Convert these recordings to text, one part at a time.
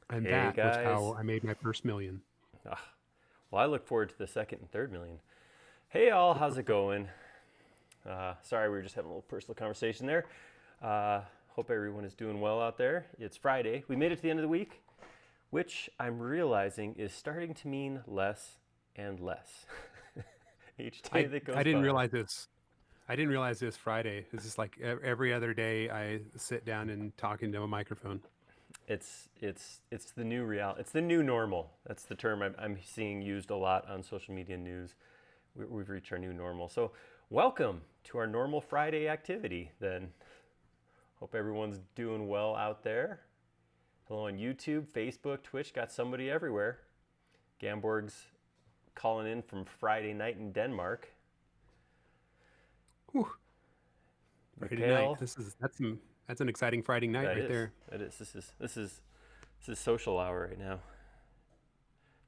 And Hey that was how guys. I made my first million. Ah, well, I look forward to the second and third million. Hey all, how's it going? Sorry, we were just having a little personal conversation there. Hope everyone is doing well out there. It's Friday. We made it to the end of the week, which I'm realizing is starting to mean less and less each day I that I goes didn't by. realize this. I didn't realize this Friday. This is like every other day I sit down and talk into a microphone. It's the new reality. It's the new normal. That's the term I'm seeing used a lot on social media news. We've reached our new normal. So, welcome to our normal Friday activity. Then, hope everyone's doing well out there. Hello on YouTube, Facebook, Twitch. Got somebody everywhere. Gamborg's calling in from Friday night in Denmark. Whew, Friday night. Mikhail, That's an exciting Friday night that right is there. that is this is social hour right now.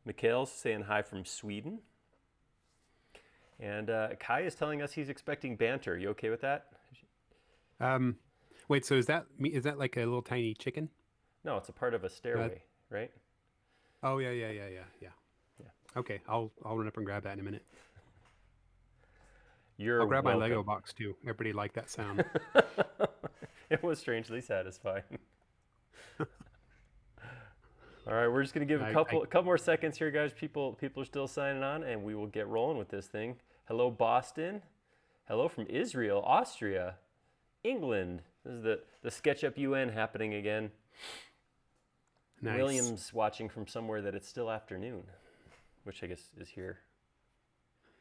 Mikhail's saying hi from Sweden. And Kai is telling us he's expecting banter. You okay with that? Um, Wait. So is that me? Is that like a little tiny chicken? No, it's a part of a Uh, stairway, right? oh yeah. Yeah. Okay, I'll run up and grab that in a minute. You're I'll grab my Lego welcome. box too. Everybody like that sound. It was strangely satisfying. All right, we're just gonna give a I couple more seconds here, guys. People are still signing on, and we will get rolling with this thing. Hello, Boston. Hello from Israel, Austria, England. This is the SketchUp UN happening again. Nice. William's watching from somewhere that it's still afternoon, which I guess is here.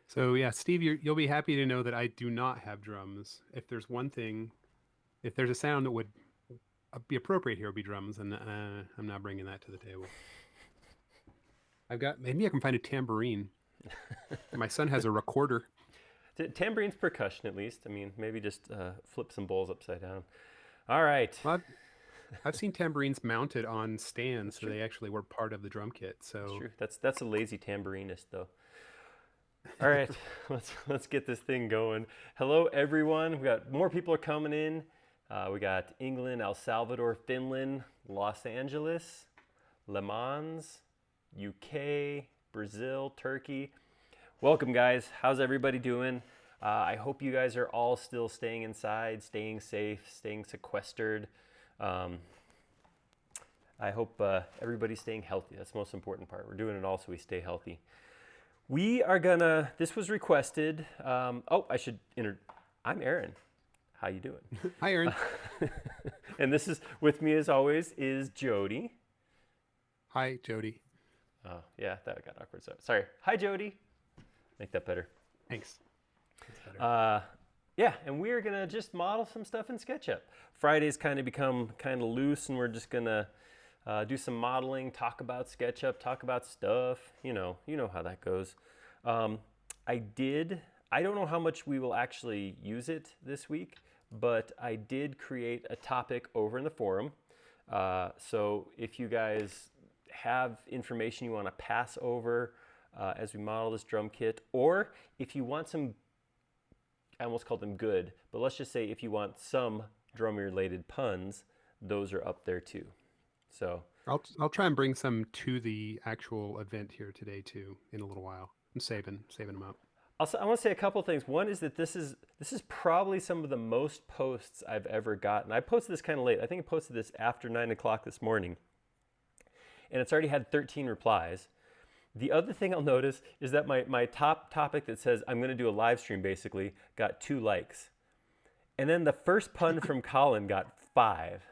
So yeah, Steve, you'll be happy to know that I do not have drums. If there's one thing, if there's a sound that would be appropriate here, would be drums, and I'm not bringing that to the table. I've got maybe I can find a tambourine. My son has a recorder. Tambourine's percussion, at least. I mean, maybe just flip some bowls upside down. All right. Well, I've seen tambourines mounted on stands, That's so true. they actually were part of the drum kit. That's So true. That's a lazy tambourinist, though. All right, let's get this thing going. Hello, everyone. We got more people are coming in. We got England, El Salvador, Finland, Los Angeles, Le Mans, UK, Brazil, Turkey. Welcome, guys. How's everybody doing? I hope you guys are all still staying inside, staying safe, staying sequestered. Um, I hope everybody's staying healthy. That's the most important part. We're doing it all so we stay healthy. We are gonna. This was requested. Oh, I should I'm Aaron. How you doing? hi, Aaron. And this is with me as always is Jody. Hi, Jody. Oh yeah, that got awkward. Sorry. Hi Jody. Make that better. Thanks. That's better. Yeah, and we're gonna just model some stuff in SketchUp. Friday's kind of become kind of loose, and we're just gonna do some modeling, talk about SketchUp, talk about stuff. You know how that goes. Um, I did. I don't know how much we will actually use it this week, but I did create a topic over in the forum. So if you guys have information you want to pass over as we model this drum kit, or if you want some, I almost called them good, but let's just say if you want some drum related puns, those are up there too. So I'll try and bring some to the actual event here today too in a little while. I'm saving them up. I want to say a couple things. One is that this is probably some of the most posts I've ever gotten. I posted this kind of late. I think I posted this after 9 o'clock this morning, and it's already had 13 replies. The other thing I'll notice is that my top topic that says I'm going to do a live stream basically got 2 likes. And then the first pun from Colin got 5.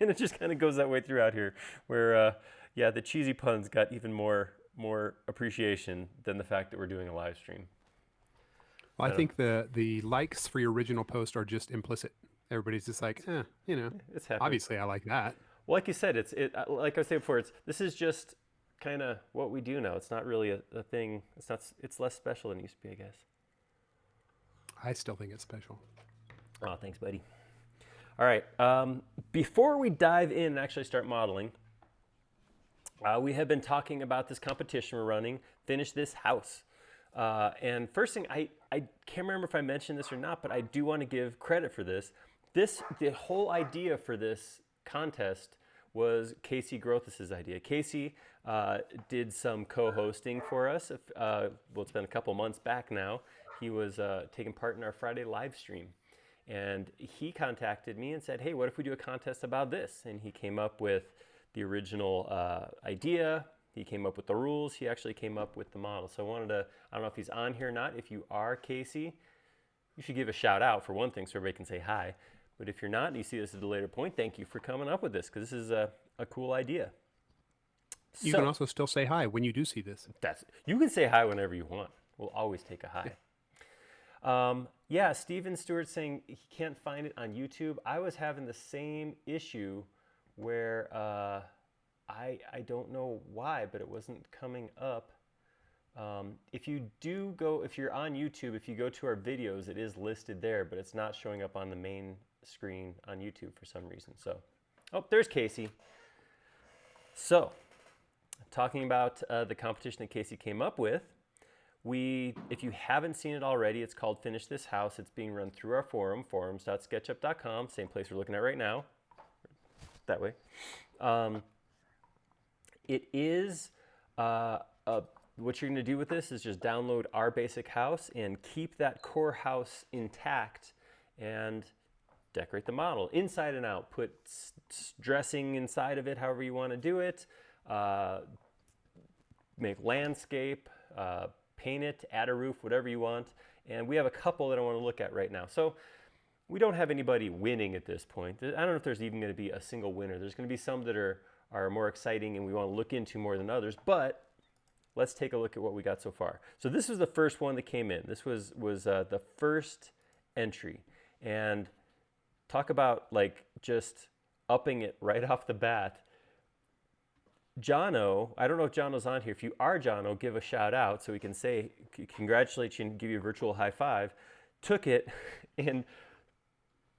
And it just kind of goes that way throughout here, where yeah, the cheesy puns got even more appreciation than the fact that we're doing a live stream. Well, I I don't know. think the likes for your original post are just implicit. Everybody's just like, It's happening. obviously I like that. Well, like you said, like I said before. This is just kind of what we do now. It's not really a thing. It's not. It's less special than it used to be, I guess. I still think it's special. Oh, thanks, buddy. All right. Before we dive in and actually start modeling, we have been talking about this competition we're running, Finish This House. And first thing, I can't remember if I mentioned this or not, but I do want to give credit for this. The whole idea for this contest was Casey Grothus's idea. Casey did some co-hosting for us. Well, it's been a couple months back now. He was taking part in our Friday live stream. And he contacted me and said, hey, what if we do a contest about this? And he came up with the original idea. He came up with the rules. He actually came up with the model. So I wanted to, I don't know if he's on here or not. If you are, Casey, you should give a shout out for one thing so everybody can say hi. But if you're not and you see this at a later point, thank you for coming up with this, because this is a cool idea. You can also still say hi when you do see this. You can say hi whenever you want. We'll always take a hi. Yeah, Steven Stewart saying he can't find it on YouTube. I was having the same issue where I don't know why, but it wasn't coming up. If you're on YouTube, if you go to our videos, it is listed there, but it's not showing up on the main screen on YouTube for some reason. So, oh, there's Casey. So, talking about the competition that Casey came up with, if you haven't seen it already, it's called Finish This House. It's being run through our forum, forums.sketchup.com, same place we're looking at right now, that way. It is, what you're going to do with this is just download our basic house and keep that core house intact and decorate the model inside and out. Put dressing inside of it, however you want to do it. Make landscape, paint it, add a roof, whatever you want. And we have a couple that I want to look at right now. So we don't have anybody winning at this point. I don't know if there's even going to be a single winner. There's going to be some that are more exciting and we want to look into more than others. But let's take a look at what we got so far. So this was the first one that came in. This was the first entry. And talk about like just upping it right off the bat. Jono, I don't know if Jono's on here. If you are Jono, give a shout out so we can say congratulate you and give you a virtual high five. Took it and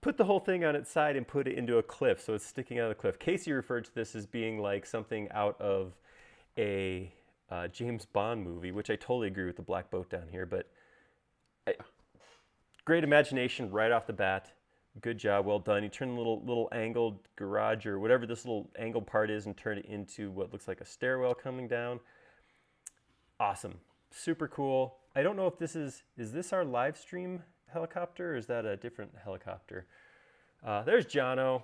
put the whole thing on its side and put it into a cliff, so it's sticking out of the cliff. Casey referred to this as being like something out of a James Bond movie, which I totally agree with the black boat down here, but great imagination right off the bat. Good job, well done. You turn the little angled garage or whatever this little angled part is and turn it into what looks like a stairwell coming down. Awesome, super cool. I don't know if this is this our live stream helicopter or is that a different helicopter? There's Jono.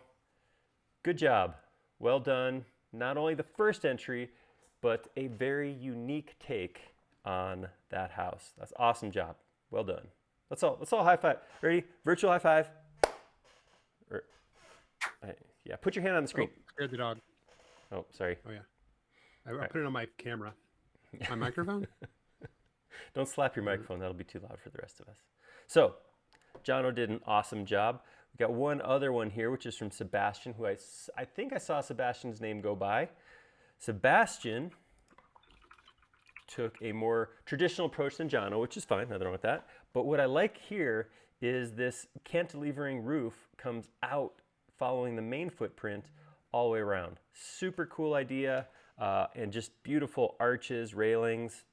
Good job, well done. Not only the first entry, but a very unique take on that house. That's awesome job, well done. Let's all high five. Ready? Virtual high five. Yeah, put your hand on the screen. Oh, scared the dog. Oh, sorry. Oh, yeah. I put it on my camera. My microphone? Don't slap your microphone. That'll be too loud for the rest of us. So, Jono did an awesome job. We got one other one here, which is from Sebastian, who I think I saw Sebastian's name go by. Sebastian took a more traditional approach than Jono, which is fine. Nothing wrong with that. But what I like here is this cantilevering roof comes out following the main footprint all the way around. Super cool idea, and just beautiful arches, railings.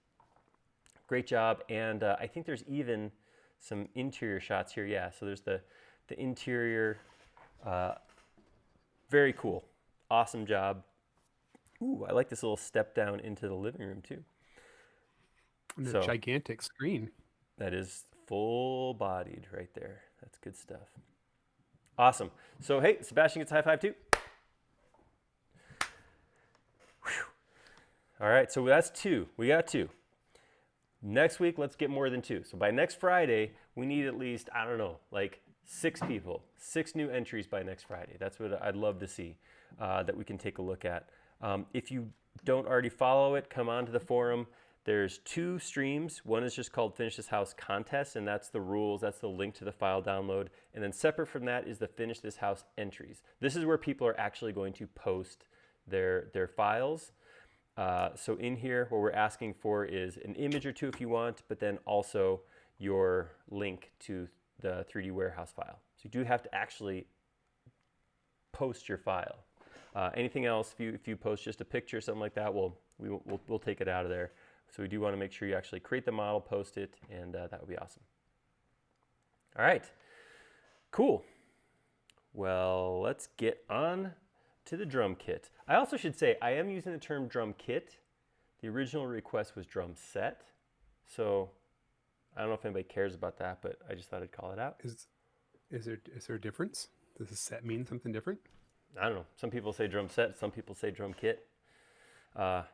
Great job, and I think there's even some interior shots here. Yeah, so there's the interior. Very cool, awesome job. Ooh, I like this little step down into the living room too. And the gigantic screen. That is full-bodied right there. That's good stuff. Awesome. So, hey, Sebastian gets a high five too. Whew. All right, so that's 2. We got 2. Next week, let's get more than 2. So by next Friday, we need at least, I don't know, like 6 people, 6 new entries by next Friday. That's what I'd love to see that we can take a look at. If you don't already follow it, come on to the forum. There's 2 streams. One is just called Finish This House Contest, and that's the rules. That's the link to the file download. And then separate from that is the Finish This House entries. This is where people are actually going to post their files. So in here, what we're asking for is an image or 2 if you want, but then also your link to the 3D warehouse file. So you do have to actually post your file. Anything else, if you post just a picture or something like that, we'll take it out of there. So we do want to make sure you actually create the model, post it, and that would be awesome. All right, cool. Well, let's get on to the drum kit. I also should say I am using the term drum kit. The original request was drum set. So I don't know if anybody cares about that, but I just thought I'd call it out. Is there a difference? Does a set mean something different? I don't know. Some people say drum set, some people say drum kit. I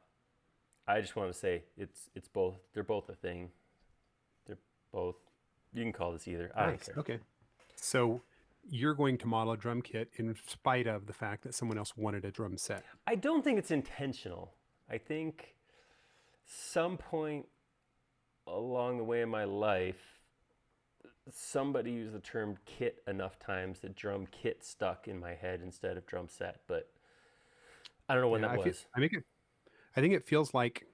just want to say it's both. They're both a thing. They're both. You can call this either. I don't care. Okay. So you're going to model a drum kit in spite of the fact that someone else wanted a drum set. I don't think it's intentional. I think some point along the way in my life, somebody used the term kit enough times that drum kit stuck in my head instead of drum set. But I don't know when that was. I think it feels like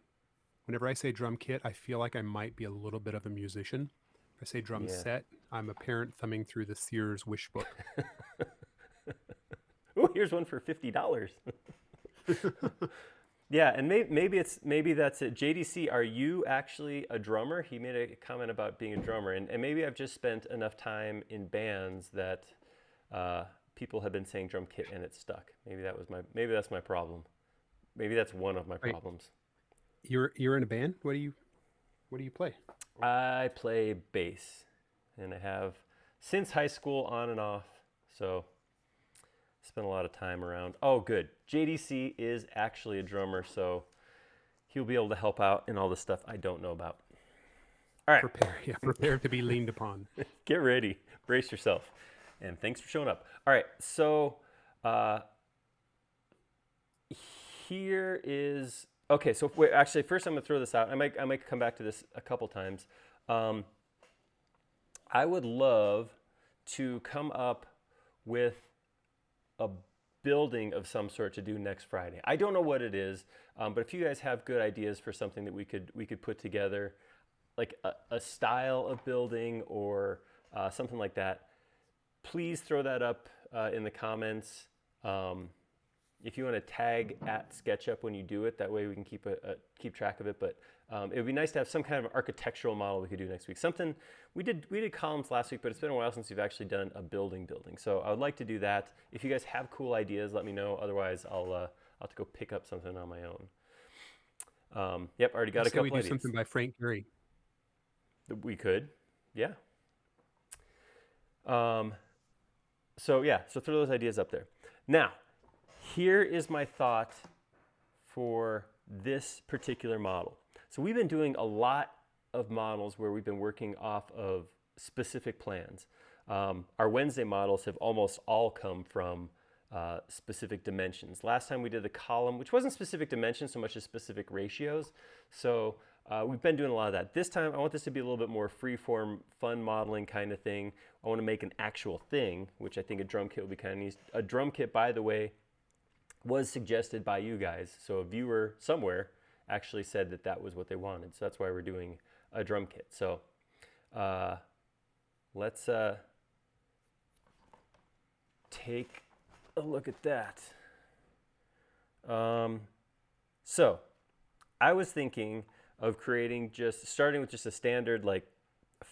whenever I say drum kit, I feel like I might be a little bit of a musician. If I say drum set, I'm a parent thumbing through the Sears wish book. Ooh, here's one for $50. Yeah, and maybe that's it. JDC, are you actually a drummer? He made a comment about being a drummer, and maybe I've just spent enough time in bands that people have been saying drum kit and it's stuck. Maybe that's my problem. Maybe that's one of my problems. You're in a band? What do you play? I play bass, and I have since high school on and off. So spent a lot of time around. Oh, good. JDC is actually a drummer, so he'll be able to help out in all the stuff I don't know about. All right. Prepare to be leaned upon. Get ready. Brace yourself. And thanks for showing up. All right. So here is... Okay, so wait, actually, first I'm going to throw this out. I might come back to this a couple times. I would love to come up with a building of some sort to do next Friday. I don't know what it is, but if you guys have good ideas for something that we could put together, like a style of building or something like that, please throw that up in the comments. If you want to tag at SketchUp when you do it, that way we can keep track of it. But it would be nice to have some kind of architectural model we could do next week. Something we did columns last week, but it's been a while since we've actually done a building. So I would like to do that. If you guys have cool ideas, let me know. Otherwise, I'll have to go pick up something on my own. Yep, already got a couple ideas. We do something by Frank Gehry. We could, yeah. So throw those ideas up there. Now, here is my thought for this particular model. So we've been doing a lot of models where we've been working off of specific plans. Our Wednesday models have almost all come from specific dimensions. Last time we did the column, which wasn't specific dimensions so much as specific ratios. So we've been doing a lot of that. This time I want this to be a little bit more free-form, fun modeling kind of thing. I want to make an actual thing, which I think a drum kit will be kind of neat. A drum kit, by the way, was suggested by you guys. So a viewer somewhere actually said that was what they wanted. So that's why we're doing a drum kit. So let's take a look at that. So I was thinking of starting with just a standard like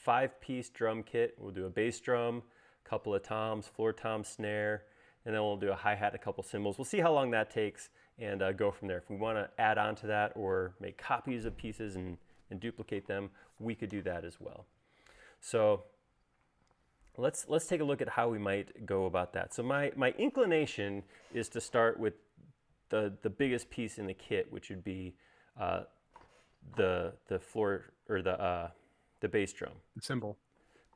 5-piece drum kit. We'll do a bass drum, a couple of toms, floor tom, snare, and then we'll do a hi-hat, a couple cymbals. We'll see how long that takes and go from there. If we want to add on to that or make copies of pieces and duplicate them, we could do that as well. So let's take a look at how we might go about that. So my inclination is to start with the biggest piece in the kit, which would be the floor or the bass drum. The cymbal.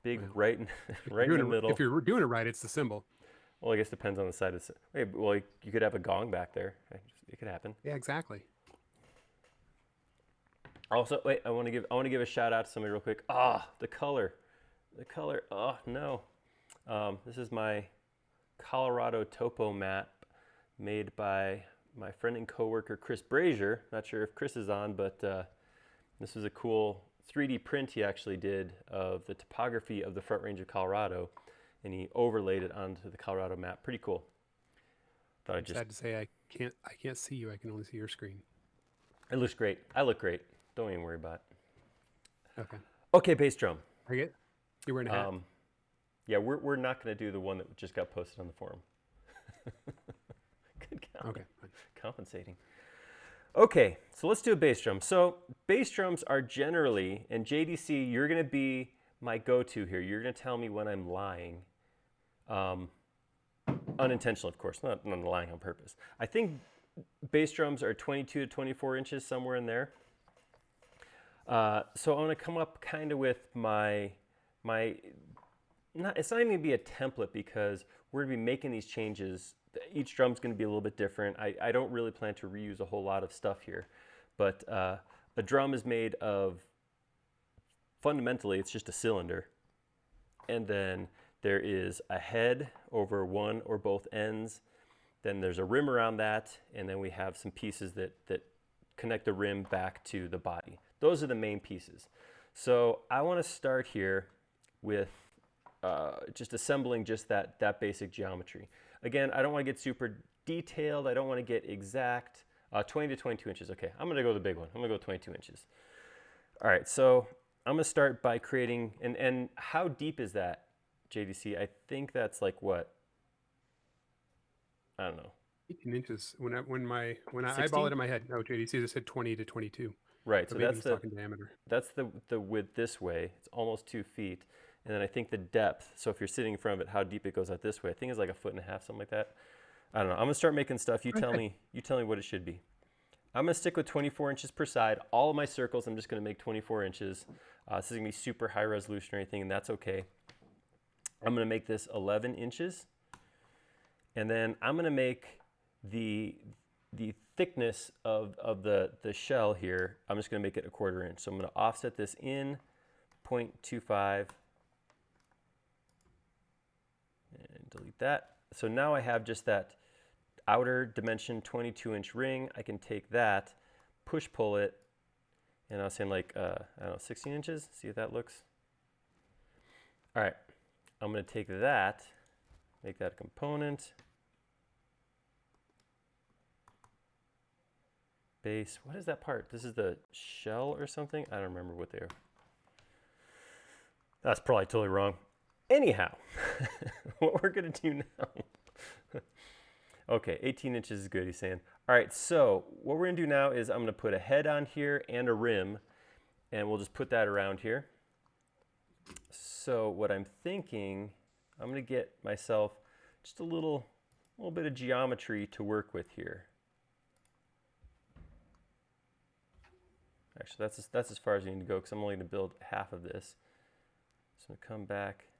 Big right in the middle. If you're doing it right, it's the cymbal. Well, I guess it depends on the side of the... Well, you could have a gong back there. It could happen. Yeah, exactly. Also, wait, I want to give a shout out to somebody real quick. The color. Oh, no. This is my Colorado topo map made by my friend and coworker, Chris Brazier. Not sure if Chris is on, but this was a cool 3D print he actually did of the topography of the Front Range of Colorado. And he overlaid it onto the Colorado map. Pretty cool. I'm sad to say I can't see you. I can only see your screen. It looks great. I look great. Don't even worry about it. Okay. Okay, bass drum. You're wearing a hat. Yeah, we're not going to do the one that just got posted on the forum. Okay. Fine. Compensating. Okay, so let's do a bass drum. So bass drums are generally, and JDC, you're going to be my go-to here. You're going to tell me when I'm lying. Unintentional, of course, not lying on purpose. I think bass drums are 22 to 24 inches, somewhere in there. So I'm going to come up kind of with it's not even going to be a template because we're going to be making these changes. Each drum's going to be a little bit different. I don't really plan to reuse a whole lot of stuff here, but a drum is made of, fundamentally, it's just a cylinder. And then there is a head over one or both ends. Then there's a rim around that, and then we have some pieces that connect the rim back to the body. Those are the main pieces. So I want to start here with just assembling just that basic geometry. Again, I don't want to get super detailed. I don't want to get exact. 20 to 22 inches. Okay, I'm going to go the big one. I'm going to go 22 inches. All right, so I'm going to start by creating, and how deep is that, JDC? I think that's like what? I don't know. 18 inches. When I 16? eyeball it in my head, no, JDC just said 20 to 22. Right, So so maybe that's he's the talking diameter. that's the width this way. It's almost 2 feet. And then I think the depth, so if you're sitting in front of it, how deep it goes out this way, I think it's like 1.5 feet, something like that. I don't know. I'm going to start making stuff. You tell me what it should be. I'm going to stick with 24 inches per side. All of my circles, I'm just going to make 24 inches. This is going to be super high resolution or anything, and that's okay. I'm going to make this 11 inches. And then I'm going to make the thickness of the shell here, I'm just going to make it 1/4 inch. So I'm going to offset this in 0.25 and delete that. So now I have just that outer dimension 22-inch ring. I can take that, push pull it, and I was saying like, I don't know, 16 inches? See if that looks. All right, I'm going to take that, make that a component. Base, what is that part? This is the shell or something? I don't remember what they are. That's probably totally wrong. Anyhow, what we're gonna do now. Okay, 18 inches is good, he's saying. All right, so what we're gonna do now is I'm gonna put a head on here and a rim, and we'll just put that around here. So what I'm thinking, I'm gonna get myself just a little bit of geometry to work with here. Actually, that's as far as I need to go because I'm only going to build half of this. So I'm going to come back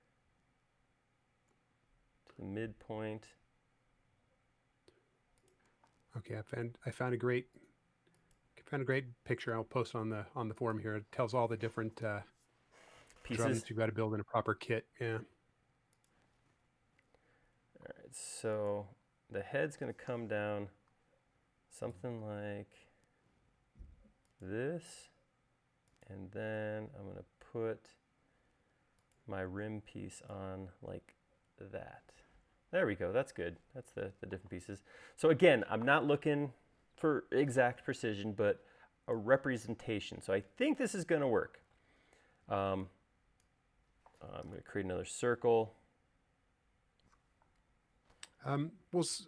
to the midpoint. Okay, I found a great picture. I'll post on the forum here. It tells all the different Pieces. drums you've got to build in a proper kit. Yeah. All right, so the head's going to come down something like this, and then I'm going to put my rim piece on like that. There we go, that's good. That's the different pieces. So again, I'm not looking for exact precision, but a representation. So I think this is going to work. I'm going to create another circle. Well,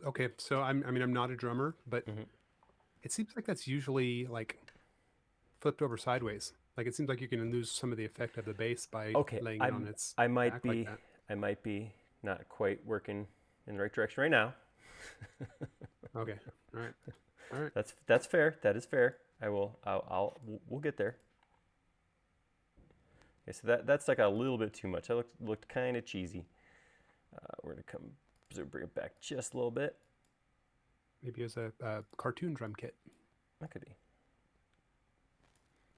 okay, so I'm not a drummer, but it seems like that's usually like flipped over sideways. Like it seems like you can lose some of the effect of the bass by laying it on its I might back be like that. I might be not quite working in the right direction right now. Okay. All right. That's fair. That is fair. We'll get there. Okay, so that's like a little bit too much. That looked kind of cheesy. We're gonna bring it back just a little bit. Maybe as a cartoon drum kit. That could be.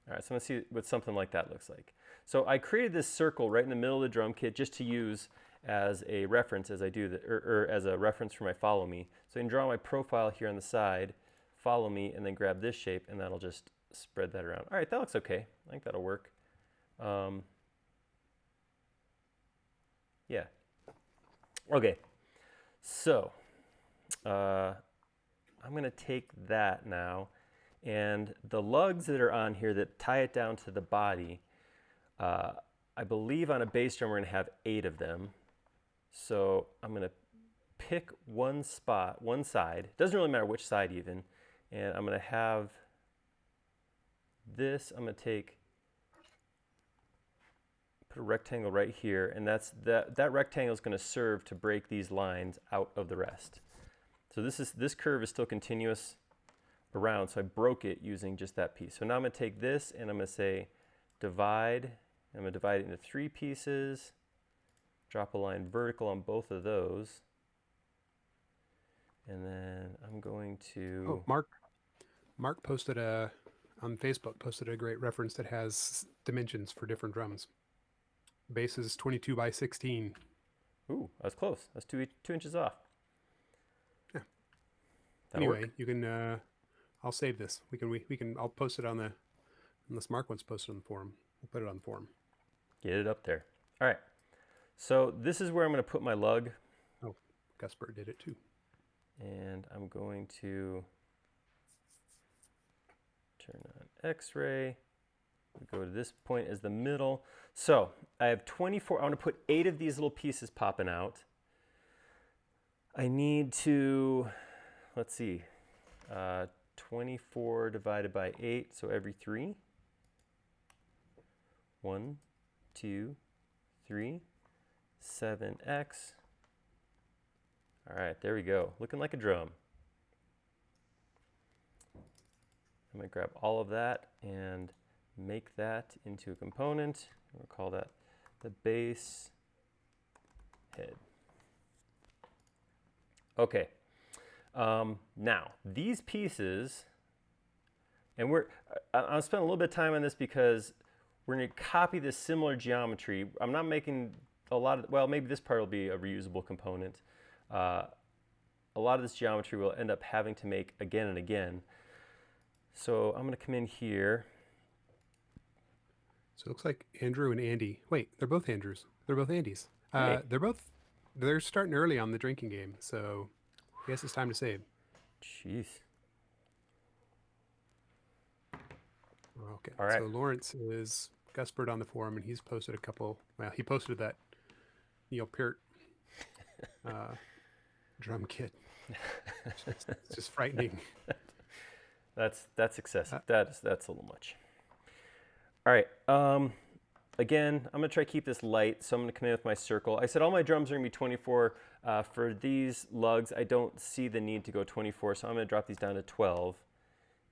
All right, so let's see what something like that looks like. So I created this circle right in the middle of the drum kit just to use as a reference as I do that, or as a reference for my follow me. So I can draw my profile here on the side, follow me, and then grab this shape, and that'll just spread that around. All right, that looks okay. I think that'll work. Yeah. Okay, so I'm going to take that now. And the lugs that are on here that tie it down to the body, I believe on a bass drum we're going to have 8 of them. So I'm going to pick one spot, one side. It doesn't really matter which side even. And I'm going to have this. I'm going to put a rectangle right here, and that rectangle is going to serve to break these lines out of the rest. So this curve is still continuous around, so I broke it using just that piece. So now I'm going to take this and I'm going to say divide. I'm going to divide it into 3 pieces, drop a line vertical on both of those, and then I'm going to... Oh, Mark posted on Facebook, posted a great reference that has dimensions for different drums. Bass is 22 by 16. Ooh, I was close. That's 2 inches off. Yeah. That'll Anyway, work. you can. I'll save this. We can. I'll post it on the. Unless Mark wants to post it on the forum, we'll put it on the forum. Get it up there. All right. So this is where I'm going to put my lug. Oh, Gusper did it too. And I'm going to turn on X-ray. We go to this point as the middle. So I have 24. I want to put 8 of these little pieces popping out. I need to, let's see, 24 divided by 8, so every 3. 1, 2, 3, 7x. All right, there we go. Looking like a drum. I'm going to grab all of that and make that into a component. We'll call that the bass head. Okay. Now, these pieces, and I'll spend a little bit of time on this because we're going to copy this similar geometry. I'm not making a lot of, well, maybe this part will be a reusable component. A lot of this geometry we'll end up having to make again and again. So I'm going to come in here. So it looks like Andrew and Andy. Wait, they're both Andrews. They're both Andys. Hey. They're starting early on the drinking game, so I guess it's time to save. Jeez. Okay. All right. So Lawrence is Guspered on the forum, and he's posted a couple. Well, he posted that Neil Peart drum kit. It's just frightening. That's excessive. That's a little much. All right. Again, I'm going to try to keep this light, so I'm going to come in with my circle. I said all my drums are going to be 24. For these lugs, I don't see the need to go 24, so I'm going to drop these down to 12.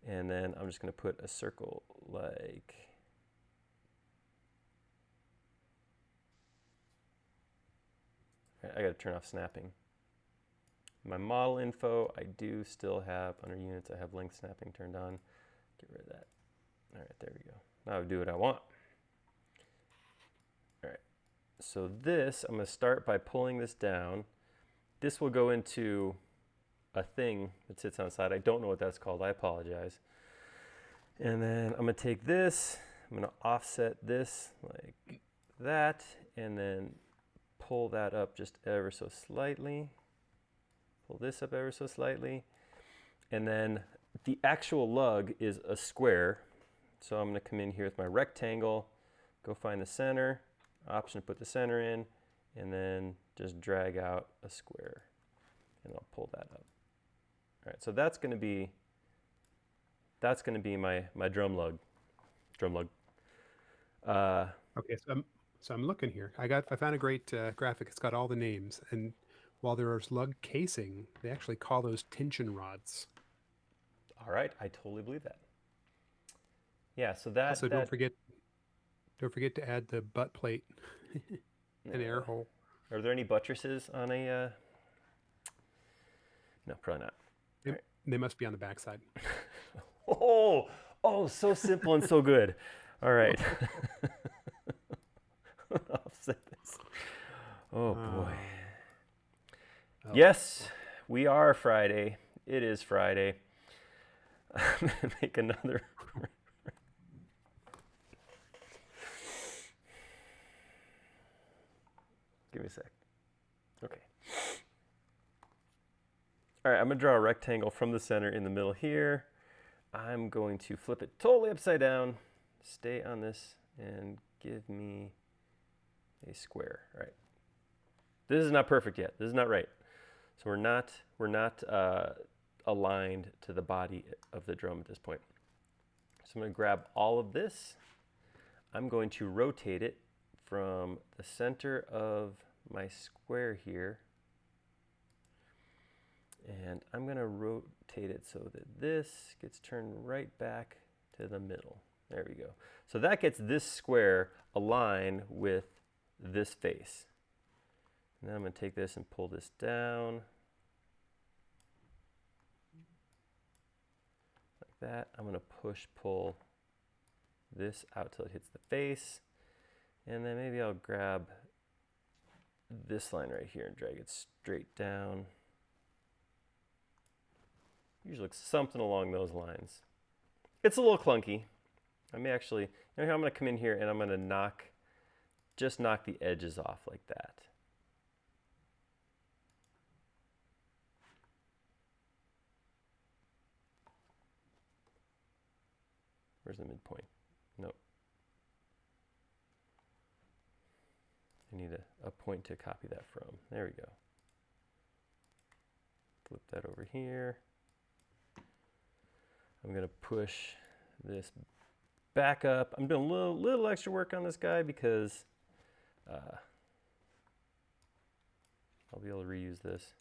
And then I'm just going to put a circle like... I got to turn off snapping. My model info, I do still have, under units, I have length snapping turned on. Get rid of that. All right, there we go. Now I do what I want. All right, so this, I'm going to start by pulling this down. This will go into a thing that sits on the side. I don't know what that's called. I apologize. And then I'm going to take this, I'm going to offset this like that, and then pull that up just ever so slightly. Pull this up ever so slightly. And then the actual lug is a square. So I'm going to come in here with my rectangle, go find the center, option to put the center in, and then just drag out a square. And I'll pull that up. All right, so that's going to be my drum lug. Okay, so I'm looking here. I found a great graphic. It's got all the names, and while there's lug casing, they actually call those tension rods. All right, I totally believe that. Yeah, so that. Also, don't forget to add the butt plate, an air hole. Are there any buttresses on a? No, probably not. They must be on the backside. Oh, so simple and so good. All right. Offset this. Oh boy. Yes, we are Friday. It is Friday. I'm gonna make another. Give me a sec. Okay. All right, I'm gonna draw a rectangle from the center in the middle here. I'm going to flip it totally upside down, stay on this, and give me a square. All right. This is not perfect yet. This is not right. So we're not aligned to the body of the drum at this point. So I'm going to grab all of this. I'm going to rotate it from the center of my square here. And I'm going to rotate it so that this gets turned right back to the middle. There we go. So that gets this square aligned with this face. And then I'm going to take this and pull this down. Like that. I'm going to pull this out till it hits the face. And then maybe I'll grab this line right here and drag it straight down. Usually looks something along those lines. It's a little clunky. I may actually, I'm going to come in here and I'm going to just knock the edges off like that. Where's the midpoint? Nope. I need a point to copy that from. There we go. Flip that over here. I'm going to push this back up. I'm doing a little extra work on this guy because I'll be able to reuse this.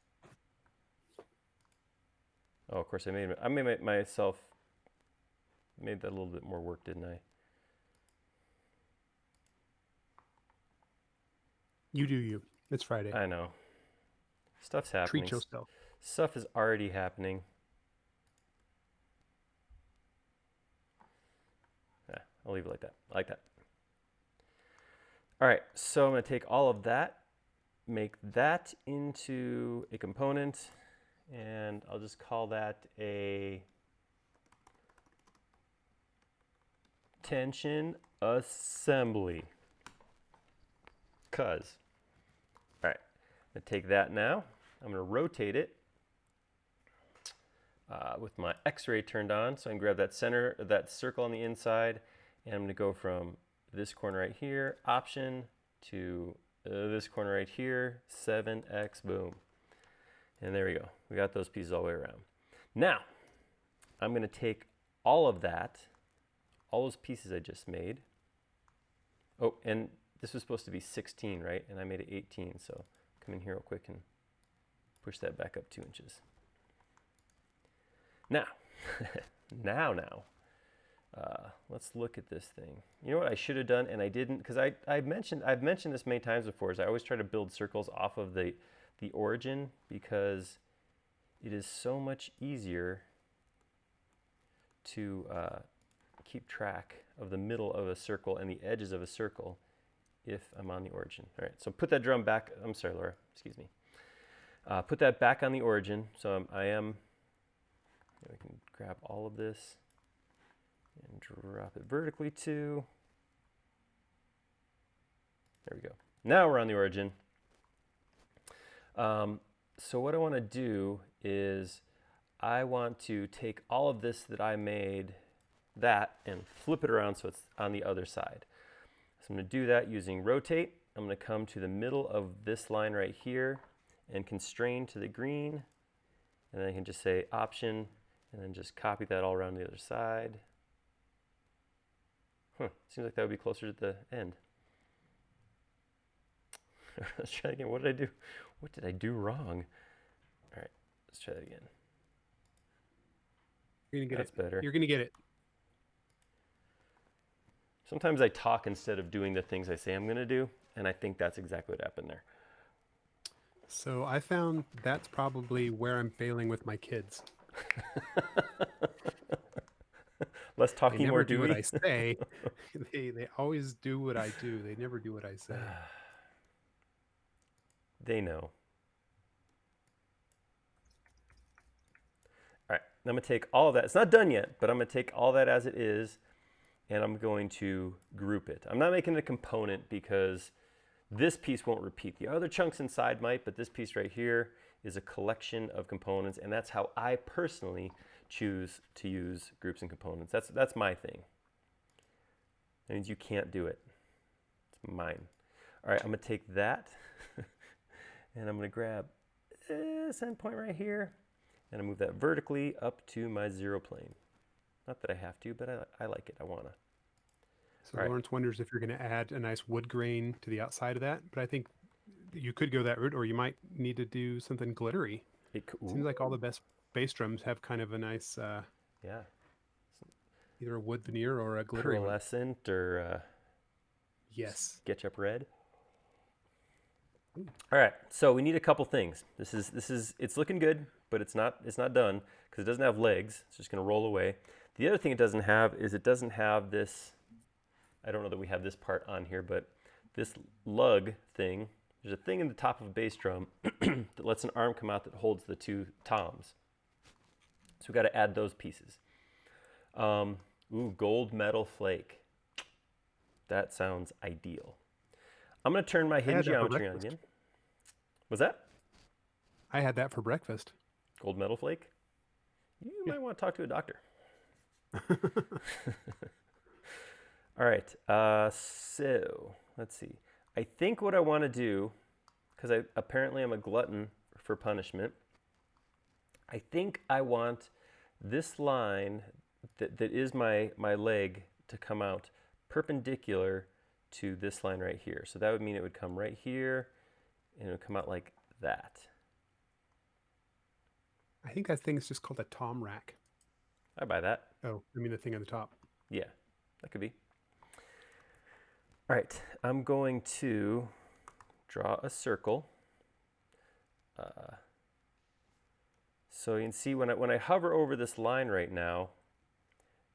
Oh, of course, I made myself made that a little bit more work, didn't I? You do you. It's Friday. I know. Stuff's happening. Treat yourself. Stuff is already happening. Yeah, I'll leave it like that. I like that. All right, so I'm going to take all of that, make that into a component, and I'll just call that a tension assembly. All right, I'm going to take that now. I'm going to rotate it with my X-ray turned on, so I can grab that that circle on the inside, and I'm going to go from this corner right here, option, to this corner right here, 7x, boom. And there we go. We got those pieces all the way around. Now, I'm going to take all of that, all those pieces I just made. Oh, and this was supposed to be 16, right? And I made it 18, so come in here real quick and push that back up 2 inches. Now, let's look at this thing. You know what I should have done, and I didn't, because I've mentioned this many times before, is I always try to build circles off of the origin, because it is so much easier to keep track of the middle of a circle and the edges of a circle if I'm on the origin. All right, so put that drum back. I'm sorry, Laura, excuse me. Put that back on the origin. So I can grab all of this and drop it vertically too. There we go. Now we're on the origin. So what I want to do is I want to take all of this that I made and flip it around so it's on the other side. So I'm going to do that using rotate. I'm going to come to the middle of this line right here and constrain to the green. And then I can just say option and then just copy that all around the other side. Seems like that would be closer to the end. Let's try again. What did I do? What did I do wrong? All right, let's try that again. You're gonna get That's it. better. You're gonna get it. Sometimes I talk instead of doing the things I say I'm going to do, and I think that's exactly what happened there. So I found that's probably where I'm failing with my kids. Less talking, They never more do doing. what I say. They always do what I do. They never do what I say. They know. All right, I'm going to take all of that. It's not done yet, but I'm going to take all that as it is, and I'm going to group it. I'm not making it a component because this piece won't repeat. The other chunks inside might, but this piece right here is a collection of components, and that's how I personally choose to use groups and components. That's my thing. That means you can't do it. It's mine. All right, I'm going to take that, and I'm going to grab this endpoint right here, and I move that vertically up to my 0 plane. Not that I have to, but I like it. I wanna. So All right. Lawrence wonders if you're going to add a nice wood grain to the outside of that, but I think you could go that route, or you might need to do something glittery. Seems like all the best bass drums have kind of a nice, yeah, either a wood veneer or a glittery one. pearlescent or Yes. SketchUp red. All right, so we need a couple things. This is it's looking good, but it's not done because it doesn't have legs. It's just going to roll away. The other thing it doesn't have is it doesn't have this. I don't know that we have this part on here, but this lug thing. There's a thing in the top of a bass drum that lets an arm come out that holds the two toms. So we got to add those pieces. Ooh, gold metal flake. That sounds ideal. I'm going to turn my hidden geometry on again. Was that? I had that for breakfast. Gold metal flake? You might want to talk to a doctor. All right, so let's see. I think what I want to do, because apparently I'm a glutton for punishment, I think I want this line that is my leg to come out perpendicular to this line right here. So that would mean it would come right here and it would come out like that. I think that thing is just called a tom rack. I buy that. Oh, I mean the thing on the top. Yeah, that could be. All right, I'm going to draw a circle. So you can see when I hover over this line right now,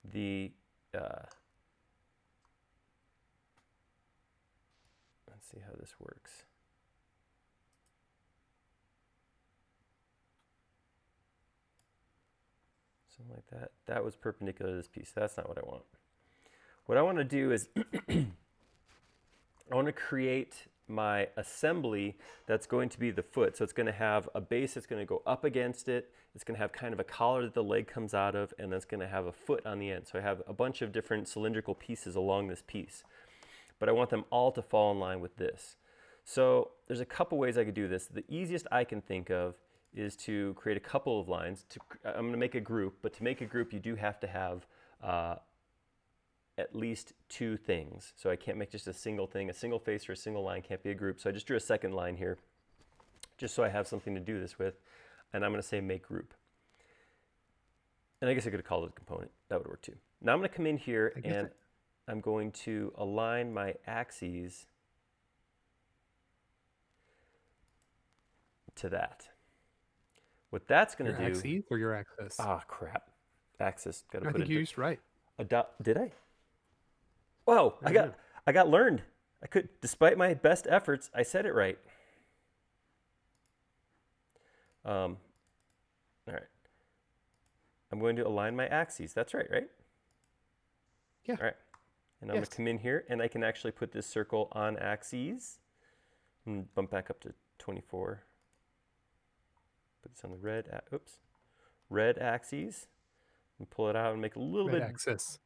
the let's see how this works. Something like that. That was perpendicular to this piece. That's not what I want. What I want to do is I want to create my assembly that's going to be the foot. So it's going to have a base that's going to go up against it. It's going to have kind of a collar that the leg comes out of, and that's going to have a foot on the end. So I have a bunch of different cylindrical pieces along this piece. But I want them all to fall in line with this. So there's a couple ways I could do this. The easiest I can think of is to create a couple of lines. I'm going to make a group, but to make a group you do have to have at least two things. So I can't make just a single thing. A single face or a single line can't be a group. So I just drew a second line here, just so I have something to do this with. And I'm going to say make group. And I guess I could have called it a component. That would work too. Now I'm going to come in here and I'm going to align my axes to that. What that's going to do... Your axes or your axis? Ah, crap. Axis. Got to I put think you used right. Did I? Whoa! I got learned. I could, despite my best efforts, I said it right. All right. I'm going to align my axes. That's right, right? Yeah. All right. And I'm going to come in here, and I can actually put this circle on axes. And bump back up to 24. Put this on the red axes. And pull it out and make a little bit. Axis.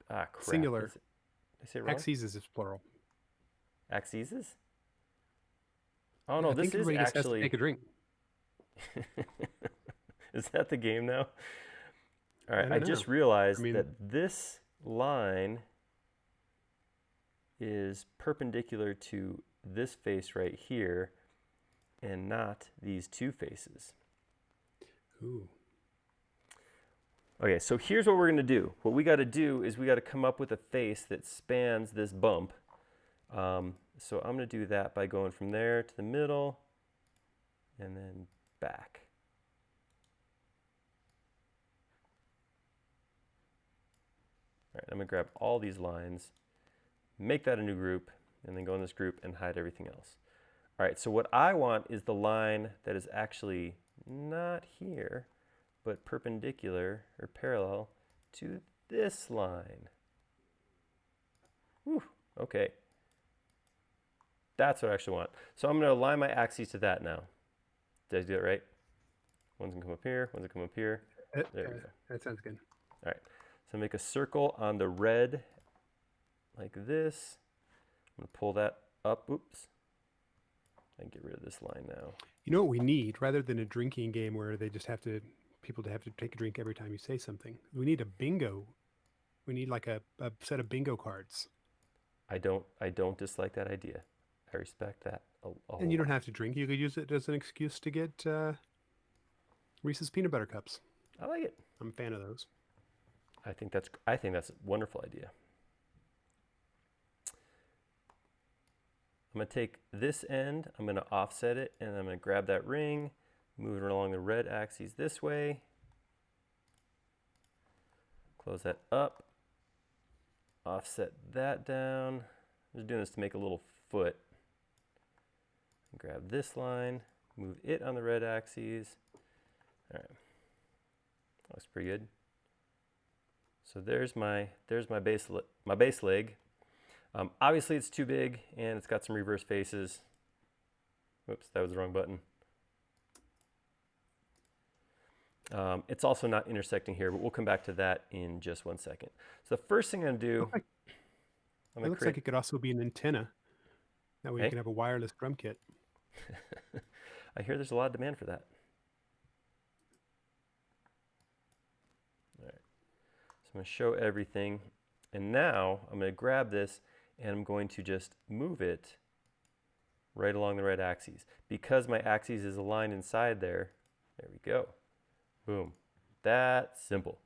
Ah, crap. Singular. Did I say it wrong? Axes is plural. Axes? Oh no, I this think is has to actually. take a drink. Is that the game now? All right, I just realized that this line is perpendicular to this face right here and not these two faces. Ooh. Okay, so here's what we're going to do. What we got to do is we got to come up with a face that spans this bump. So I'm going to do that by going from there to the middle and then back. All right, I'm going to grab all these lines, make that a new group, and then go in this group and hide everything else. All right, so what I want is the line that is actually not here, but perpendicular or parallel to this line. Whew, okay. That's what I actually want. So I'm going to align my axes to that now. Did I do it right? One's going to come up here, one's going to come up here. There we go. That sounds good. All right. So make a circle on the red like this. I'm going to pull that up. Oops. I can get rid of this line now. You know what we need, rather than a drinking game where they just have to people to have to take a drink every time you say something. We need a bingo. We need like a set of bingo cards. I don't dislike that idea. I respect that a And whole you don't lot. have to drink. You could use it as an excuse to get Reese's peanut butter cups. I like it. I'm a fan of those. I think that's a wonderful idea. I'm going to take this end, I'm going to offset it, and I'm going to grab that ring, move it along the red axis this way, close that up, offset that down. I'm just doing this to make a little foot. Grab this line, move it on the red axis. All right, looks pretty good. So there's my base leg. Obviously it's too big and it's got some reverse faces. Whoops, that was the wrong button. It's also not intersecting here, but we'll come back to that in just 1 second. So the first thing I'm gonna do, It looks like it could also be an antenna. That way you can have a wireless drum kit. I hear there's a lot of demand for that. All right, so I'm gonna show everything. And now I'm gonna grab this and I'm going to just move it right along the red axis. Because my axis is aligned inside there, there we go. Boom. That's simple.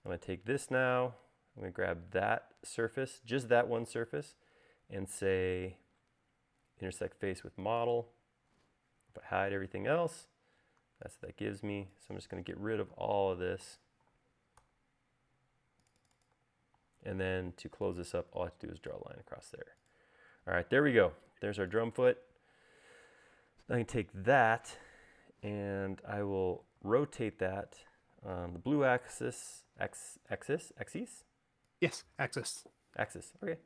I'm going to take this now, I'm going to grab that surface, just that one surface, and say intersect face with model. If I hide everything else, that's what that gives me. So I'm just going to get rid of all of this. And then to close this up, all I have to do is draw a line across there. All right, there we go. There's our drum foot. I can take that and I will rotate that on the blue axis. Yes, axis. Axis. Okay.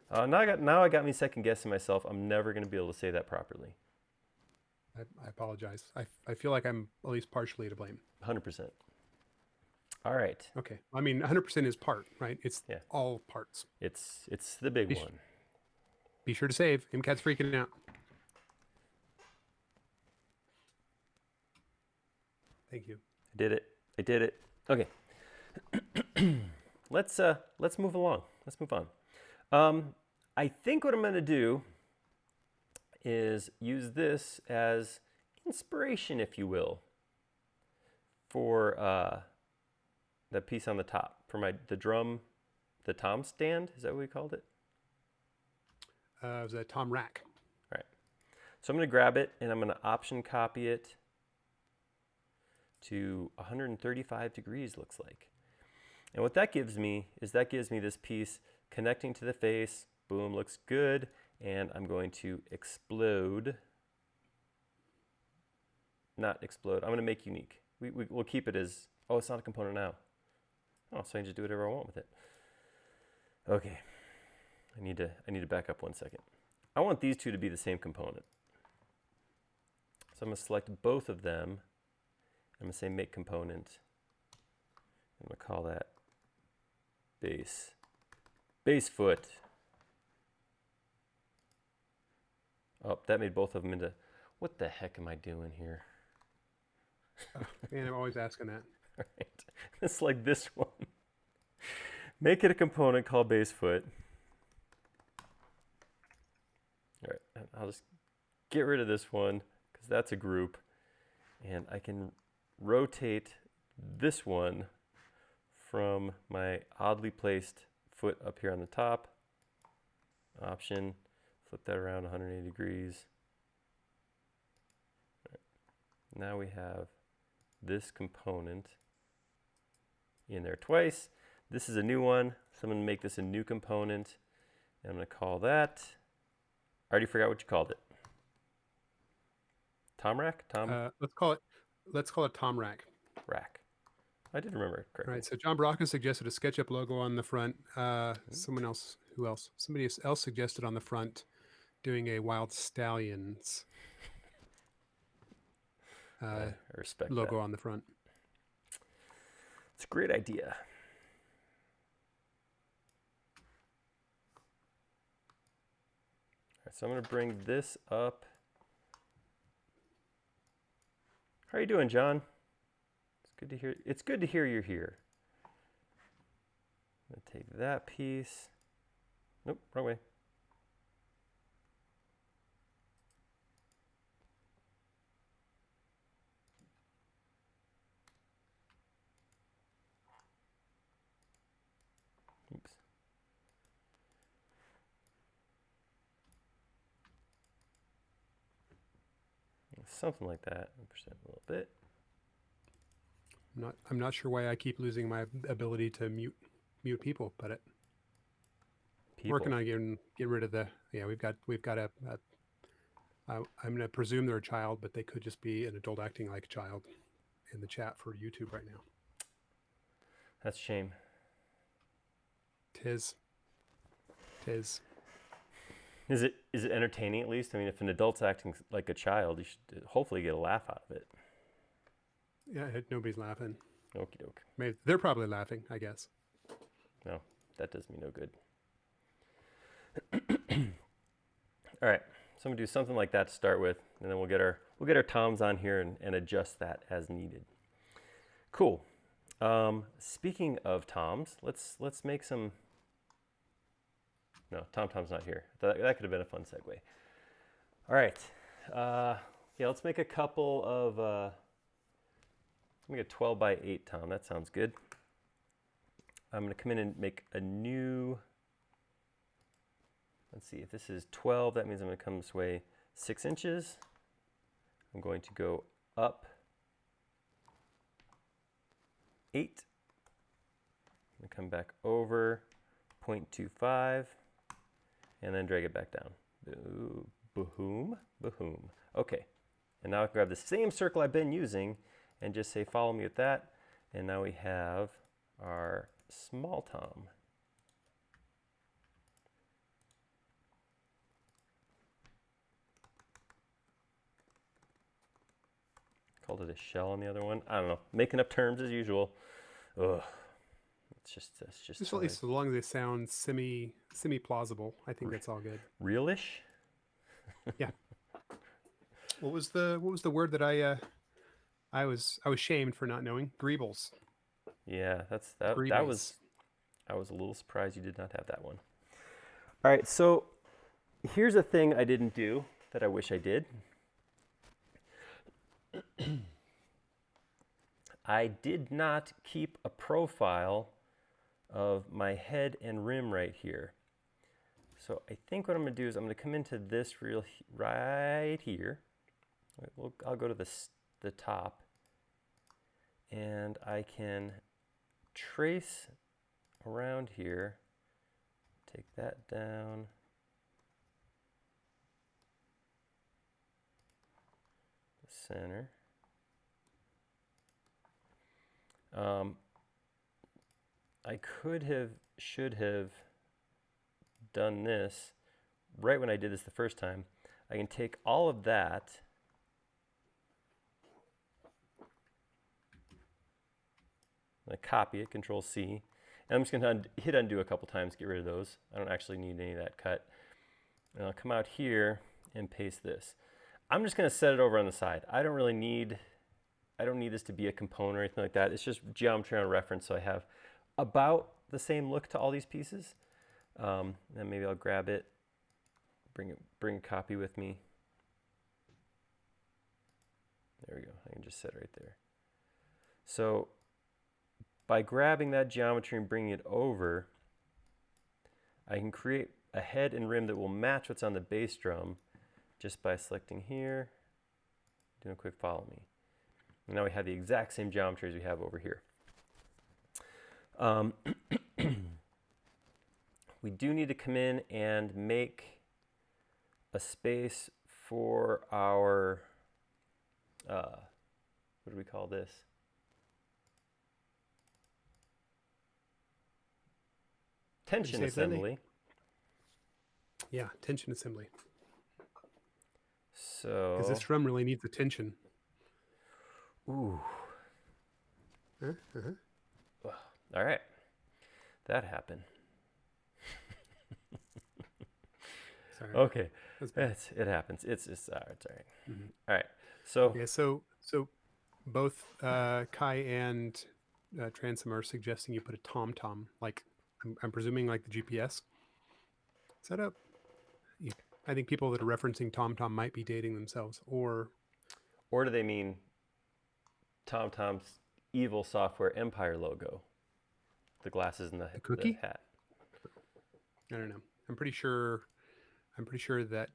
Now I got me second guessing myself. I'm never going to be able to say that properly. I apologize. I feel like I'm at least partially to blame. 100%. All right. Okay. I mean, 100% is part, right? It's all parts. It's the big one. Be sure to save. MCAT's freaking out. Thank you. I did it. Okay. Let's move along. Let's move on. I think what I'm going to do is use this as inspiration, if you will, for the piece on the top, for the tom stand. Is that what we called it? It was a tom rack. All right. So I'm going to grab it and I'm going to option copy it to 135 degrees, looks like. And what that gives me is this piece connecting to the face. Boom, looks good. And I'm going to explode. Not explode. I'm going to make unique. We'll keep it as, oh, it's not a component now. Oh, so I can just do whatever I want with it. Okay. I need to back up 1 second. I want these two to be the same component. So I'm going to select both of them. I'm going to say make component. I'm going to call that base foot. Oh, that made both of them into, what the heck am I doing here? Oh, man, I'm always asking that. All right. It's like this one. Make it a component called base foot. All right, I'll just get rid of this one because that's a group. And I can rotate this one from my oddly placed foot up here on the top. Option, flip that around 180 degrees. Right. Now we have this component in there twice. This is a new one, so I'm going to make this a new component. And I'm going to call that, I already forgot what you called it. Tom rack? Let's call it tom rack. Rack. I did remember it correctly. All right, so John Baraka suggested a SketchUp logo on the front. Somebody else suggested on the front doing a Wild Stallions I respect logo that. on the front. It's a great idea. All right, so I'm going to bring this up How are you doing, John? It's good to hear. It's good to hear you're here. I'm gonna take that piece. Nope, wrong way. Oops. Something like that. Push that a little bit. I'm not sure why I keep losing my ability to mute people, but working on get rid of the. Yeah, we've got I'm going to presume they're a child, but they could just be an adult acting like a child in the chat for YouTube right now. That's a shame. Tis. Is it entertaining at least? I mean, if an adult's acting like a child, you should hopefully get a laugh out of it. Yeah, nobody's laughing. Okie doke. Maybe they're probably laughing, I guess. No, that does me no good. All right, so I'm gonna do something like that to start with, and then we'll get our toms on here and adjust that as needed. Cool. Speaking of toms, let's make some. No, Tom's not here. That could have been a fun segue. All right. Yeah, let's make a couple of. Make a 12 by 8 tom. That sounds good. I'm going to come in and make a new. Let's see, if this is 12, that means I'm going to come this way 6 inches. I'm going to go up 8. I'm going to come back over 0.25 and then drag it back down. Boom. Okay, and now I can grab the same circle I've been using and just say follow me with that. And now we have our small tom. Called it a shell on the other one. I don't know. Making up terms as usual. Ugh. That's just at least as long as they sound semi plausible, I think that's all good. Realish? Yeah. What was the word that I was shamed for not knowing? Greebles. Yeah, that was. I was a little surprised you did not have that one. All right, so here's a thing I didn't do that I wish I did. I did not keep a profile of my head and rim right here. So I think what I'm going to do is I'm going to come into this right here. I'll go to the top, and I can trace around here, take that down, the center. I should have done this right when I did this the first time. I can take all of that I copy it, Control C, and I'm just going to hit undo a couple times to get rid of those. I don't actually need any of that cut. And I'll come out here and paste this. I'm just going to set it over on the side. I don't need this to be a component or anything like that. It's just geometry on reference, so I have about the same look to all these pieces. And maybe I'll grab it, bring a copy with me. There we go. I can just set it right there. So by grabbing that geometry and bringing it over, I can create a head and rim that will match what's on the bass drum just by selecting here, doing a quick follow me. And now we have the exact same geometry as we have over here. We do need to come in and make a space for our, what do we call this? Tension assembly. Yeah, tension assembly. So. Because this drum really needs attention. Ooh. All right. That happened. Sorry. Okay. It happens. It's all right. Mm-hmm. All right. So. Yeah. So both Kai and Transom are suggesting you put a tom-tom, like I'm presuming like the GPS setup. I think people that are referencing TomTom might be dating themselves, or Or do they mean TomTom's evil software empire logo? The glasses and the the cookie. hat. I don't know. I'm pretty sure that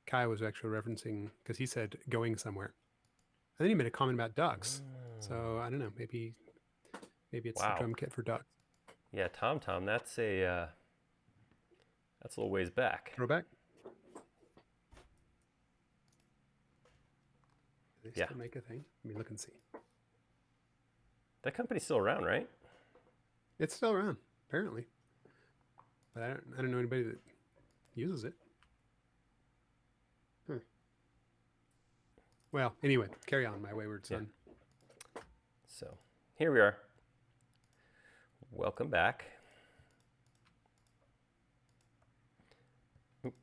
Kai was actually referencing because he said going somewhere, and then he made a comment about ducks. So I don't know. Maybe it's the Wow. drum kit for ducks. Yeah, TomTom, that's a little ways back. Throwback. Do they Yeah. still make a thing? Let me look and see. That company's still around, right? It's still around, apparently, but I don't know anybody that uses it. Well, anyway, carry on, my wayward son. Yeah. So here we are. Welcome back. Oop.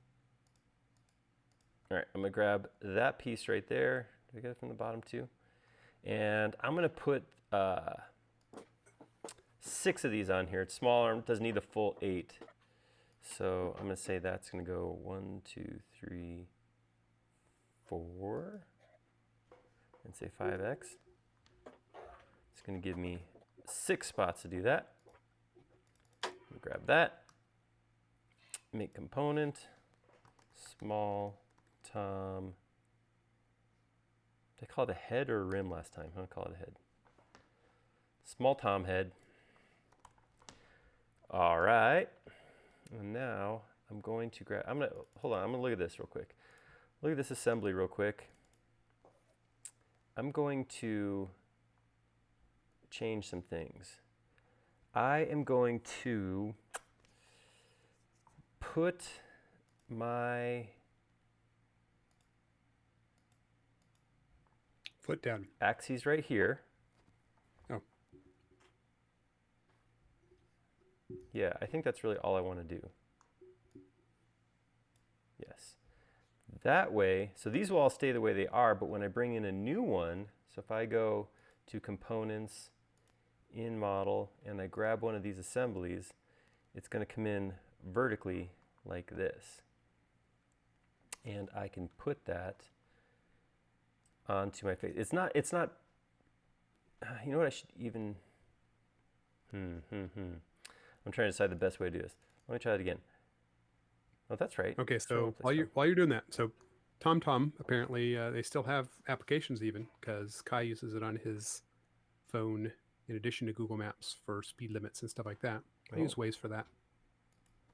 All right, I'm gonna grab that piece right there. Did I get it from the bottom too? And I'm gonna put 6 of these on here. It's smaller, it doesn't need the full 8. So I'm gonna say that's gonna go 1, 2, 3, 4, and say 5x. It's gonna give me 6 spots to do that. Grab that, make component, small tom. Did I call it a head or a rim last time? I'm gonna call it a head. Small tom head. All right, and now I'm going to grab, hold on, I'm gonna look at this real quick. Look at this assembly real quick. I'm going to change some things. I am going to put my Foot down. axes right here. Oh. Yeah, I think that's really all I want to do. Yes. That way, so these will all stay the way they are, but when I bring in a new one, so if I go to components, in model, and I grab one of these assemblies, it's going to come in vertically like this. And I can put that onto my face. It's not, you know what I should even, I'm trying to decide the best way to do this. Let me try it again. Oh, that's right. Okay, so while you're doing that, so TomTom apparently they still have applications even because Kai uses it on his phone in addition to Google Maps for speed limits and stuff like that. I use Waze for that.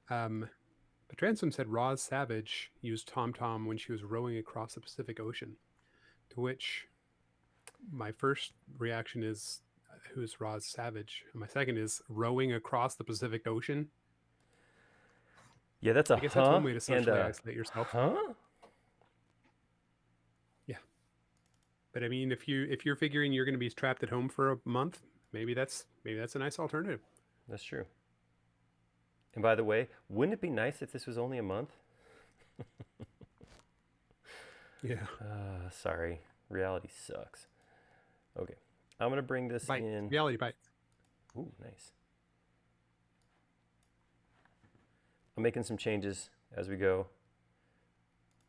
But Transom said Roz Savage used TomTom when she was rowing across the Pacific Ocean, to which my first reaction is, who's Roz Savage? And my second is rowing across the Pacific Ocean. Yeah, that's a I guess that's one way to socially isolate yourself. Huh? Yeah. But I mean, if you're figuring you're going to be trapped at home for a month, maybe that's a nice alternative. That's true. And by the way, wouldn't it be nice if this was only a month? Yeah. Sorry, reality sucks. Okay, I'm gonna bring this in. Reality bites. Ooh, nice. I'm making some changes as we go.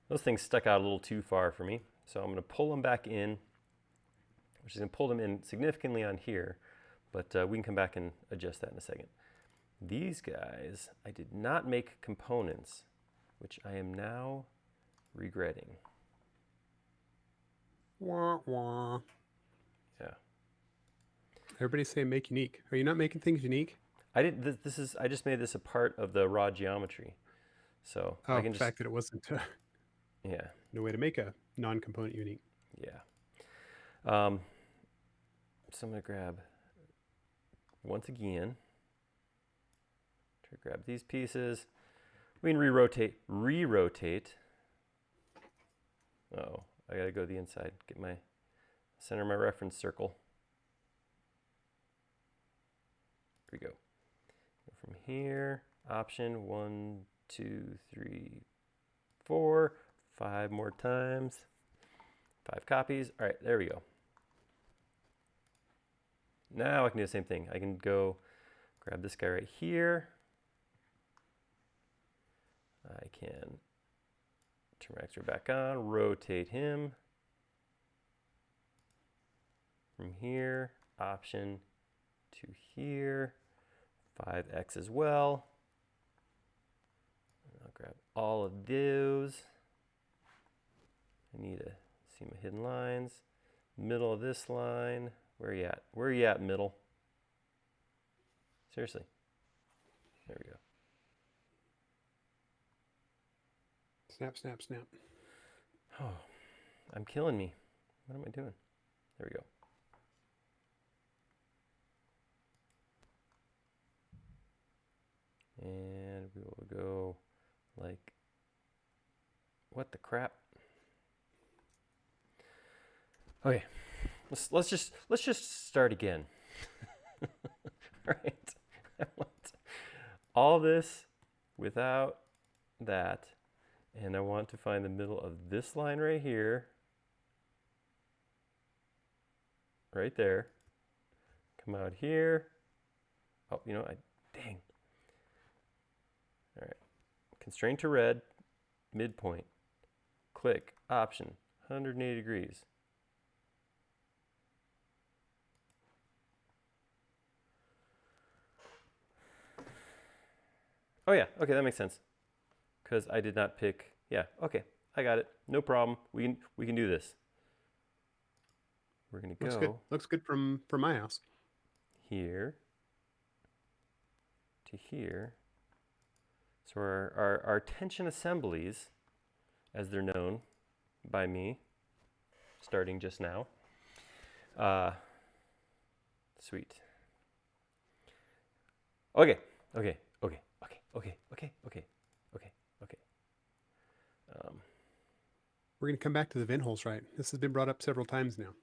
Those things stuck out a little too far for me, so I'm gonna pull them back in, which is gonna pull them in significantly on here, but we can come back and adjust that in a second. These guys, I did not make components, which I am now regretting. Wah, wah. Yeah. Everybody's saying make unique. Are you not making things unique? I didn't. I just made this a part of the raw geometry, so I can the fact that it wasn't. Yeah. No way to make a non-component unique. Yeah. So I'm gonna grab once again. Try to grab these pieces. We can re-rotate. Oh, I gotta go to the inside. Get my center my reference circle. Here we go. Go from here. Option 1, 2, 3, 4. 5 more times. 5 copies. All right, there we go. now I can do the same thing. I can go grab this guy right here. I can turn my X-ray back on, rotate him from here, option to here, 5X as well. And I'll grab all of those. I need to see my hidden lines. Middle of this line. Where are you at? Where are you at, middle? Seriously. There we go. Snap, snap, snap. Oh, I'm killing me. What am I doing? There we go. And we will go like, what the crap? Okay, let's just start again. Right? I want all this without that, and I want to find the middle of this line right here, right there. Come out here. Oh, you know, dang. All right, constraint to red, midpoint. Click, option, 180 degrees. Oh yeah, okay, that makes sense. Because I did not pick, yeah, okay, I got it. No problem. We can do this. We're gonna Looks go good. Looks good from my house. here to here. So our tension assemblies, as they're known by me, starting just now. Sweet. Okay. We're going to come back to the vent holes, right? This has been brought up several times now.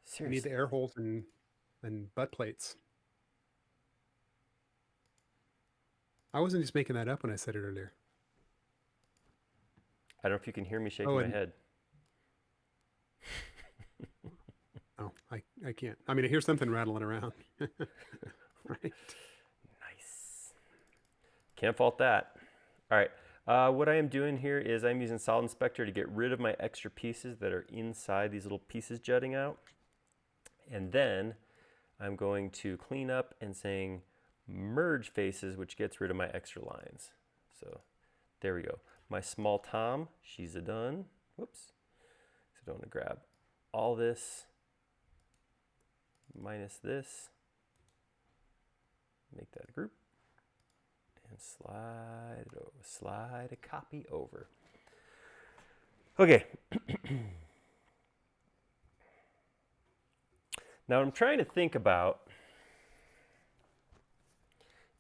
Seriously. We need the air holes and butt plates. I wasn't just making that up when I said it earlier. I don't know if you can hear me shaking my head. Oh, I can't. I mean, I hear something rattling around. Right. Nice. Can't fault that. All right. What I am doing here is I'm using Solid Inspector to get rid of my extra pieces that are inside these little pieces jutting out. And then I'm going to clean up and saying merge faces, which gets rid of my extra lines. So there we go. My small tom, she's a done. Whoops. So I want to grab all this minus this, make that a group, and slide it over, slide a copy over. Okay. Now what I'm trying to think about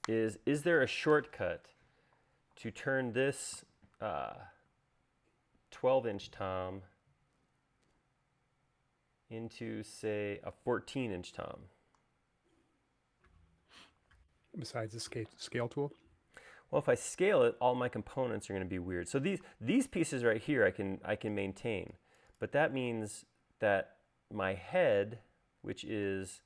is there a shortcut to turn this 12-inch tom into, say, a 14-inch tom? Besides the scale tool? Well, if I scale it, all my components are going to be weird. So these pieces right here I can maintain, but that means that my head, which is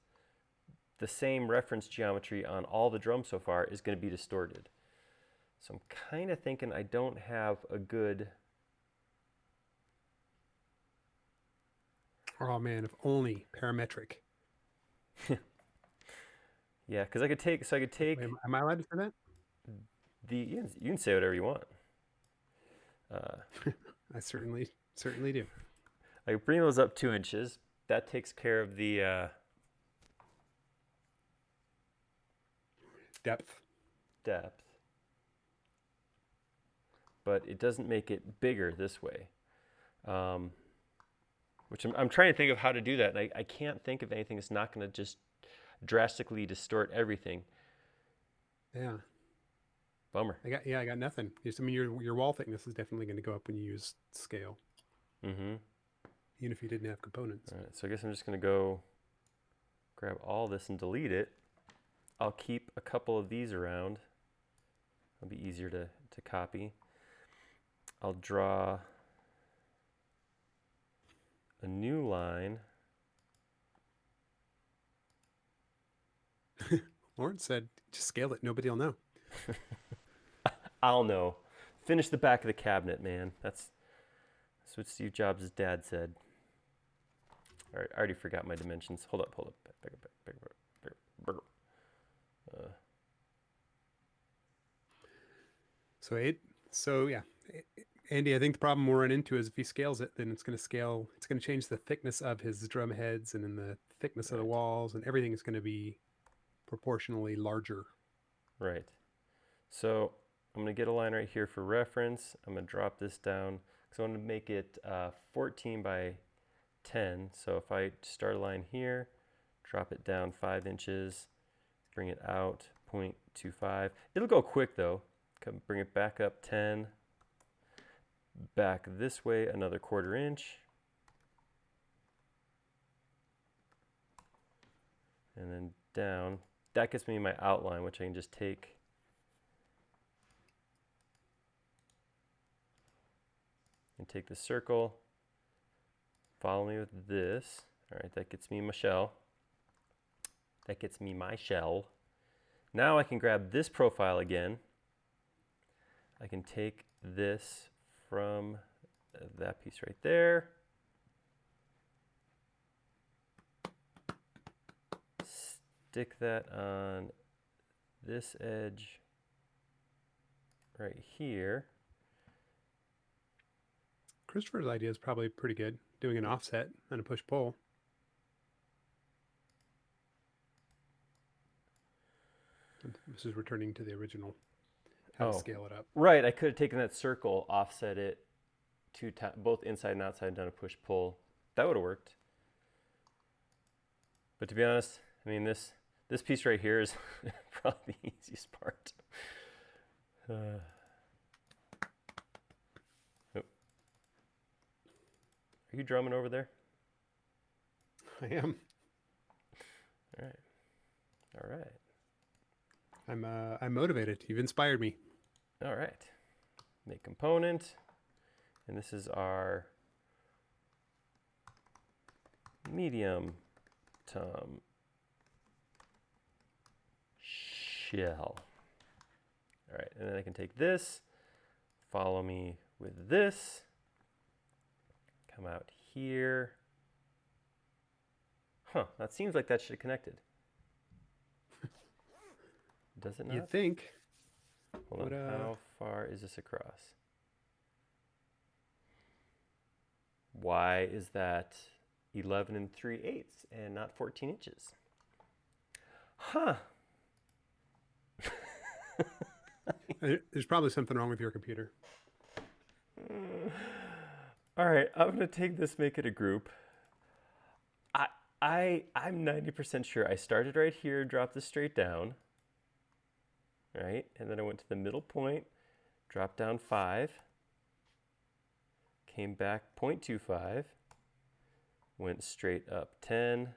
the same reference geometry on all the drums so far, is going to be distorted. So I'm kind of thinking I don't have a good... Oh man, if only parametric. Yeah, because I could take... Wait, am I allowed to say that? You can say whatever you want. I certainly do. I can bring those up 2 inches. That takes care of the depth. But it doesn't make it bigger this way. Which I'm trying to think of how to do that, and I can't think of anything that's not going to just drastically distort everything. Yeah. Bummer. I got nothing. I mean, your wall thickness is definitely going to go up when you use scale. Mm-hmm. Even if you didn't have components. All right, so I guess I'm just going to go grab all this and delete it. I'll keep a couple of these around. It'll be easier to copy. I'll draw a new line Lawrence said, just scale it. Nobody will know. I'll know. Finish the back of the cabinet, man. That's what Steve Jobs' dad said. All right, I already forgot my dimensions. Hold up. Back up. So yeah, Andy, I think the problem we'll run into is if he scales it, then it's going to scale. It's going to change the thickness of his drum heads, and then the thickness of the walls, and everything is going to be proportionally larger. Right. So I'm going to get a line right here for reference. I'm going to drop this down because I want to make it 14 by 10. So if I start a line here, drop it down 5 inches, bring it out 0.25. It'll go quick though. Come bring it back up 10. Back this way another 1/4 inch. And then down. That gets me my outline, which I can just take and take the circle. Follow me with this. All right, that gets me my shell. That gets me my shell. Now I can grab this profile again. I can take this from that piece right there. Stick that on this edge right here. Christopher's idea is probably pretty good, doing an offset and a push-pull. This is returning to the original, how to scale it up. Right, I could have taken that circle, offset it both inside and outside, done a push-pull. That would have worked. But to be honest, I mean, this piece right here is probably the easiest part. Are you drumming over there? I am. All right. I'm motivated. You've inspired me. All right. Make component. And this is our medium tom shell. All right, and then I can take this, follow me with this, come out here. Huh, that seems like that should have connected. Does it not? You'd think. Hold on, how far is this across? Why is that 11 3/8 and not 14 inches? Huh. There's probably something wrong with your computer. All right, I'm gonna take this, make it a group. I'm 90% sure I started right here, dropped this straight down, right? And then I went to the middle point, dropped down 5, came back 0.25, went straight up 10,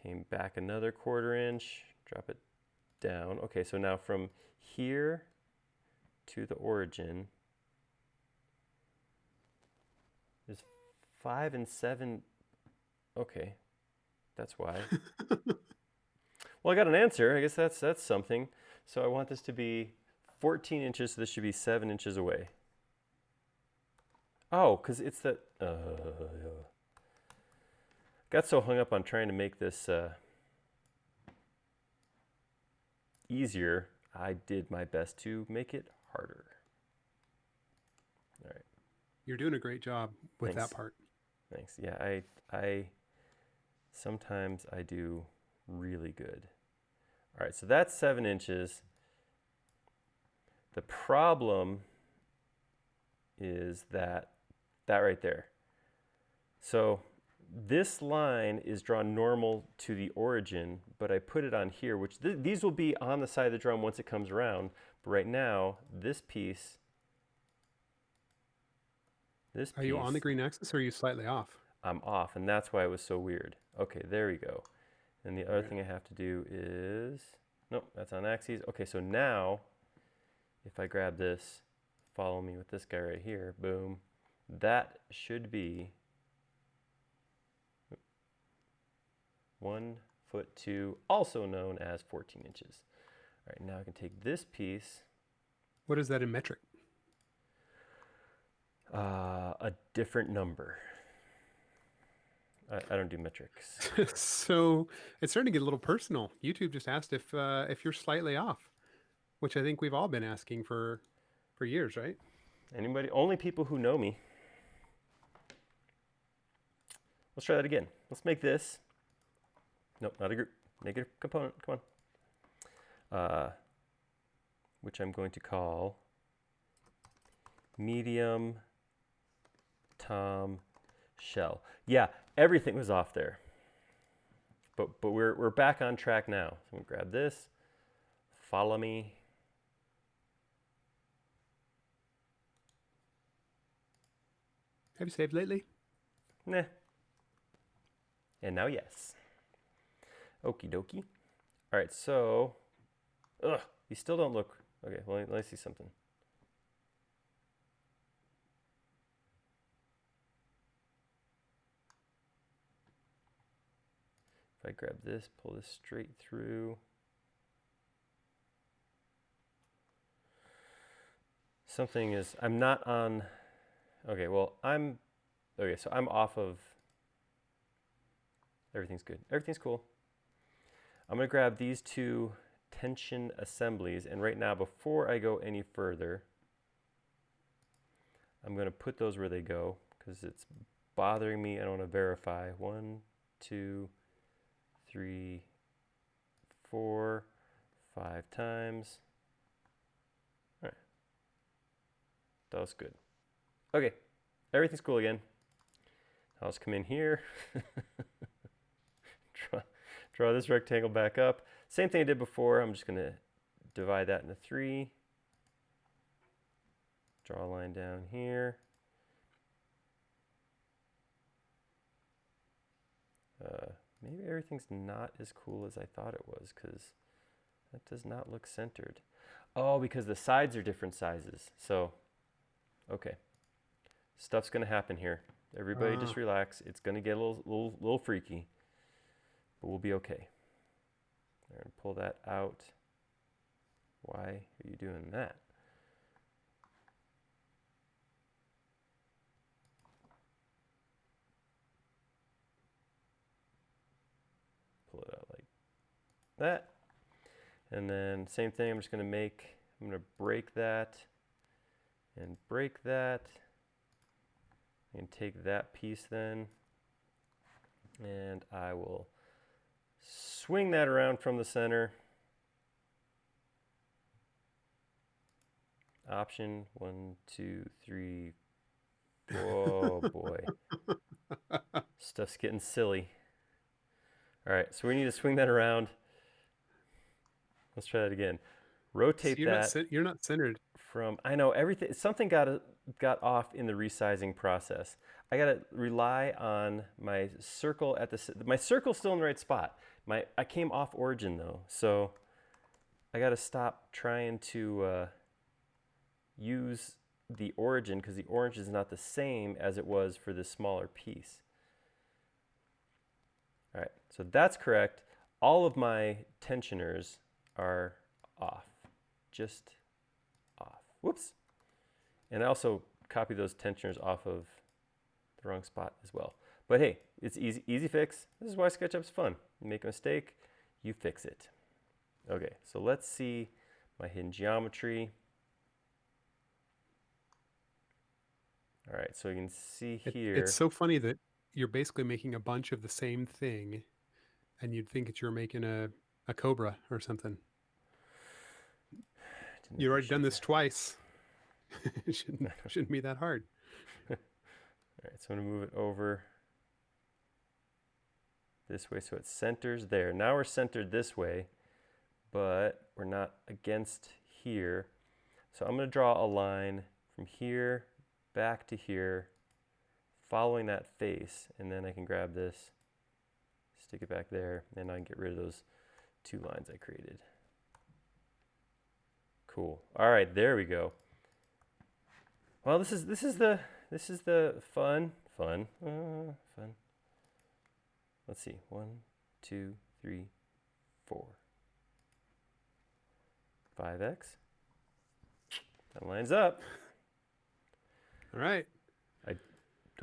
came back another 1/4 inch, drop it down. Okay, so now from here to the origin is 5 and 7. Okay, that's why. Well, I got an answer. I guess that's something. So I want this to be 14 inches, so this should be 7 inches away. Oh, because it's that. Got so hung up on trying to make this easier, I did my best to make it harder. All right. You're doing a great job with that part. Thanks. Yeah, I sometimes I do really good. All right, so that's 7 inches. The problem is that right there. So this line is drawn normal to the origin, but I put it on here, which these will be on the side of the drum once it comes around. But right now, this piece. Are you on the green axis or are you slightly off? I'm off, and that's why it was so weird. Okay, there we go. And the other thing I have to do is, nope, that's on axes. Okay, so now, if I grab this, follow me with this guy right here, boom, that should be 1 foot 2, also known as 14 inches. All right, now I can take this piece. What is that in metric? A different number. I don't do metrics. So it's starting to get a little personal. YouTube just asked if you're slightly off, which I think we've all been asking for years, right? Anybody? Only people who know me. Let's try that again. Let's make this. Nope, not a group. Negative component. Come on. Which I'm going to call medium tom shell. Yeah, everything was off there. But we're back on track now. So I'm gonna grab this. Follow me. Have you saved lately? Nah. And now yes. Okie dokie. All right, so, you still don't look, okay, well, let me see something. If I grab this, pull this straight through. Something is, I'm not on, okay, well, okay, so I'm off of, everything's good. Everything's cool. I'm gonna grab these two tension assemblies, and right now, before I go any further, I'm gonna put those where they go, because it's bothering me. I don't wanna verify. 1, 2, 3, 4, 5 times. All right, that was good. Okay, everything's cool again. I'll just come in here, draw this rectangle back up. Same thing I did before. I'm just gonna divide that into 3. Draw a line down here. Maybe everything's not as cool as I thought it was, because that does not look centered. Oh, because the sides are different sizes. So, okay. Stuff's gonna happen here. Everybody just relax. It's gonna get a little freaky, but we'll be okay. All right, pull that out. Why are you doing that? Pull it out like that. And then same thing, I'm gonna break that and break that. And take that piece then, and I will swing that around from the center. Option 1, 2, 3. Whoa, boy. Stuff's getting silly. All right, so we need to swing that around. Let's try that again. Rotate so you're not centered. I know everything. Something got off in the resizing process. I gotta rely on my circle my circle's still in the right spot. I came off origin though, so I gotta stop trying to use the origin, because the origin is not the same as it was for this smaller piece. All right, so that's correct. All of my tensioners are off, just off. Whoops. And I also copy those tensioners off of the wrong spot as well. But hey, it's easy fix. This is why SketchUp's fun. You make a mistake, you fix it. Okay, so let's see my hidden geometry. All right, so you can see here. It's so funny that you're basically making a bunch of the same thing, and you'd think that you're making a cobra or something. You've already done this twice. It shouldn't be that hard. All right, so I'm gonna move it over this way so it centers there. Now we're centered this way, but we're not against here. So I'm gonna draw a line from here back to here, following that face, and then I can grab this, stick it back there, and I can get rid of those 2 lines I created. Cool. All right, there we go. Well, this is the fun. Let's see, 1, 2, 3, 4. 5x. That lines up. All right.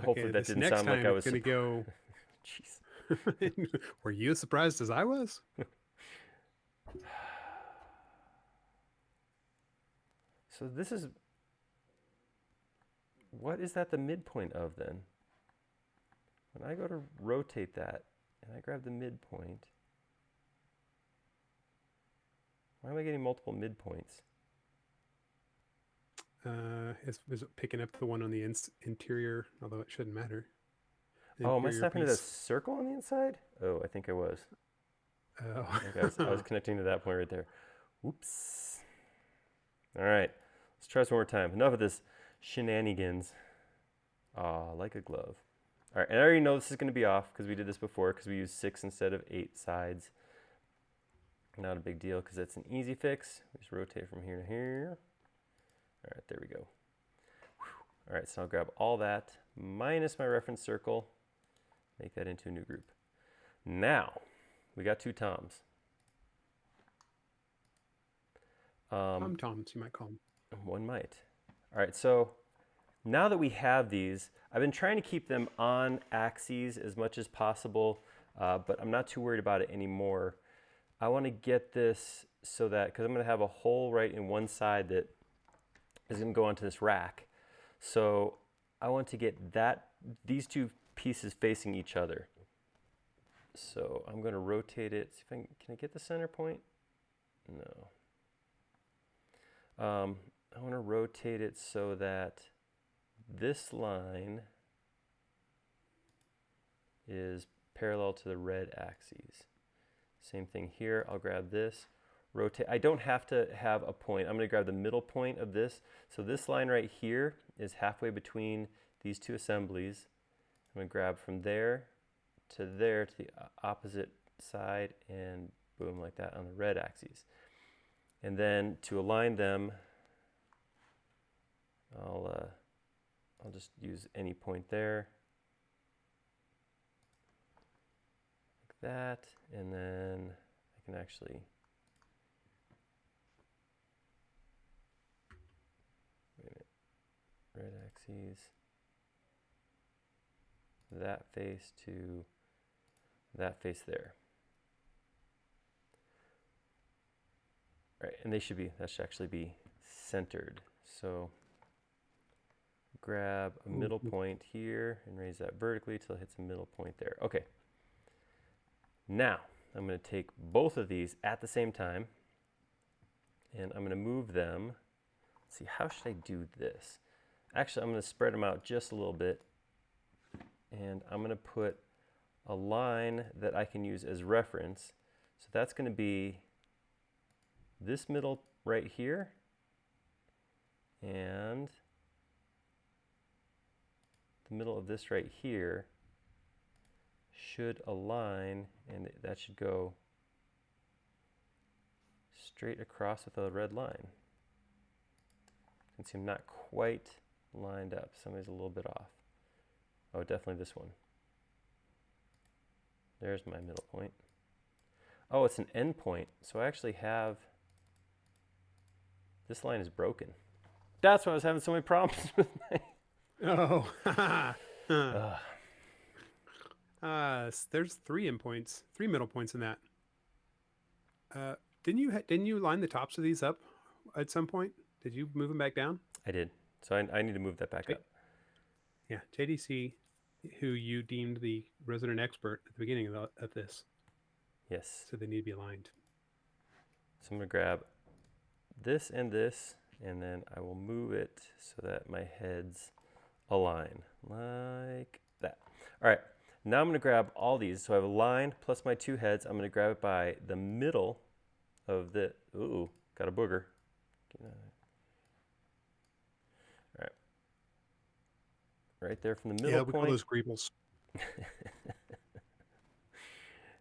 Hopefully Okay, that this didn't next sound like time I it's was. going to go. Jeez. Were you as surprised as I was? So this is. What is that the midpoint of then? When I go to rotate that and I grab the midpoint, why am I getting multiple midpoints? Is it picking up the one on the interior, although it shouldn't matter. Oh, am I Interior snapping to a piece. circle on the inside? Oh, I think I was. Oh. Okay, I was connecting to that point right there. Oops. All right, let's try this one more time. Enough of this shenanigans. Ah, like a glove. All right, and I already know this is going to be off because we did this before because we used 6 instead of 8 sides. Not a big deal because it's an easy fix. We just rotate from here to here. All right, there we go. All right, so I'll grab all that minus my reference circle, make that into a new group. Now, we got 2 toms. Tom-toms, you might call them. One might. All right, so now that we have these, I've been trying to keep them on axes as much as possible, but I'm not too worried about it anymore. I want to get this so that, because I'm going to have a hole right in one side that is going to go onto this rack. So I want to get these 2 pieces facing each other. So I'm going to rotate it. See if can I get the center point? No. I want to rotate it so that this line is parallel to the red axes. Same thing here. I'll grab this, rotate. I don't have to have a point. I'm going to grab the middle point of this. So this line right here is halfway between these 2 assemblies. I'm going to grab from there to the opposite side and boom, like that on the red axes. And then to align them, I'll just use any point there, like that, and then I can actually red axes, that face to that face there. Right, and that should actually be centered. So grab a middle point here and raise that vertically till it hits a middle point there. Okay. Now, I'm going to take both of these at the same time and I'm going to move them. Let's see, how should I do this? Actually, I'm going to spread them out just a little bit and I'm going to put a line that I can use as reference. So that's going to be this middle right here and the middle of this right here should align, and that should go straight across with a red line. You can see I'm not quite lined up. Somebody's a little bit off. Oh, definitely this one. There's my middle point. Oh, it's an end point. So I actually have, this line is broken. That's why I was having so many problems with my... Oh, there's 3 endpoints, 3 middle points in that. Didn't you line the tops of these up at some point? Did you move them back down? I did. So I need to move that back up. Yeah, JDC, who you deemed the resident expert at the beginning of this. Yes. So they need to be aligned. So I'm going to grab this, and then I will move it so that my heads align like that. All right, now I'm going to grab all these. So I have a line plus my 2 heads. I'm going to grab it by the middle of the, ooh, got a booger. All right. Right there from the middle point. point. Call those greebles.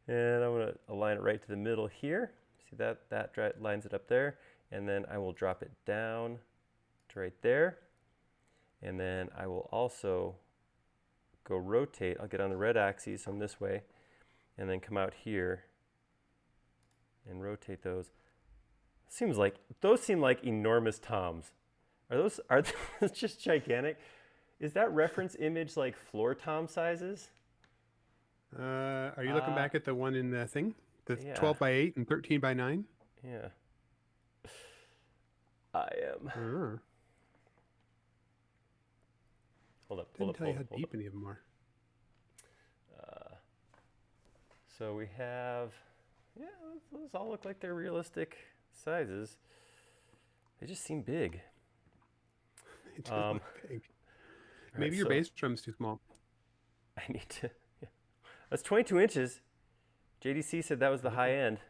And I'm going to align it right to the middle here. See that lines it up there. And then I will drop it down to right there. And then I will also go rotate. I'll get on the red axis on this way and then come out here and rotate those. Seems like those seem like enormous toms. Are those just gigantic? Is that reference image like floor tom sizes? Are you looking back at the one in the thing? The Yeah. 12 by 8 and 13 by 9? Yeah. I am. Hold up. Didn't tell you how deep any of them are. So we have, yeah, those all look like they're realistic sizes. They just seem big. They do look big. Maybe right, your bass drum's too small. I need to. Yeah. That's 22 inches. JDC said that was the high end.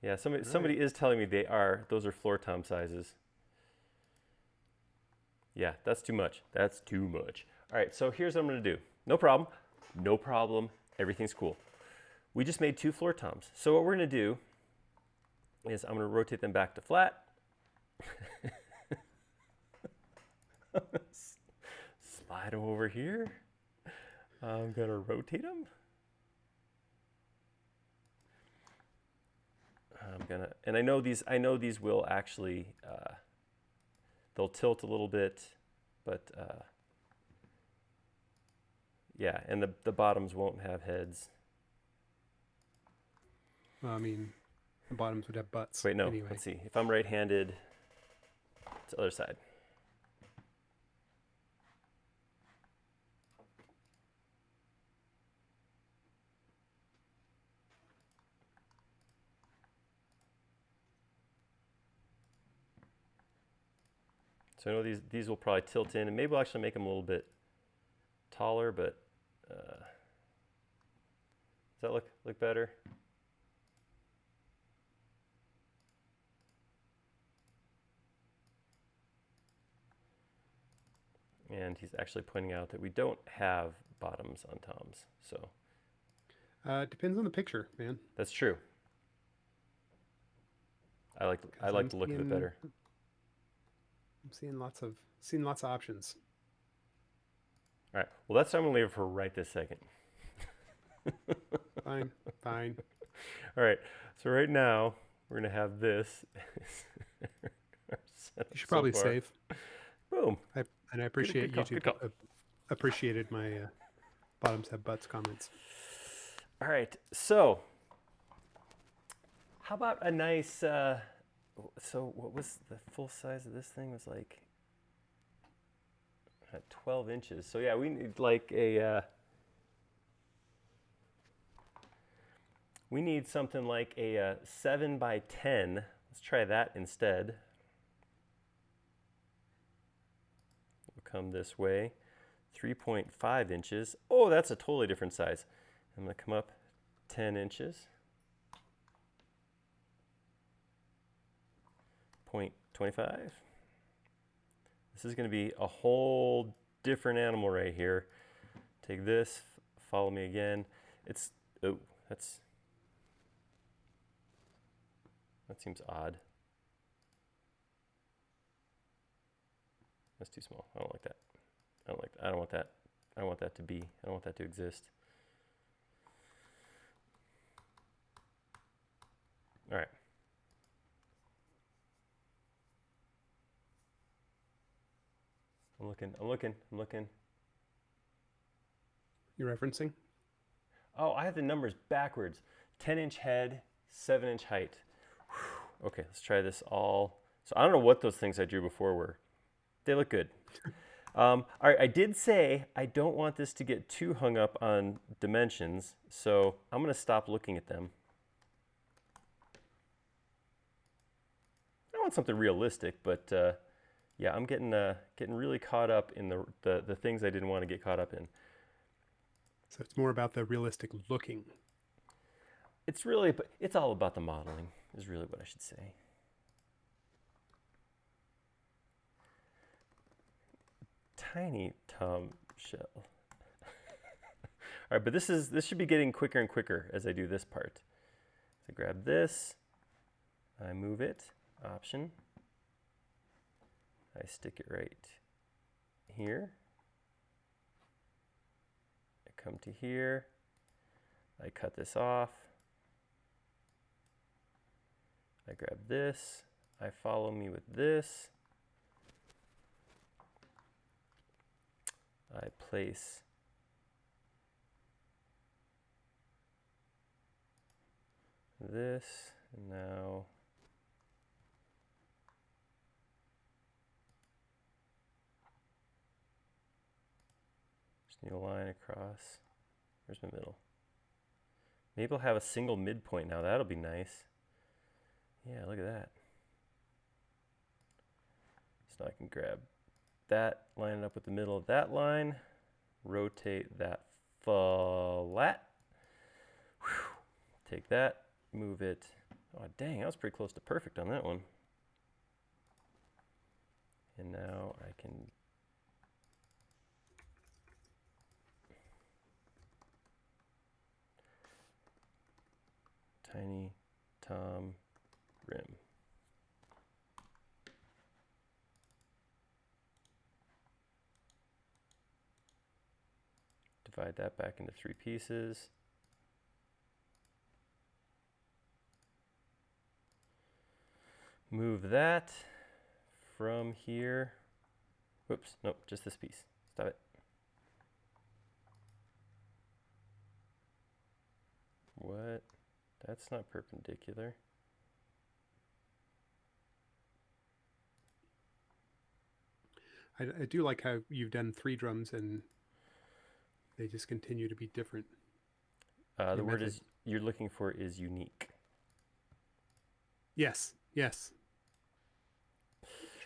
Yeah, somebody is telling me those are floor tom sizes. Yeah, that's too much. That's too much. All right, so here's what I'm gonna do. No problem. No problem. Everything's cool. We just made 2 floor toms. So what we're gonna do is I'm gonna rotate them back to flat. Slide them over here. I'm gonna rotate them. And I know these will actually, they'll tilt a little bit, but yeah, and the bottoms won't have heads. Well, I mean, the bottoms would have butts. Wait, no, anyway. Let's see. If I'm right-handed, it's the other side. So I know these will probably tilt in, and maybe we'll actually make them a little bit taller, but does that look better? And he's actually pointing out that we don't have bottoms on toms, so. Depends on the picture, man. That's true. I like the look of it better. I'm seeing lots of options. All right. Well, that's I'm gonna leave it for right this second. Fine. All right. So right now we're gonna have this. You should probably save. Boom. I appreciate YouTube appreciated my bottoms have butts comments. All right. So how about a nice? So what was the full size of this thing? Was like 12 inches. So yeah, we need like a. We need something like a 7 by 10. Let's try that instead. We'll come this way. 3.5 inches. Oh, that's a totally different size. I'm going to come up 10 inches. 0.25. This is going to be a whole different animal right here. Take this, follow me again. That seems odd. That's too small. I don't like that. I don't want that. I don't want that to be. I don't want that to exist. All right. I'm looking. You're referencing? Oh, I have the numbers backwards. 10-inch head, 7-inch height. Whew. Okay, let's try this all. So I don't know what those things I drew before were. They look good. All right, I did say I don't want this to get too hung up on dimensions, so I'm going to stop looking at them. I want something realistic, but yeah, I'm getting really caught up in the things I didn't want to get caught up in. So it's more about the realistic looking. It's all about the modeling, is really what I should say. Tiny tom shell. All right, but this should be getting quicker and quicker as I do this part. So grab this, I move it, option. I stick it right here. I come to here. I cut this off. I grab this, I follow me with this, I place this, and now just need a line across. Where's my middle? Maybe I'll have a single midpoint now. That'll be nice. Yeah, look at that. So I can grab that, line it up with the middle of that line, rotate that flat. Whew. Take that, move it. Oh, dang, I was pretty close to perfect on that one. And now I can tiny tom rim. Divide that back into 3 pieces. Move that from here. Whoops, nope, just this piece. Stop it. What? That's not perpendicular. I do like how you've done 3 drums and they just continue to be different. The word is you're looking for is unique. Yes, yes.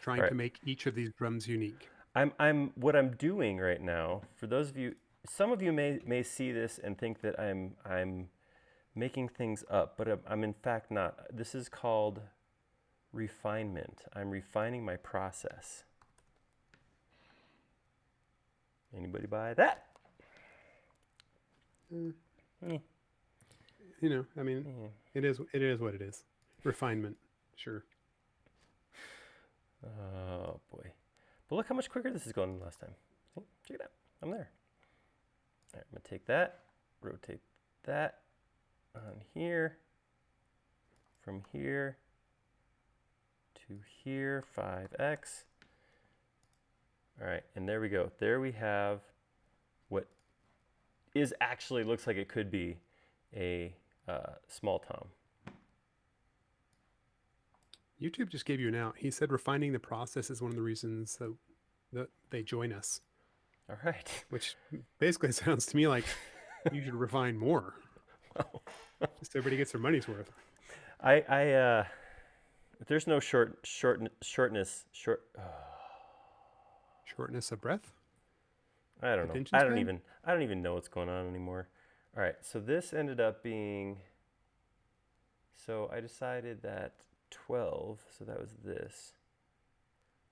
Trying to make each of these drums unique. What I'm doing right now, for those of you, some of you may see this and think that I'm making things up, but I'm in fact not. This is called refinement. I'm refining my process. Anybody buy that? You know, I mean, it is what it is. Refinement, sure. Oh boy. But look how much quicker this is going than last time. See? Check it out. I'm there. All right, I'm gonna take that, rotate that on here, from here to here, 5x. All right, and there we go. There we have what is actually looks like it could be a small tom. YouTube just gave you an out. He said refining the process is one of the reasons that they join us. All right. Which basically sounds to me like you should refine more. Just everybody gets their money's worth. There's no shortness of breath? I don't know. I don't even know what's going on anymore. All right, so this ended up being, so I decided that 12, so that was this.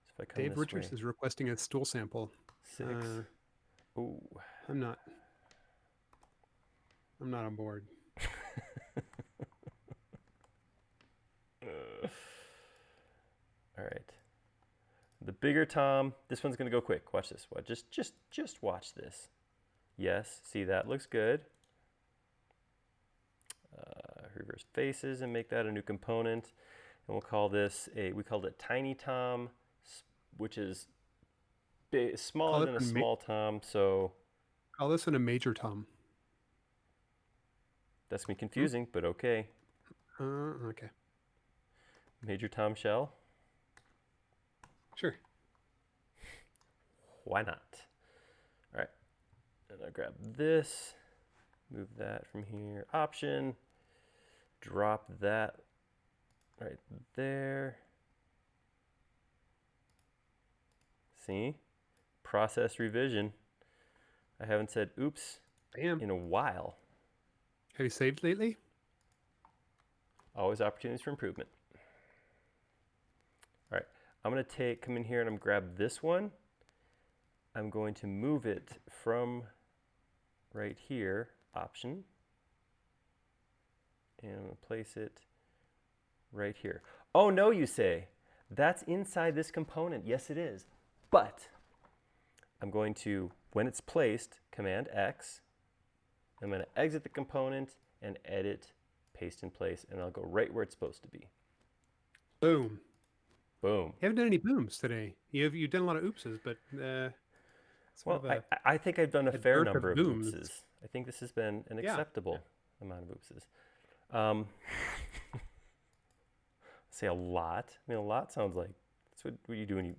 So if I come Dave this Richards way, is requesting a stool sample. 6. Ooh. I'm not on board. All right. The bigger tom, this one's gonna go quick. Watch this. What? Just watch this. Yes, see that looks good. Reverse faces and make that a new component. And we'll call this we called it tiny tom, which is smaller than a small tom. So call this one a major tom. That's gonna be confusing, but okay. Okay. Major tom shell. Sure. Why not? All right. And I'll grab this, move that from here. Option. Drop that right there. See? Process revision. I haven't said oops in a while. Have you saved lately? Always opportunities for improvement. All right. I'm going to come in here and I'm grab this one. I'm going to move it from right here, option, and I'm going to place it right here. Oh no, you say, that's inside this component. Yes, it is. But I'm going to, when it's placed, Command X, I'm going to exit the component and edit, paste in place, and I'll go right where it's supposed to be. Boom. Boom. You haven't done any booms today. You've done a lot of oopses, but sort Well, of I think I've done a a fair dearth number of of booms. oopses. I think this has been an Yeah. acceptable amount of oopses. Um, say a lot. I mean, a lot sounds like that's what you do when you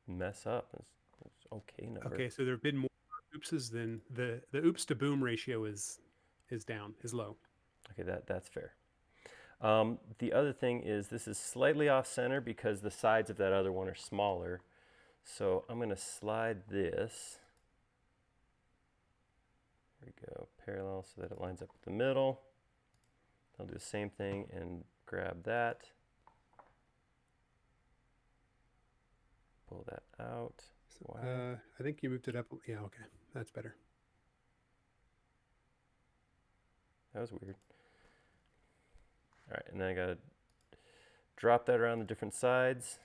mess up. It's okay number. Okay, so there have been more oopses than the oops to boom ratio is down, is low. Okay, that's fair. The other thing is this is slightly off center because the sides of that other one are smaller. So I'm going to slide this. There we go, parallel so that it lines up with the middle. I'll do the same thing and grab that. Pull that out. Wow. I think you moved it up. Yeah, okay. That's better. That was weird. All right, and then I got to drop that around the different sides.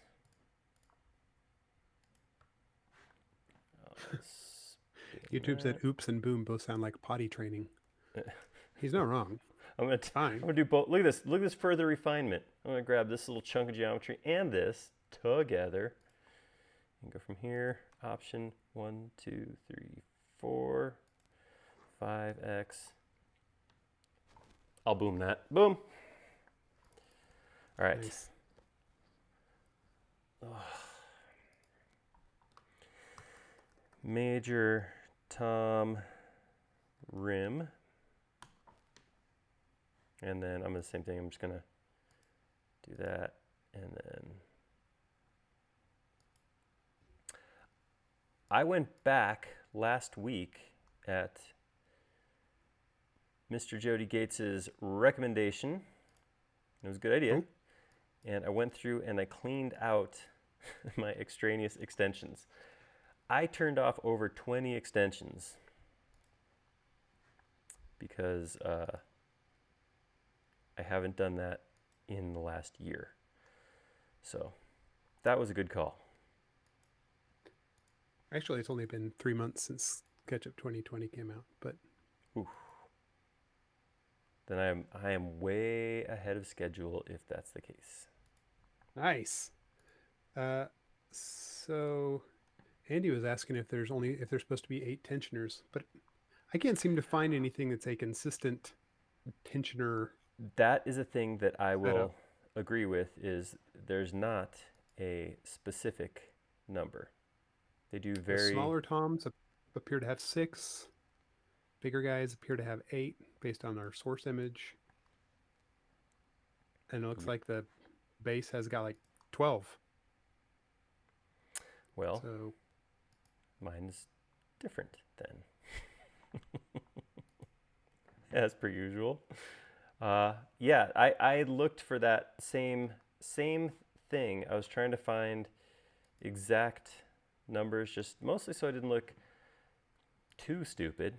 YouTube said oops and boom both sound like potty training. He's not wrong. I'm gonna do both. Look at this. Look at this further refinement. I'm gonna grab this little chunk of geometry and this together. And go from here. Option 1, 2, 3, 4, 5x. I'll boom that. Boom. All right. Nice. Major tom rim. And then I'm going to the same thing. I'm just going to do that. And then I went back last week at Mr. Jody Gates's recommendation. It was a good idea. Oh. And I went through and I cleaned out my extraneous extensions. I turned off over 20 extensions because I haven't done that in the last year. So that was a good call. Actually, it's only been 3 months since SketchUp 2020 came out, but Oof. Then I am way ahead of schedule if that's the case. nice. So Andy was asking if there's supposed to be 8 tensioners, but I can't seem to find anything that's a consistent tensioner. That is a thing that I will Setup. agree with, is there's not a specific number. They do The very smaller toms appear to have 6. Bigger guys appear to have 8 based on our source image. And it looks like the base has got like 12. well. So Mine's different then. As per usual. Yeah, I looked for that same thing. I was trying to find exact numbers, just mostly so I didn't look too stupid.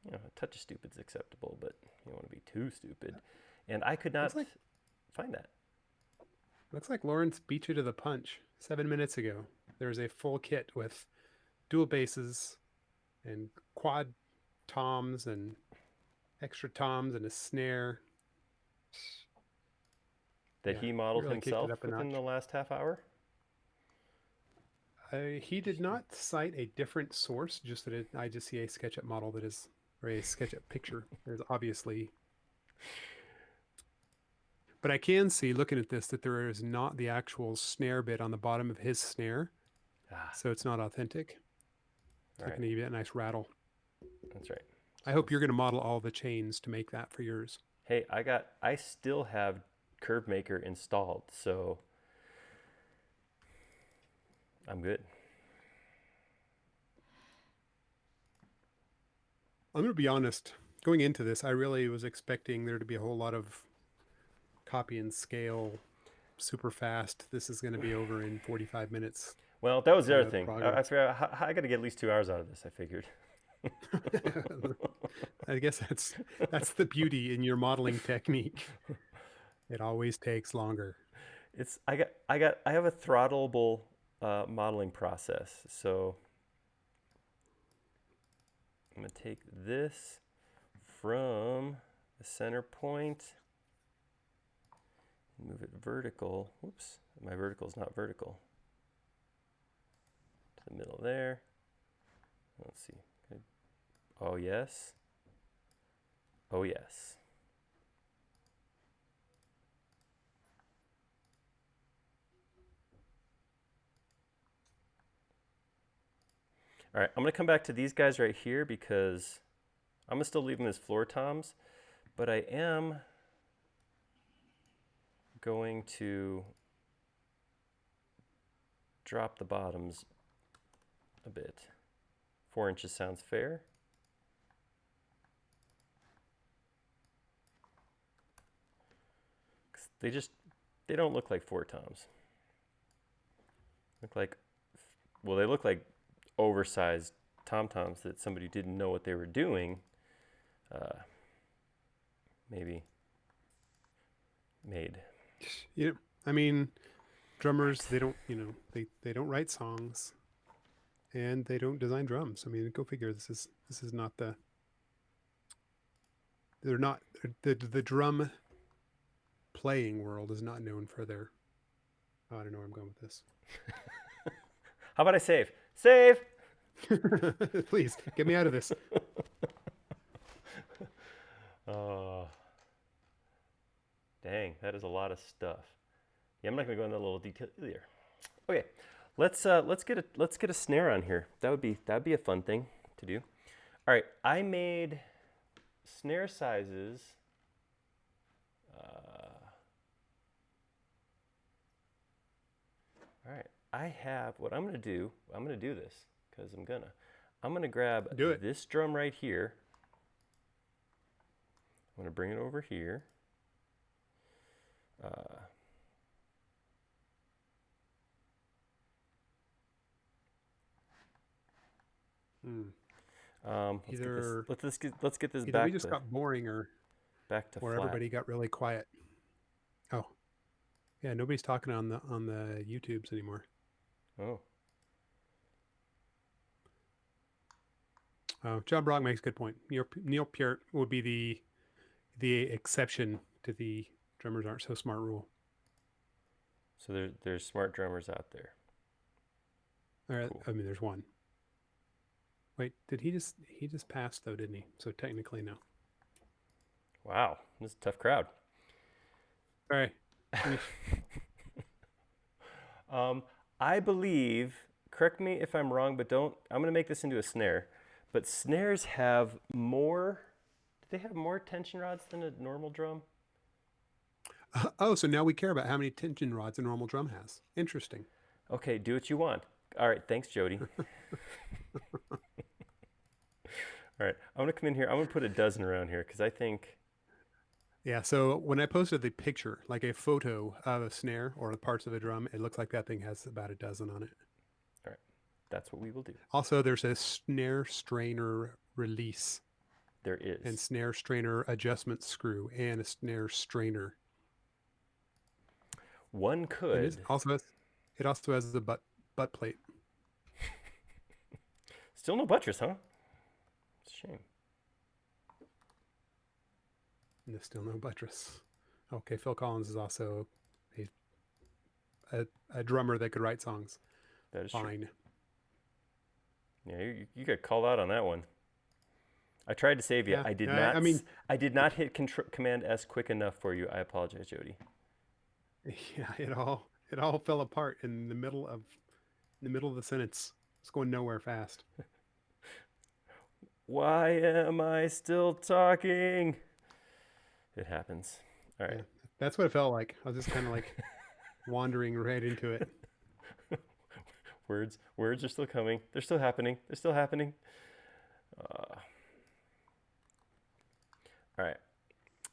You know, a touch of stupid's acceptable, but you don't want to be too stupid. And I could not find that. looks like Lawrence beat you to the punch 7 minutes ago. There was a full kit with dual basses and quad toms and extra toms and a snare. That Yeah, he modeled really kicked it himself up a within notch. the last half hour? He did not cite a different source, just that I just see a SketchUp model that is, or a SketchUp picture. There's obviously, but I can see looking at this that there is not the actual snare bit on the bottom of his snare, so it's not authentic. It's All going right. to give it a nice rattle. That's right. I hope you're going to model all the chains to make that for yours. Hey, I still have Curve Maker installed, so I'm good. I'm going to be honest. Going into this, I really was expecting there to be a whole lot of copy and scale, super fast. This is going to be over in 45 minutes. Well, that was the other thing. I progress. figured I got to get at least 2 hours out of this, I figured. I guess that's the beauty in your modeling technique. It always takes longer. I have a throttleable modeling process. So I'm going to take this from the center point Move it vertical. Whoops, my vertical is not vertical. To the middle there. Let's see. Good. Oh, yes. Oh, yes. All right, I'm going to come back to these guys right here because I'm going to still leave them as floor toms, but I am going to drop the bottoms a bit. 4 inches sounds fair. They don't look like floor toms. Look like, well, they look like oversized tom-toms that somebody didn't know what they were doing. Maybe made. Yeah, I mean, drummers, they don't, they don't write songs, and they don't design drums. I mean, go figure. This is not the. They're not the drum playing world is not known for their. Oh, I don't know where I'm going with this. How about I save? Save! Please get me out of this. Oh, dang, that is a lot of stuff. Yeah, I'm not going to go into a little detail either. Okay, let's get a snare on here. That'd be a fun thing to do. All right, I made snare sizes. All right, I have what I'm going to do. I'm going to do this because I'm going to grab this drum right here. I'm going to bring it over here. Let's get this either back. We just got boring, or back to or flat. everybody got really quiet. Oh, yeah, nobody's talking on the YouTubes anymore. Oh. John Brock makes a good point. Neil Peart would be the exception to the drummers aren't so smart rule. So there's smart drummers out there. Cool. I mean, there's one. Wait, did he just passed though, didn't he? So technically, no. Wow, this is a tough crowd. All right. I believe, correct me if I'm wrong, but I'm going to make this into a snare. But snares have more, do they have more tension rods than a normal drum? Oh, so now we care about how many tension rods a normal drum has. Interesting. Okay, do what you want. All right, thanks, Jody. All right, I'm going to come in here. I'm going to put a dozen around here because I think... Yeah, so when I posted the picture, like a photo of a snare or the parts of a drum, it looks like that thing has about a dozen on it. All right, that's what we will do. Also, there's a snare strainer release. There is. And snare strainer adjustment screw and a snare strainer. One could. It also has the butt plate. Still no buttress, huh? It's a shame. And there's still no buttress. Okay, Phil Collins is also a drummer that could write songs. That is fine. True. Yeah, you got called out on that one. I tried to save you. Yeah, I did not. I did not hit Command S quick enough for you. I apologize, Jody. Yeah, it all fell apart in the middle of the sentence. It's going nowhere fast. Why am I still talking? It happens. All right. Yeah, that's what it felt like. I was just kind of like wandering right into it. Words are still coming. They're still happening. All right.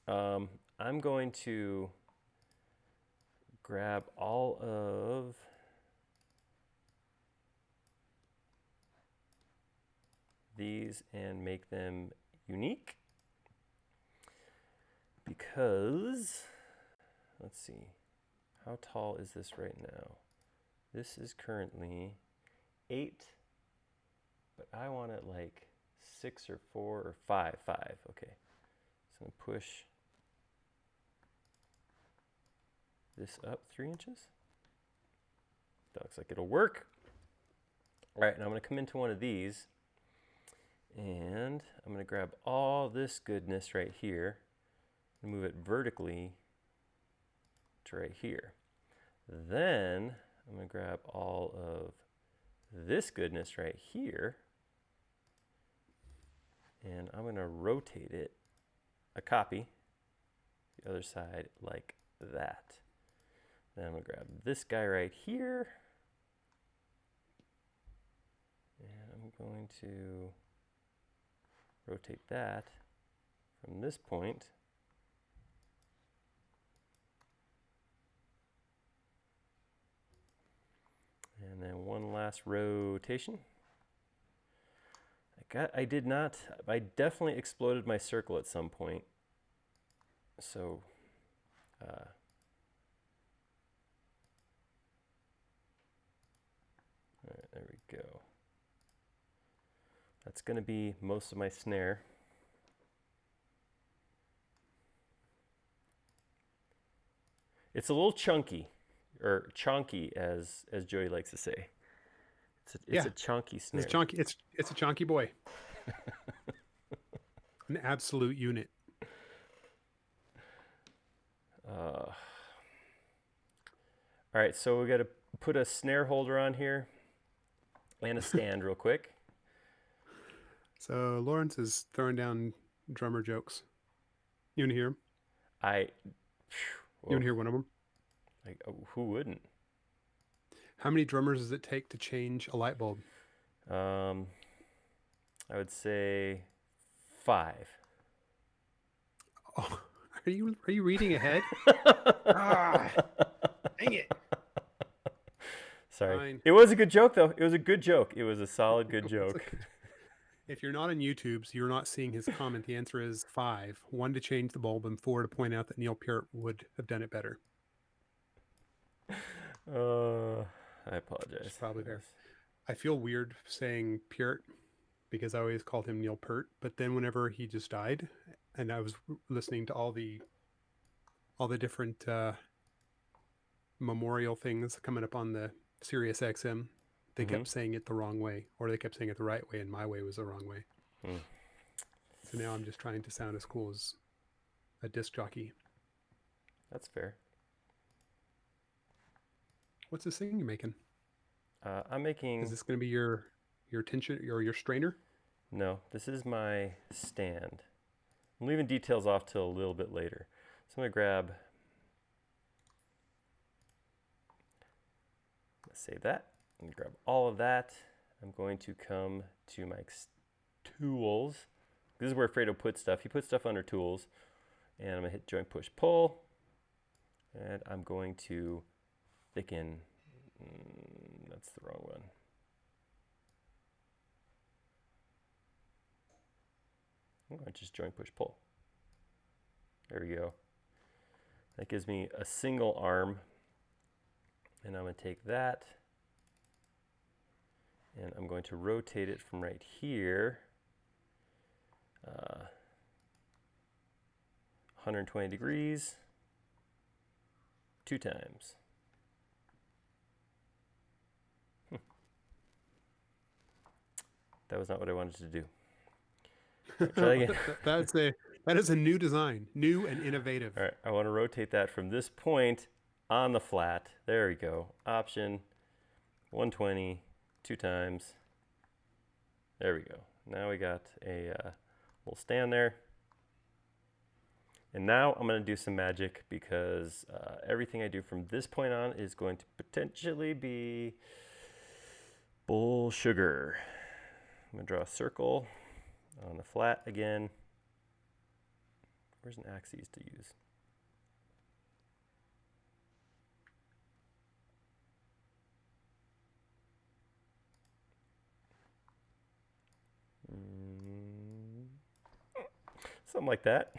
I'm going to grab all of these and make them unique because, let's see, how tall is this right now? This is currently 8, but I want it like 6 or 4 or 5. Okay, so I'm gonna push this up 3 inches. That looks like it'll work. All right, now I'm going to come into one of these, and I'm going to grab all this goodness right here and move it vertically to right here. Then I'm going to grab all of this goodness right here, and I'm going to rotate it a copy the other side like that. Then I'm going to grab this guy right here, and I'm going to rotate that from this point and then one last rotation. I definitely exploded my circle at some point. So, all right, there we go. That's going to be most of my snare. It's a little chunky, or chonky, as Joey likes to say. It's a chunky snare. It's a chunky boy. An absolute unit. All right, so we got to put a snare holder on here and a stand real quick. So Lawrence is throwing down drummer jokes. You want to hear him? You want to hear one of them? Like, who wouldn't? How many drummers does it take to change a light bulb? I would say 5. Oh, are you reading ahead? Dang it! Sorry. Fine. It was a good joke, though. It was a good joke. It was a solid good joke. If you're not on YouTube, so you're not seeing his comment, the answer is 5. 1 to change the bulb and 4 to point out that Neil Peart would have done it better. I apologize. It's probably there. I feel weird saying Peart because I always called him Neil Peart, but then whenever he just died, and I was listening to all the different memorial things coming up on the Sirius XM, they kept saying it the wrong way, or they kept saying it the right way, and my way was the wrong way. So now I'm just trying to sound as cool as a disc jockey. That's fair. What's this thing you're making? I'm making... Is this going to be your tension or your strainer? No, this is my stand. I'm leaving details off till a little bit later. So I'm going to grab... Let's save that. I'm going to grab all of that. I'm going to come to my tools. This is where Fredo puts stuff. He puts stuff under tools. And I'm going to hit joint push pull. And I'm going to thicken. That's the wrong one. Oh, I just joint push pull. There we go. That gives me a single arm. And I'm going to take that and I'm going to rotate it from right here 120 degrees 2 times. That was not what I wanted to do. Right, try again. That is a new design, new and innovative. All right, I want to rotate that from this point on the flat. There we go. Option 120 2 times. There we go. Now we got a little stand there. And now I'm going to do some magic because everything I do from this point on is going to potentially be bull sugar. I'm going to draw a circle on the flat again. Where's an axis to use? Something like that.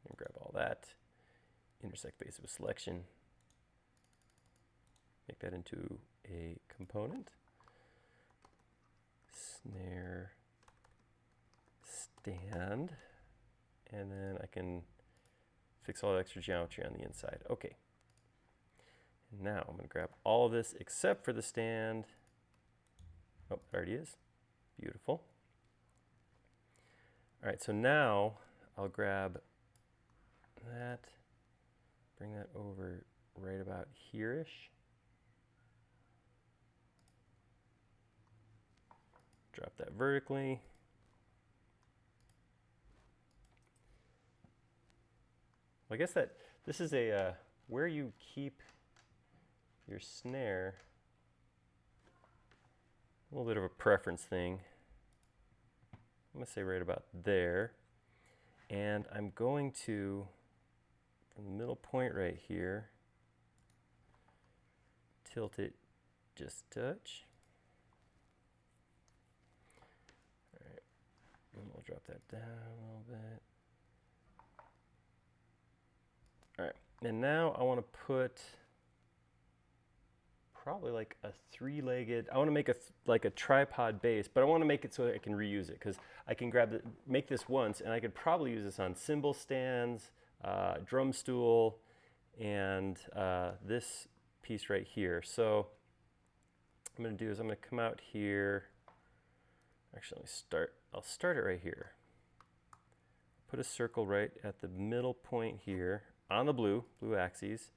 And grab all that, intersect base with selection, make that into a component. Snare stand, and then I can fix all the extra geometry on the inside. Okay. Now I'm going to grab all of this except for the stand. Oh, there it is. Beautiful. All right, so now I'll grab that, bring that over right about here-ish. Drop that vertically. Well, I guess that this is a where you keep your snare, a little bit of a preference thing. I'm going to say right about there. And I'm going to, from the middle point right here, tilt it just a touch. All right, and we'll drop that down a little bit. All right, and now I want to put probably like a three-legged, I want to make like a tripod base, but I want to make it so that I can reuse it, because I can make this once, and I could probably use this on cymbal stands, drum stool, and this piece right here. So what I'm going to do is I'm going to come out here. Actually, I'll start it right here. Put a circle right at the middle point here on the blue axis.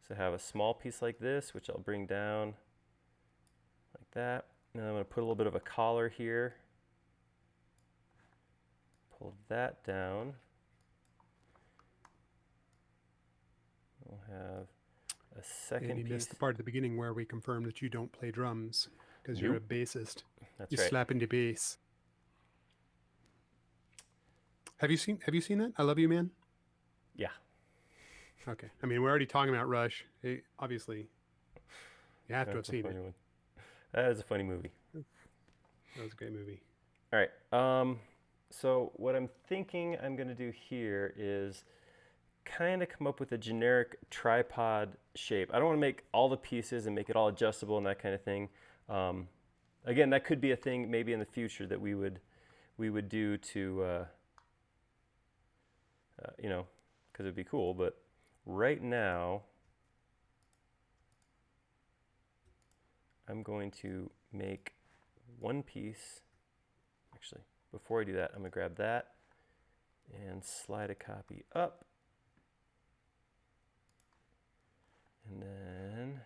So I have a small piece like this, which I'll bring down like that. And I'm going to put a little bit of a collar here. Pull that down. We'll have a second And you piece. missed the part at the beginning where we confirmed that you don't play drums because you're a bassist. That's you right. slap into bass. Have you seen that? I Love You, Man? Yeah. Okay. I mean, we're already talking about Rush. Obviously, you have to have seen it. One. That is a funny movie. That was a great movie. All right. So what I'm thinking I'm going to do here is kind of come up with a generic tripod shape. I don't want to make all the pieces and make it all adjustable and that kind of thing. Again, that could be a thing maybe in the future that we would do to, you know, because it'd be cool. But right now, I'm going to make one piece. Actually, before I do that, I'm going to grab that and slide a copy up. And then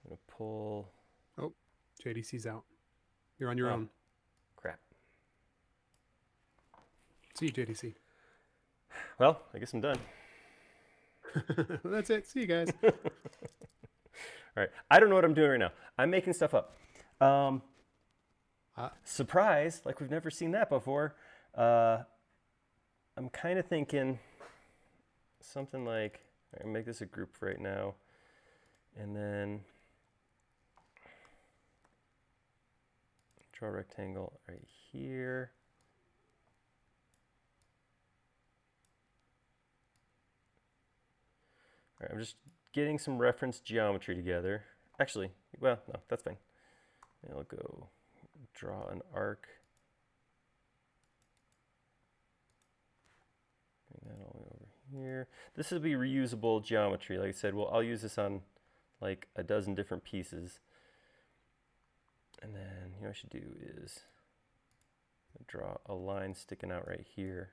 I'm going to pull. Oh, JDC's out. You're on your own. Crap. See you, JDC. Well, I guess I'm done. That's it. See you guys. All right. I don't know what I'm doing right now. I'm making stuff up. Surprise, like we've never seen that before. I'm kind of thinking something like, I'm going to make this a group right now. And then draw a rectangle right here. All right, I'm just getting some reference geometry together. Actually, well, no, that's fine. I'll go draw an arc. Bring that all the way over here. This will be reusable geometry. Like I said, well, I'll use this on like a dozen different pieces. And then, you know what I should do is draw a line sticking out right here.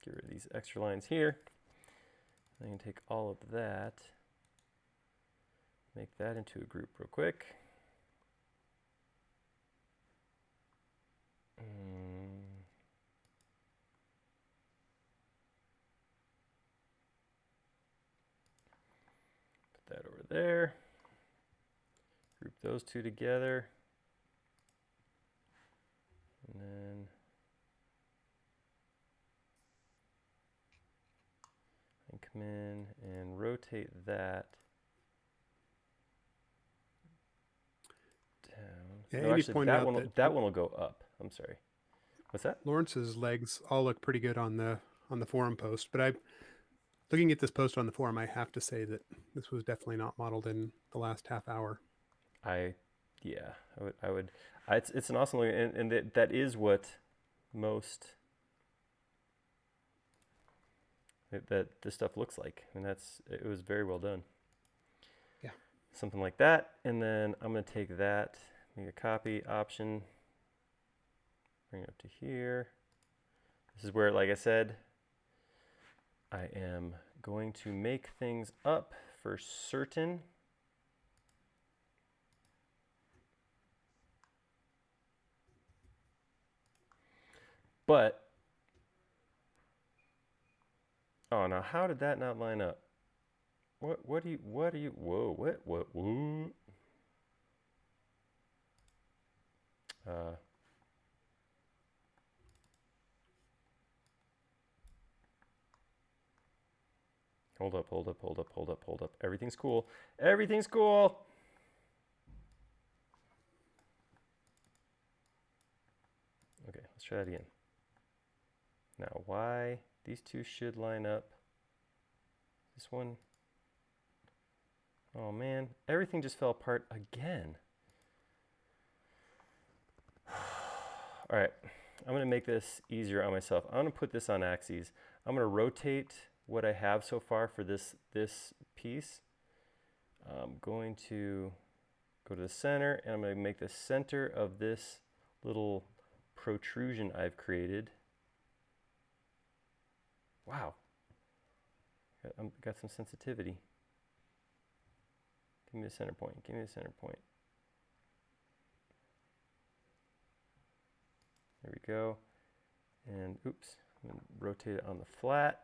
Get rid of these extra lines here. I can take all of that, make that into a group real quick. Put that over there. Group those two together. And then come in and rotate that down. Yeah, No, actually, that one will go up. I'm sorry. What's that? Lawrence's legs all look pretty good on the forum post, but Looking at this post on the forum, I have to say that this was definitely not modeled in the last half hour. Yeah, I would. It's an awesome look, and that is what most that this stuff looks like, and it was very well done. Yeah. Something like that, and then I'm gonna take that, make a copy, Option, bring it up to here. This is where, like I said, I am going to make things up for certain. But, oh, now how did that not line up? What do you, whoa, what? Hold up. Everything's cool. Everything's cool. Okay, let's try that again. Now, why these two should line up? This one. Oh man, everything just fell apart again. All right, I'm gonna make this easier on myself. I'm gonna put this on axes. I'm gonna rotate what I have so far for this piece. I'm going to go to the center, and I'm going to make the center of this little protrusion I've created. Wow, got some sensitivity. Give me the center point. Give me the center point. There we go. And oops, I'm going to rotate it on the flat.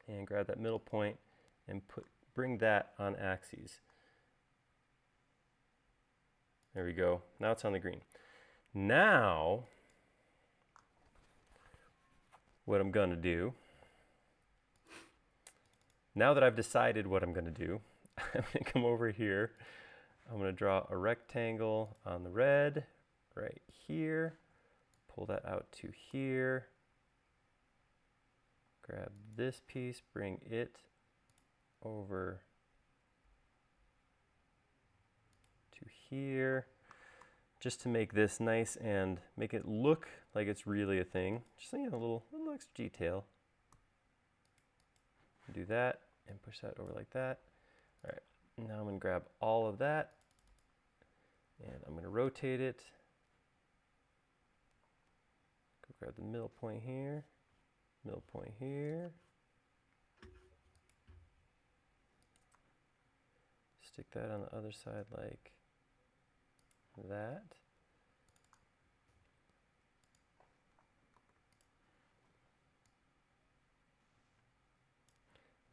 And grab that middle point and bring that on axes. There we go. Now it's on the green. Now, what I'm going to do, now that I've decided what I'm going to do, I'm going to come over here. I'm going to draw a rectangle on the red right here. Pull that out to here. Grab this piece, bring it over to here, just to make this nice and make it look like it's really a thing. Just a little extra detail. Do that and push that over like that. All right, now I'm going to grab all of that and I'm going to rotate it. Go grab the middle point here. Middle point here. Stick that on the other side like that.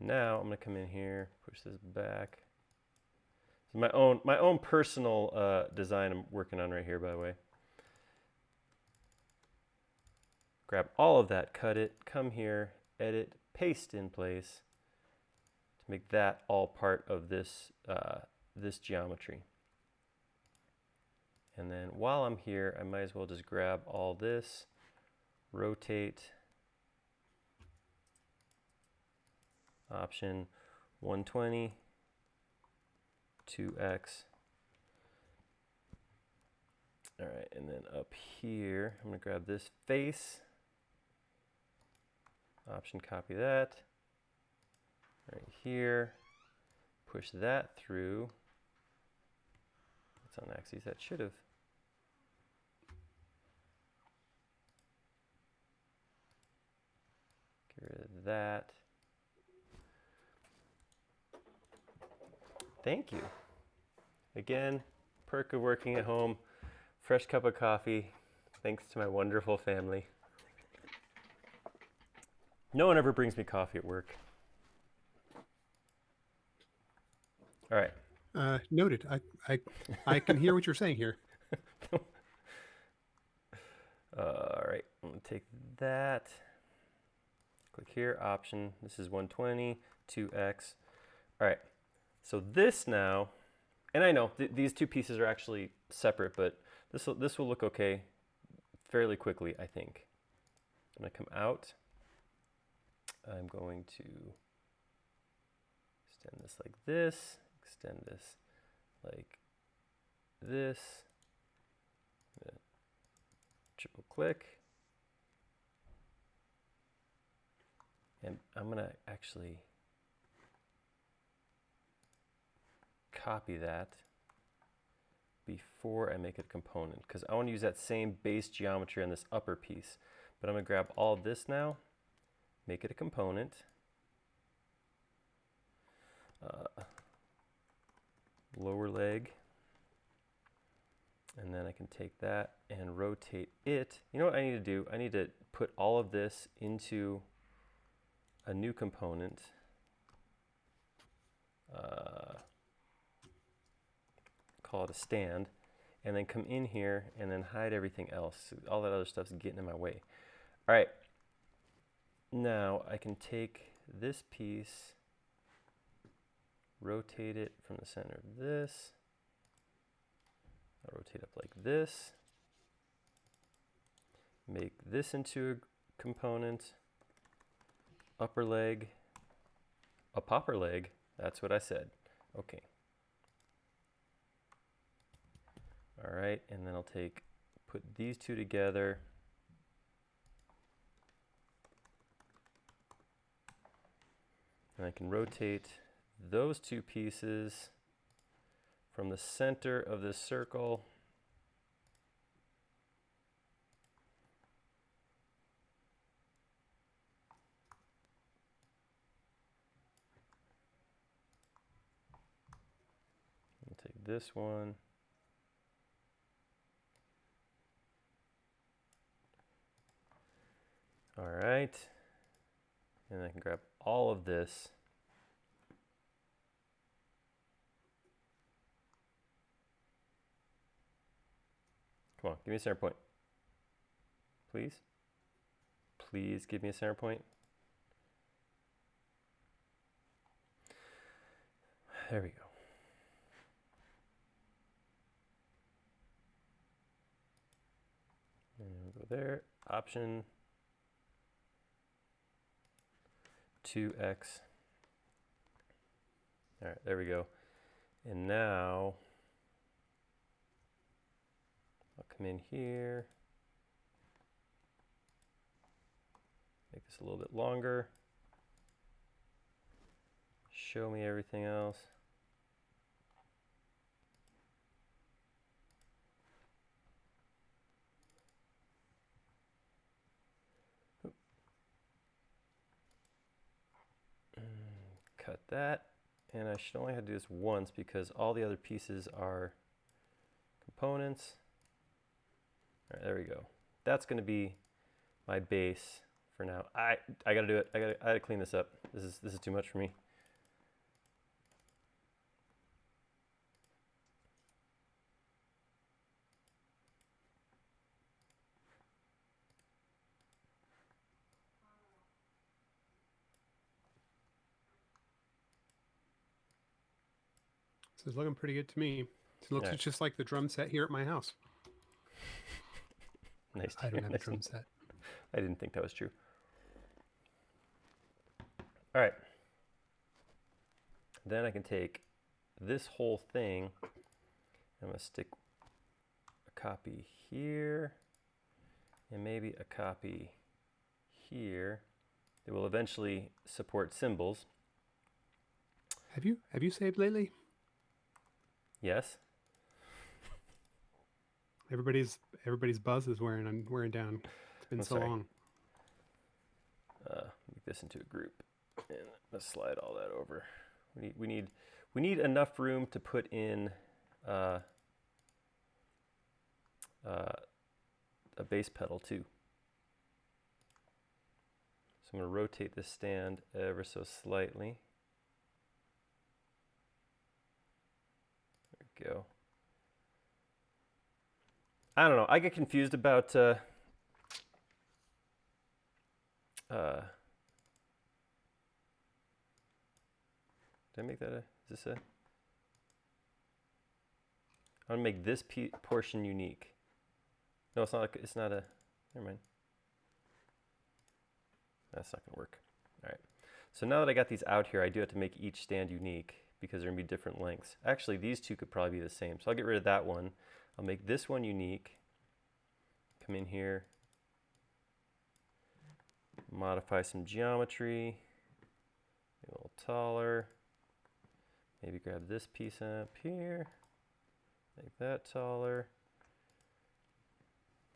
Now I'm going to come in here, push this back. This is my own personal design I'm working on right here, by the way. Grab all of that, cut it, come here, edit, paste in place to make that all part of this, this geometry. And then while I'm here, I might as well just grab all this, rotate, Option 120, 2x. All right, and then up here, I'm going to grab this face. Option copy that. Right here. Push that through. It's on axes. That should have. Get rid of that. Thank you. Again, perk of working at home. Fresh cup of coffee. Thanks to my wonderful family. No one ever brings me coffee at work. All right. Noted. I can hear what you're saying here. All right. I'm going to take that. Click here. Option. This is 120, 2x. All right. So this now, and I know these two pieces are actually separate, but this will look okay fairly quickly, I think. I'm going to come out. I'm going to extend this like this, extend this like this, triple click, and I'm going to actually copy that before I make it a component, because I want to use that same base geometry on this upper piece. But I'm going to grab all of this now, make it a component, lower leg, and then I can take that and rotate it. You know what I need to do? I need to put all of this into a new component. Call it a stand, and then come in here and then hide everything else. So all that other stuff's getting in my way. All right, now I can take this piece, rotate it from the center of this. I'll rotate up like this, make this into a component, upper leg, a popper leg, that's what I said. Okay. All right, and then I'll put these two together. And I can rotate those two pieces from the center of this circle and take this one. All right, and I can grab all of this. Come on, give me a center point. Please? Please give me a center point. There we go. And we'll go there, option 2x. All right, there we go. And now I'll come in here, make this a little bit longer, show me everything else. Cut that, and I should only have to do this once because all the other pieces are components. All right, there we go. That's going to be my base for now. I got to do it. I got to clean this up. This is too much for me. This is looking pretty good to me. It looks just like the drum set here at my house. Nice. I don't have a drum set. I didn't think that was true. All right. Then I can take this whole thing. I'm going to stick a copy here and maybe a copy here. It will eventually support cymbals. Have you saved lately? Yes. Everybody's buzz is wearing down. It's been so long. Make this into a group, and let's slide all that over. We need enough room to put in a bass pedal too. So I'm going to rotate this stand ever so slightly. There we go. I don't know. I get confused about did I make that is this a? I'm gonna make this portion unique. No, it's not. It's not a. Never mind. That's not gonna work. All right. So now that I got these out here, I do have to make each stand unique because they're gonna be different lengths. Actually, these two could probably be the same. So I'll get rid of that one. I'll make this one unique. Come in here, modify some geometry, a little taller. Maybe grab this piece up here, make that taller.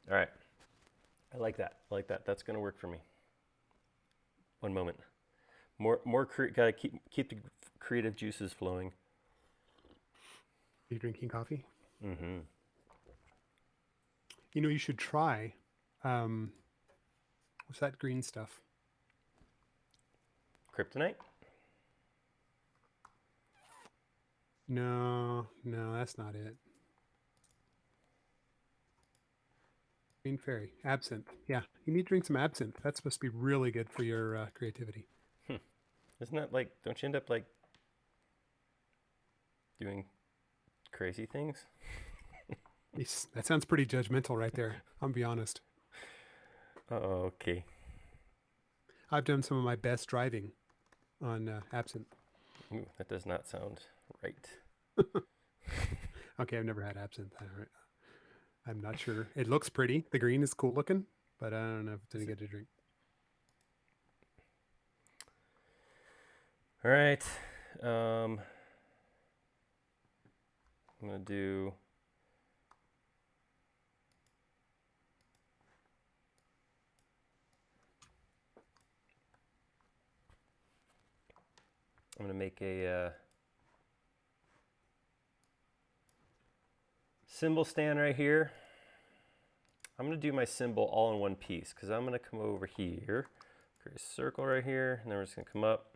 All right, I like that. I like that. That's gonna work for me. One moment. Gotta keep the creative juices flowing. Are you drinking coffee? Mm-hmm. You know, you should try. What's that green stuff? Kryptonite? No, that's not it. Green fairy, absinthe. Yeah, you need to drink some absinthe. That's supposed to be really good for your creativity. Isn't that like? Don't you end up like doing crazy things? That sounds pretty judgmental right there. I'll be honest. Okay. I've done some of my best driving on absinthe. Ooh, that does not sound right. Okay, I've never had absinthe. I'm not sure. It looks pretty. The green is cool looking, but I don't know if it's any good to drink. All right. I'm gonna do. I'm gonna make a cymbal stand right here. I'm gonna do my cymbal all in one piece because I'm gonna come over here, create a circle right here, and then we're just gonna come up.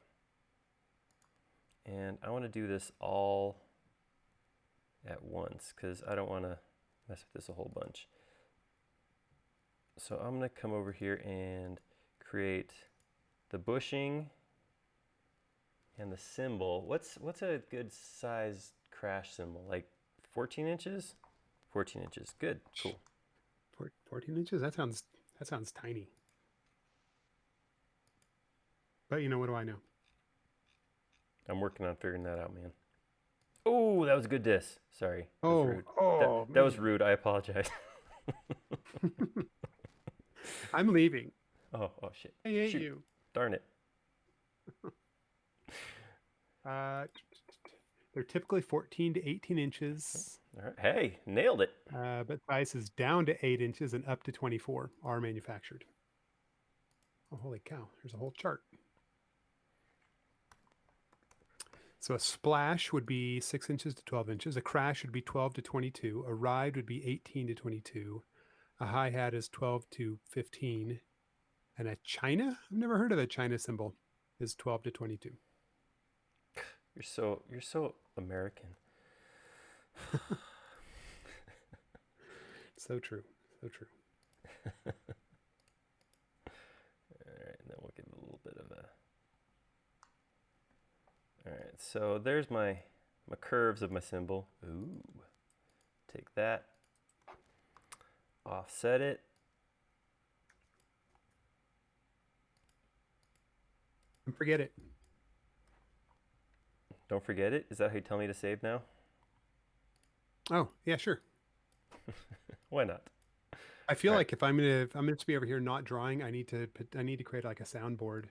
And I want to do this all at once because I don't want to mess with this a whole bunch. So I'm going to come over here and create the bushing and the cymbal. What's a good size crash cymbal? Like 14 inches? 14 inches. Good. Cool. 14 inches? That sounds tiny. But you know, what do I know? I'm working on figuring that out, man. Oh, that was a good diss. Sorry. That was rude. That was rude. I apologize. I'm leaving. Oh shit. I hate you. Darn it. They're typically 14 to 18 inches. All right. Hey, nailed it. But sizes down to 8 inches and up to 24 are manufactured. Oh, holy cow. There's a whole chart. So a splash would be 6 inches to 12 inches. A crash would be 12 to 22. A ride would be 18 to 22. A hi-hat is 12 to 15. And a china? I've never heard of a china cymbal. Is 12 to 22. You're so American. So true. So true. All right, and then we'll give it a little bit of a. All right, so there's my curves of my cymbal. Ooh, take that, offset it. And forget it. Don't forget it. Is that how you tell me to save now? Oh, yeah, sure. Why not? I feel like if I'm gonna be over here not drawing, I need to create like a soundboard,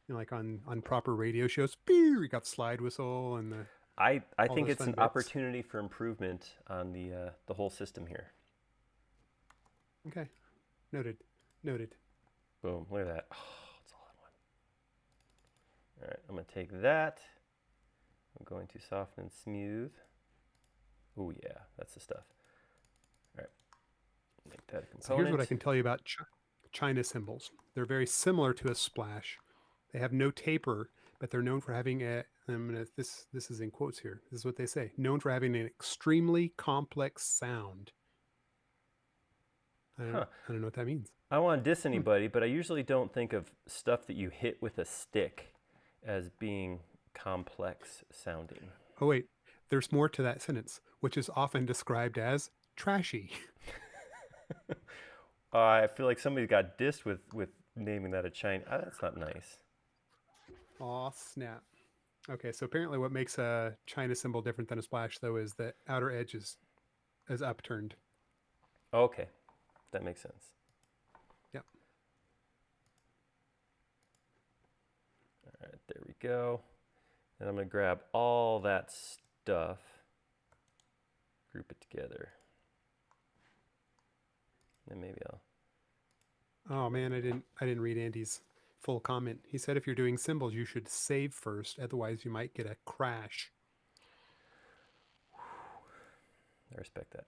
you know, like on proper radio shows. You got the slide whistle and the. I think it's an opportunity for improvement on the whole system here. Okay, noted. Boom! Look at that. Oh, it's all in one. All right, I'm gonna take that. I'm going to soften and smooth. Oh yeah, that's the stuff. All right, make that a component. So here's what I can tell you about China cymbals. They're very similar to a splash. They have no taper, but they're known for having this is in quotes here. This is what they say. Known for having an extremely complex sound. I don't know what that means. I don't want to diss anybody, but I usually don't think of stuff that you hit with a stick as being complex sounding. Oh wait, there's more to that sentence, which is often described as trashy. I feel like somebody got dissed with naming that a China. That's not nice. Aw, snap. Okay, so apparently what makes a China cymbal different than a splash, though, is the outer edge is upturned. Okay, that makes sense. Yep. All right, there we go. And I'm going to grab all that stuff, group it together. And maybe I'll... Oh man, I didn't read Andy's full comment. He said if you're doing cymbals, you should save first, otherwise you might get a crash. I respect that.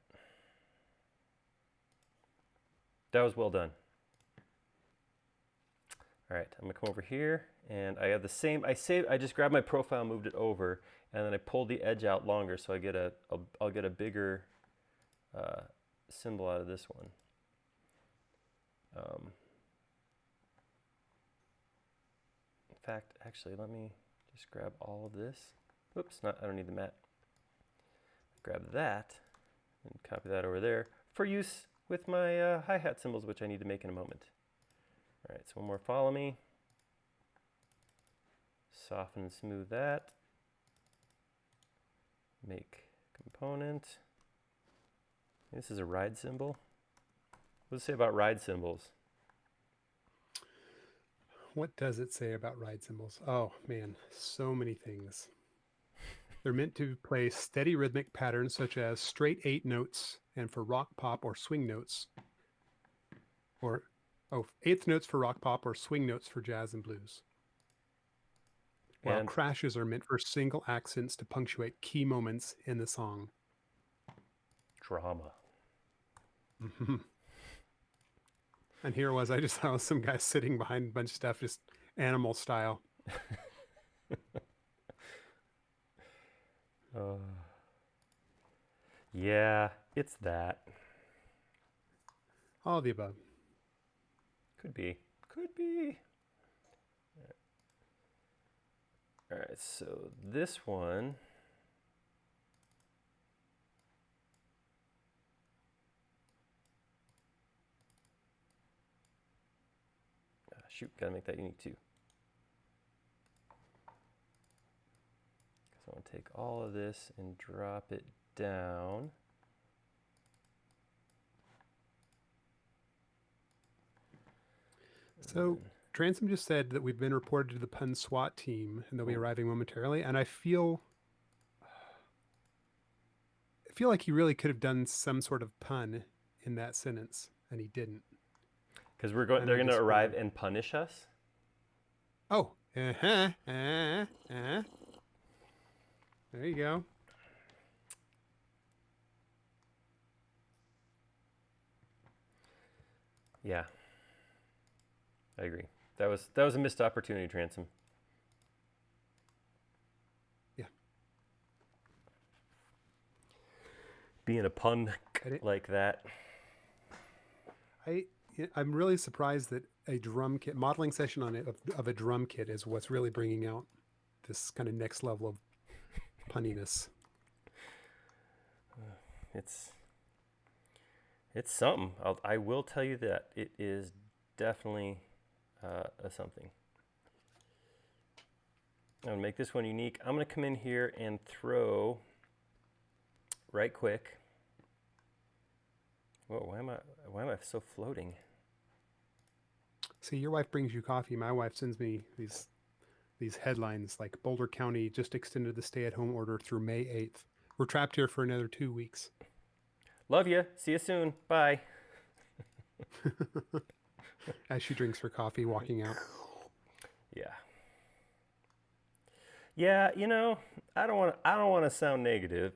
That was well done. All right, I'm gonna come over here, and I have the same. I just grabbed my profile, moved it over, and then I pulled the edge out longer, so I get I'll get a bigger cymbal out of this one. In fact, actually, let me just grab all of this. Oops, I don't need the mat. Grab that and copy that over there for use with my hi-hat cymbals, which I need to make in a moment. All right, so one more, follow me. Soften and smooth that. Make component. This is a ride cymbal. What does it say about ride cymbals? What does it say about ride cymbals? Oh man, so many things. They're meant to play steady rhythmic patterns such as straight 8 notes, and for rock, pop, or swing notes, or eighth notes for rock, pop, or swing notes for jazz and blues. While And crashes are meant for single accents to punctuate key moments in the song. drama. And here was, I just saw some guy sitting behind a bunch of stuff, just animal style. Yeah, it's that. All of the above. Could be. Could be. All right, so this one. Shoot, gotta make that unique too. So I want to take all of this and drop it down. So Transom just said that we've been reported to the pun SWAT team and they'll be arriving momentarily. And I feel like he really could have done some sort of pun in that sentence, and he didn't. Because they're going to arrive and punish us. Oh, there you go. Yeah, I agree. That was a missed opportunity, Transom. Yeah. Being a pun like that. I'm really surprised that a drum kit modeling session on it of a drum kit is what's really bringing out this kind of next level of punniness. It's something. I will tell you that it is definitely a something. I'm gonna make this one unique. I'm gonna come in here and throw right quick. Whoa, why am I so floating? See, your wife brings you coffee. My wife sends me these headlines like Boulder County just extended the stay-at-home order through May 8th. We're trapped here for another 2 weeks. Love you. See you soon. Bye. As she drinks her coffee, walking out. Yeah. Yeah, you know, I don't want to sound negative,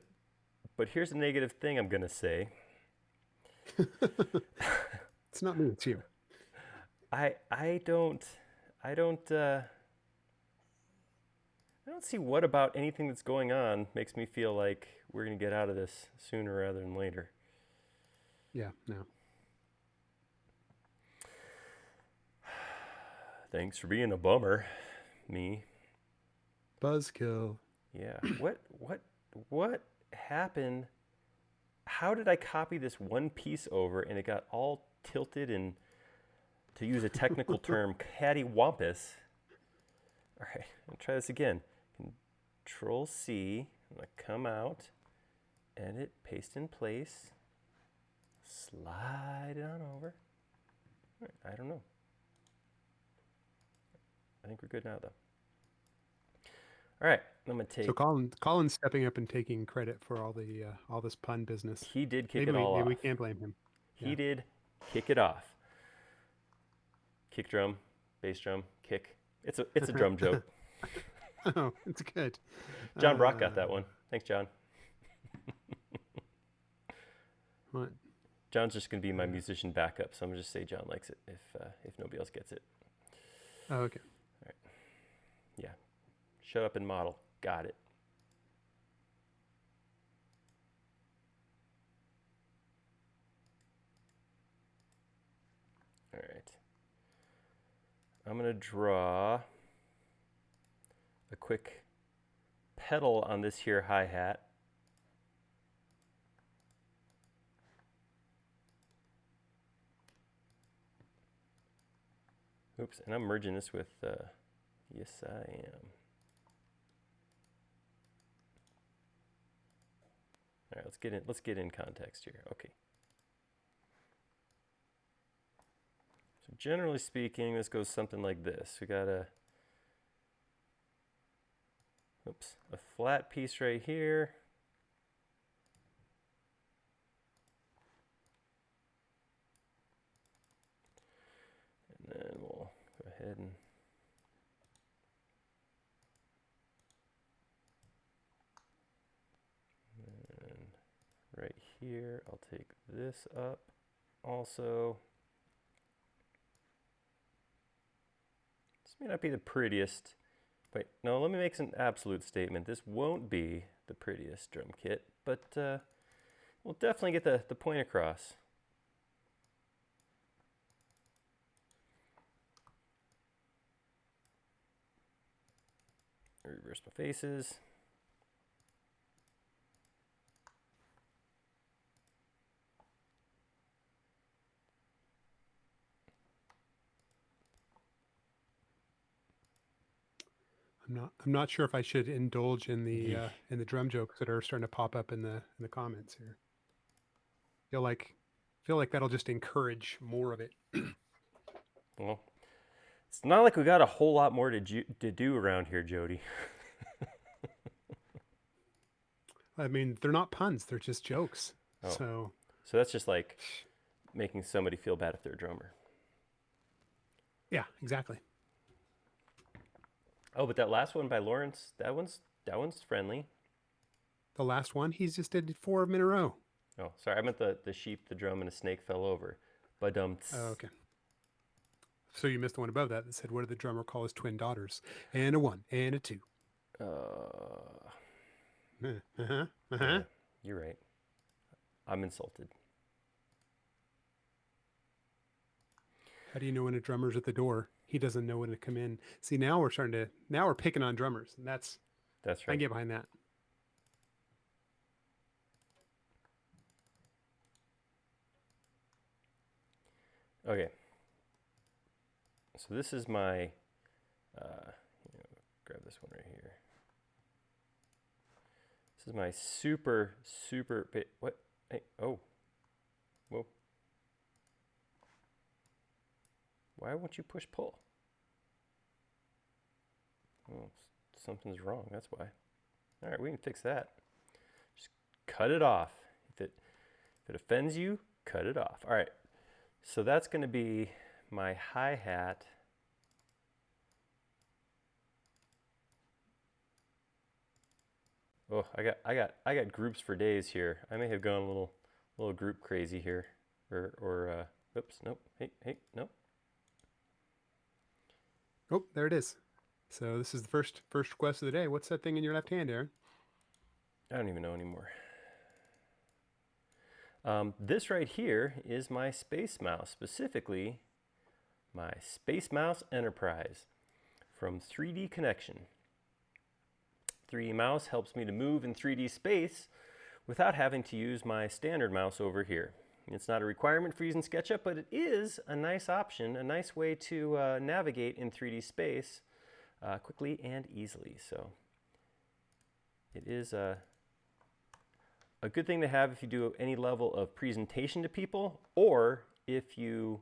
but here's a negative thing I'm gonna say. It's not me, it's you. I don't see what about anything that's going on makes me feel like we're gonna get out of this sooner rather than later. Yeah, no. Thanks for being a bummer, me. Buzzkill. Yeah. What happened? How did I copy this one piece over and it got all tilted and, to use a technical term, cattywampus? All right, I'll try this again. Control C, I'm gonna come out, edit, paste in place, slide it on over. All right, I don't know. I think we're good now though. All right, I'm gonna take. So Colin's stepping up and taking credit for all this pun business. He did kick Maybe it all maybe off. we can't blame him. He Yeah. did kick it off. Kick drum, bass drum, kick. It's a drum joke. Oh, it's good. John Brock got that one. Thanks, John. What? John's just gonna be my musician backup, so I'm gonna just say John likes it if nobody else gets it. Oh, okay. All right. Yeah. Shut up and model. Got it. All right. I'm gonna draw a quick pedal on this here hi-hat. Oops, and I'm merging this with, yes I am. All right, let's get in context here. Okay. So generally speaking, this goes something like this. We got a flat piece right here. And then we'll go ahead and right here, I'll take this up also. This may not be the prettiest. Wait, no, let me make an absolute statement. This won't be the prettiest drum kit, but we'll definitely get the point across. Reverse my faces. I'm not sure if I should indulge in the drum jokes that are starting to pop up in the comments here. Feel like that'll just encourage more of it. Well, it's not like we got a whole lot more to do around here, Jody. I mean, they're not puns; they're just jokes. Oh. So that's just like making somebody feel bad if they're a drummer. Yeah, exactly. Oh, but that last one by Lawrence, that one's friendly. The last one, he's just did 4 of them in a row. Oh, sorry, I meant the sheep, the drum, and a snake fell over. But Oh, okay. So you missed the one above that said, "What did the drummer call his twin daughters?" And a 1 and a 2. Yeah, you're right. I'm insulted. How do you know when a drummer's at the door? He doesn't know when to come in. See, now we're picking on drummers, and that's right. I can get behind that. Okay. So this is my, grab this one right here. This is my super big, what? Hey, oh, whoa. Why won't you push pull? Well, something's wrong, that's why. All right, we can fix that. Just cut it off. If it offends you, cut it off. All right, so that's gonna be my hi-hat. Oh, I got groups for days here. I may have gone a little group crazy here, or oops, nope. Hey, nope. Oh, there it is. So this is the first request of the day. What's that thing in your left hand, Aaron? I don't even know anymore. This right here is my Space Mouse, specifically my Space Mouse Enterprise from 3D Connection. 3D mouse helps me to move in 3D space without having to use my standard mouse over here. It's not a requirement for using SketchUp, but it is a nice option, a nice way to navigate in 3D space quickly and easily. So it is a good thing to have if you do any level of presentation to people, or if you,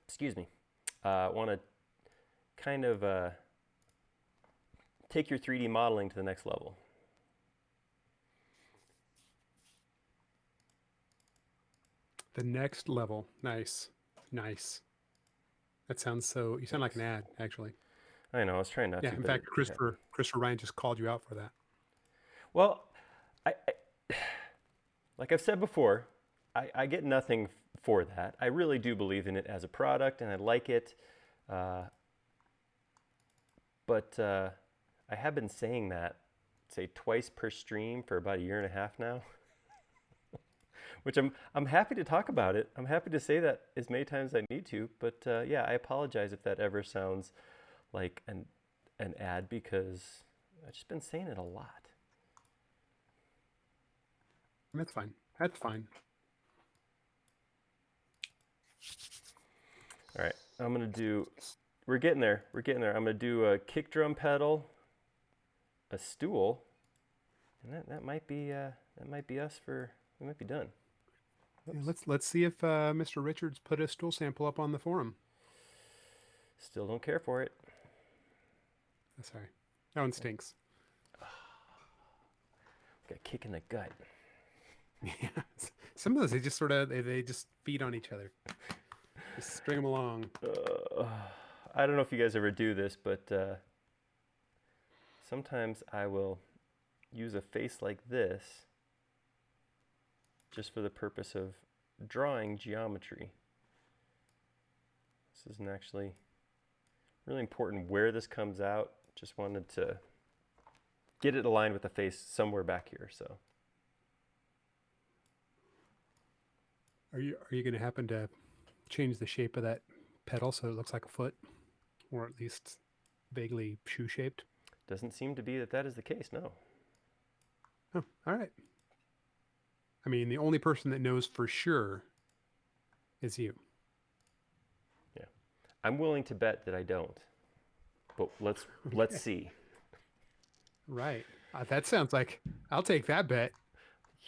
excuse me, want to kind of take your 3D modeling to the next level. The next level. Nice. Nice. That sounds so, you sound like an ad, actually. I know, I was trying not to. Yeah, in fact, Christopher Ryan just called you out for that. Well, I like I've said before, I get nothing for that. I really do believe in it as a product, and I like it. But I have been saying that, say, twice per stream for about a year and a half now. Which I'm happy to talk about it. I'm happy to say that as many times as I need to. But yeah, I apologize if that ever sounds like an ad, because I've just been saying it a lot. That's fine. That's fine. All right, I'm gonna do. We're getting there. We're getting there. I'm gonna do a kick drum pedal, a stool, and that might be us for. We might be done. Yeah, let's see if Mr. Richards put a stool sample up on the forum. Still don't care for it. Sorry, that one stinks. Got a kick in the gut. Yeah, some of those they just sort of they just feed on each other. Just string them along. I don't know if you guys ever do this, but sometimes I will use a face like this just for the purpose of drawing geometry. This isn't actually really important where this comes out. Just wanted to get it aligned with the face somewhere back here. So, are you going to happen to change the shape of that pedal so it looks like a foot, or at least vaguely shoe shaped? Doesn't seem to be that is the case. No. Oh, all right. I mean, the only person that knows for sure is you. Yeah, I'm willing to bet that I don't, but let's see. Right. That sounds like I'll take that bet.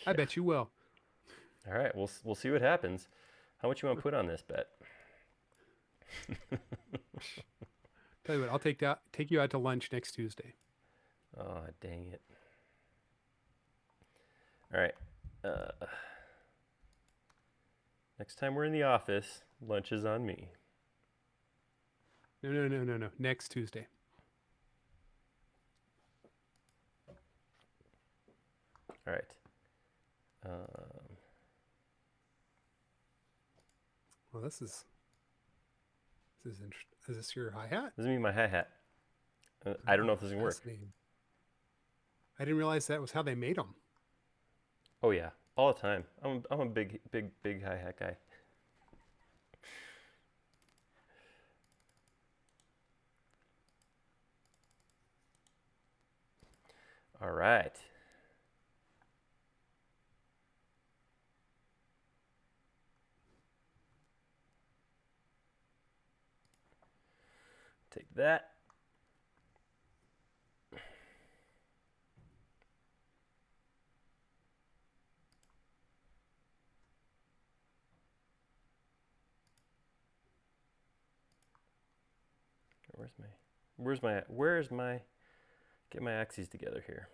Yeah. I bet you will. All right, we'll see what happens. How much you want to put on this bet? Tell you what, I'll take you out to lunch next Tuesday. Oh, dang it! All right. Next time we're in the office, lunch is on me. No. Next Tuesday. All right. Well, this is interesting. Is this your hi-hat? This is me, my hi-hat. I don't know if this is gonna work. I didn't realize that was how they made them. Oh yeah, all the time. I'm a big hi-hat guy. All right. Take that. Get my axes together here.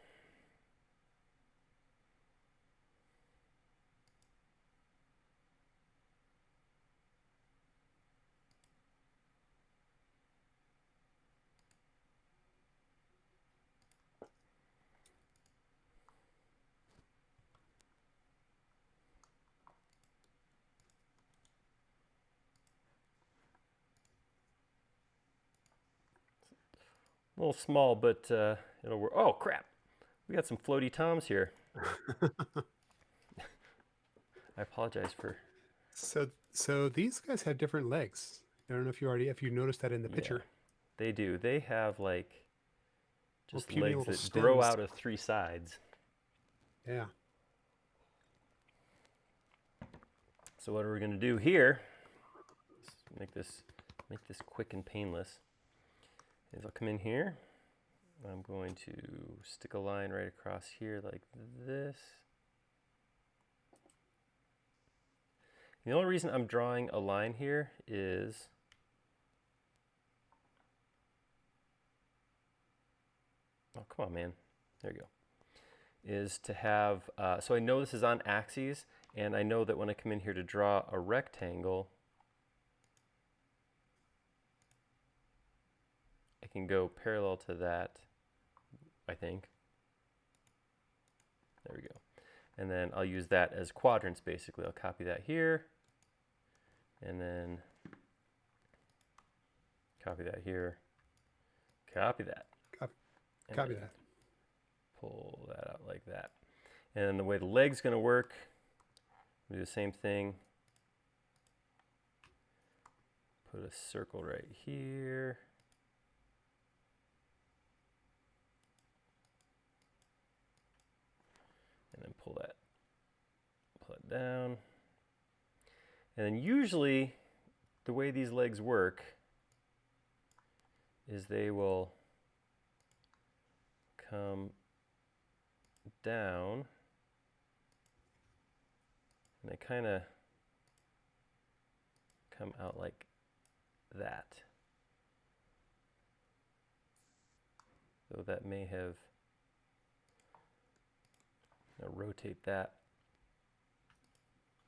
A little small, but it'll work. Oh, crap. We got some floaty toms here. I apologize for... So these guys have different legs. I don't know if you noticed that in the picture. They do. They have like just legs that stems. grow out of three sides. Yeah. So what are we going to do here? Let's make this quick and painless. is I'll come in here. I'm going to stick a line right across here like this. The only reason I'm drawing a line here is oh, come on, man. There you go. Is to have, so I know this is on axes, and I know that when I come in here to draw a rectangle, I can go parallel to that, I think. There we go. And then I'll use that as quadrants, basically. I'll copy that here, and then copy that here, copy that. Copy that. Pull that out like that. And the way the leg's going to work, do the same thing. Put a circle right here. And then pull it down. And then usually the way these legs work is they will come down, and they kind of come out like that. So that may have, now rotate that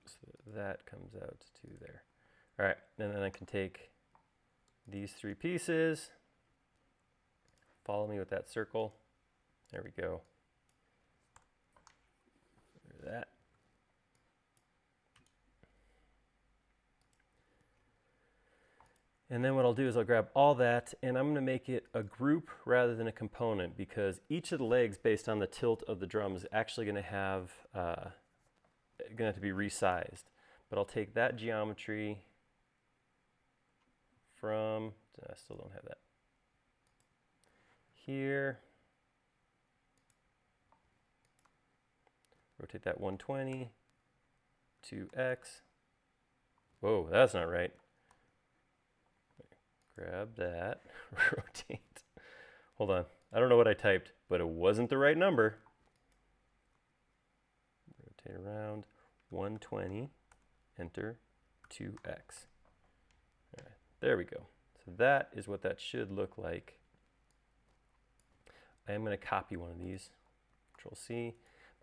so that comes out to there. All right, and then I can take these three pieces, follow me with that circle. There we go. That. And then what I'll do is I'll grab all that, and I'm going to make it a group rather than a component, because each of the legs, based on the tilt of the drum, is actually going to have to be resized. But I'll take that geometry from, I still don't have that, here. Rotate that 120 to X. Whoa, that's not right. Grab that, rotate. Hold on, I don't know what I typed, but it wasn't the right number. Rotate around, 120, enter, 2X. All right, there we go. So that is what that should look like. I am going to copy one of these, Control C.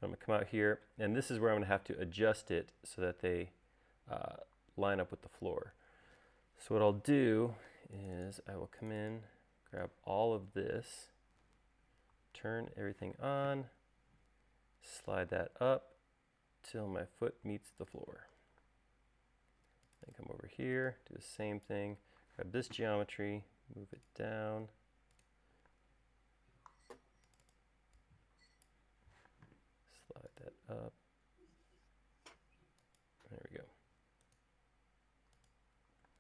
I'm going to come out here, and this is where I'm going to have to adjust it so that they line up with the floor. So what I'll do is I will come in, grab all of this, turn everything on, slide that up till my foot meets the floor. Then come over here, do the same thing, grab this geometry, move it down. Slide that up. There we go.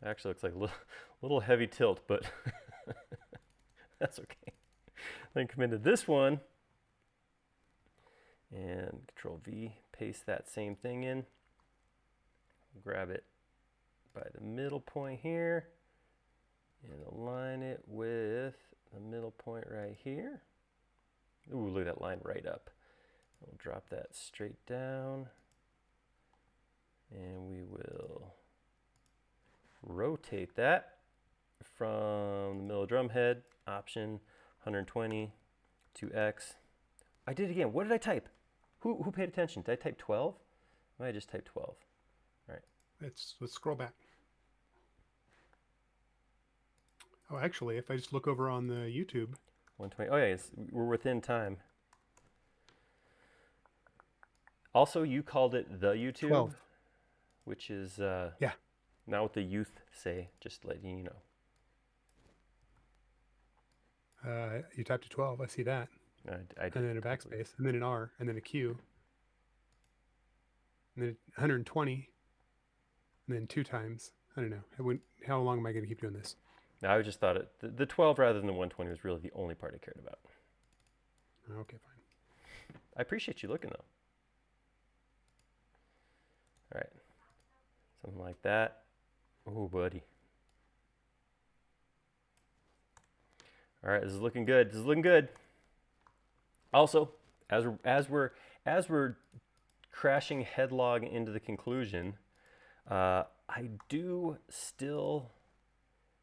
It actually looks like a little heavy tilt, but that's okay. Then come into this one and Control V, paste that same thing in. Grab it by the middle point here and align it with the middle point right here. Ooh, look at that line right up. We'll drop that straight down, and we will rotate that from the middle of drum head, option 120 to X. I did it again. What did I type? Who paid attention? Did I type 12? I might have just typed 12. All right. Let's scroll back. Oh, actually, if I just look over on the YouTube. 120. Oh, yeah, we're within time. Also, you called it the YouTube, 12. which is Yeah. not what the youth say, just letting you know. You typed a 12. I see that. I did. And then a backspace, and then an R, and then a Q, and then 120, and then 2 times. I don't know. How long am I going to keep doing this? I just thought the 12 rather than the 120 was really the only part I cared about. Okay, fine. I appreciate you looking, though. All right. Something like that. Oh, buddy. All right, this is looking good. This is looking good. Also, as we're crashing headlong into the conclusion, I do still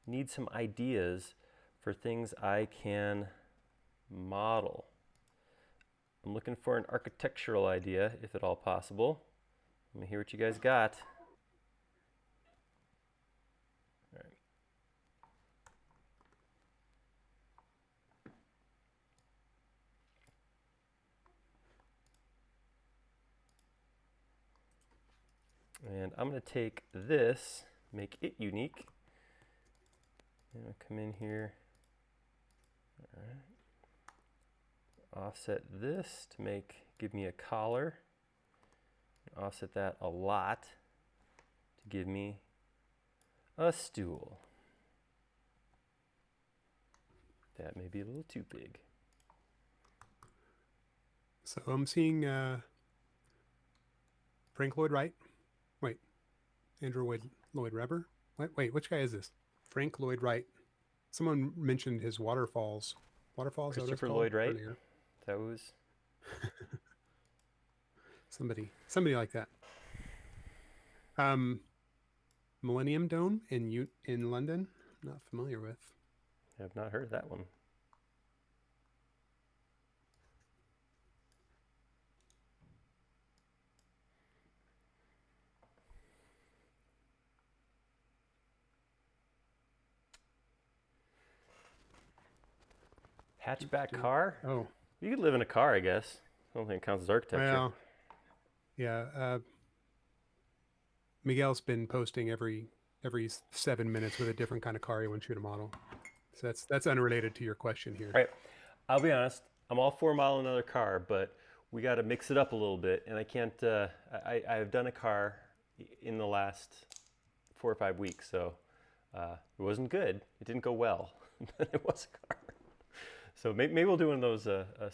need some ideas for things I can model. I'm looking for an architectural idea, if at all possible. Let me hear what you guys got. All right. And I'm going to take this, make it unique. I'm going to come in here. All right. Offset this to give me a collar. Offset that a lot to give me a stool. That may be a little too big. So I'm seeing Frank Lloyd Wright. Wait, Andrew Lloyd Webber. Wait, which guy is this? Frank Lloyd Wright. Someone mentioned his waterfalls. Waterfalls. Christopher Lloyd Wright. That was somebody like that. Millennium Dome in London. I'm not familiar with. I've not heard of that one. Hatchback car? Oh. You could live in a car, I guess. I don't think it counts as architecture. Well, yeah. Miguel's been posting every 7 minutes with a different kind of car he wants you to model. So that's unrelated to your question here. Right. I'll be honest. I'm all for modeling another car, but we got to mix it up a little bit. And I can't. I've done a car in the last 4 or 5 weeks, so it wasn't good. It didn't go well, but it was a car. So maybe we'll do one of those